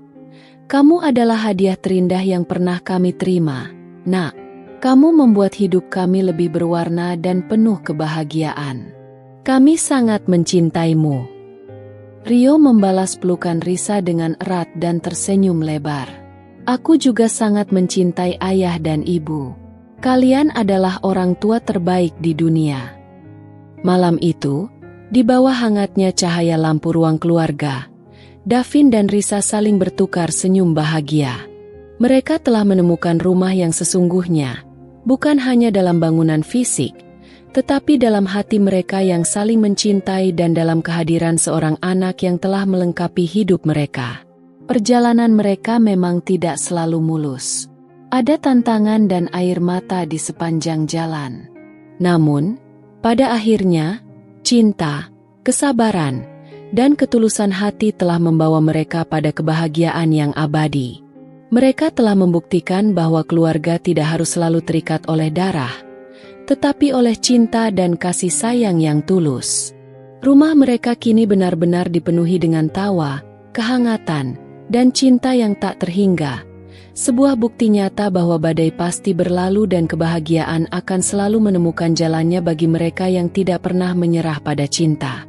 "Kamu adalah hadiah terindah yang pernah kami terima, Nak. Kamu membuat hidup kami lebih berwarna dan penuh kebahagiaan. Kami sangat mencintaimu." Rio membalas pelukan Risa dengan erat dan tersenyum lebar. "Aku juga sangat mencintai ayah dan ibu. Kalian adalah orang tua terbaik di dunia." Malam itu, di bawah hangatnya cahaya lampu ruang keluarga, Davin dan Risa saling bertukar senyum bahagia. Mereka telah menemukan rumah yang sesungguhnya, bukan hanya dalam bangunan fisik, tetapi dalam hati mereka yang saling mencintai dan dalam kehadiran seorang anak yang telah melengkapi hidup mereka. Perjalanan mereka memang tidak selalu mulus. Ada tantangan dan air mata di sepanjang jalan. Namun, pada akhirnya, cinta, kesabaran, dan ketulusan hati telah membawa mereka pada kebahagiaan yang abadi. Mereka telah membuktikan bahwa keluarga tidak harus selalu terikat oleh darah, tetapi oleh cinta dan kasih sayang yang tulus. Rumah mereka kini benar-benar dipenuhi dengan tawa, kehangatan, dan cinta yang tak terhingga. Sebuah bukti nyata bahwa badai pasti berlalu dan kebahagiaan akan selalu menemukan jalannya bagi mereka yang tidak pernah menyerah pada cinta.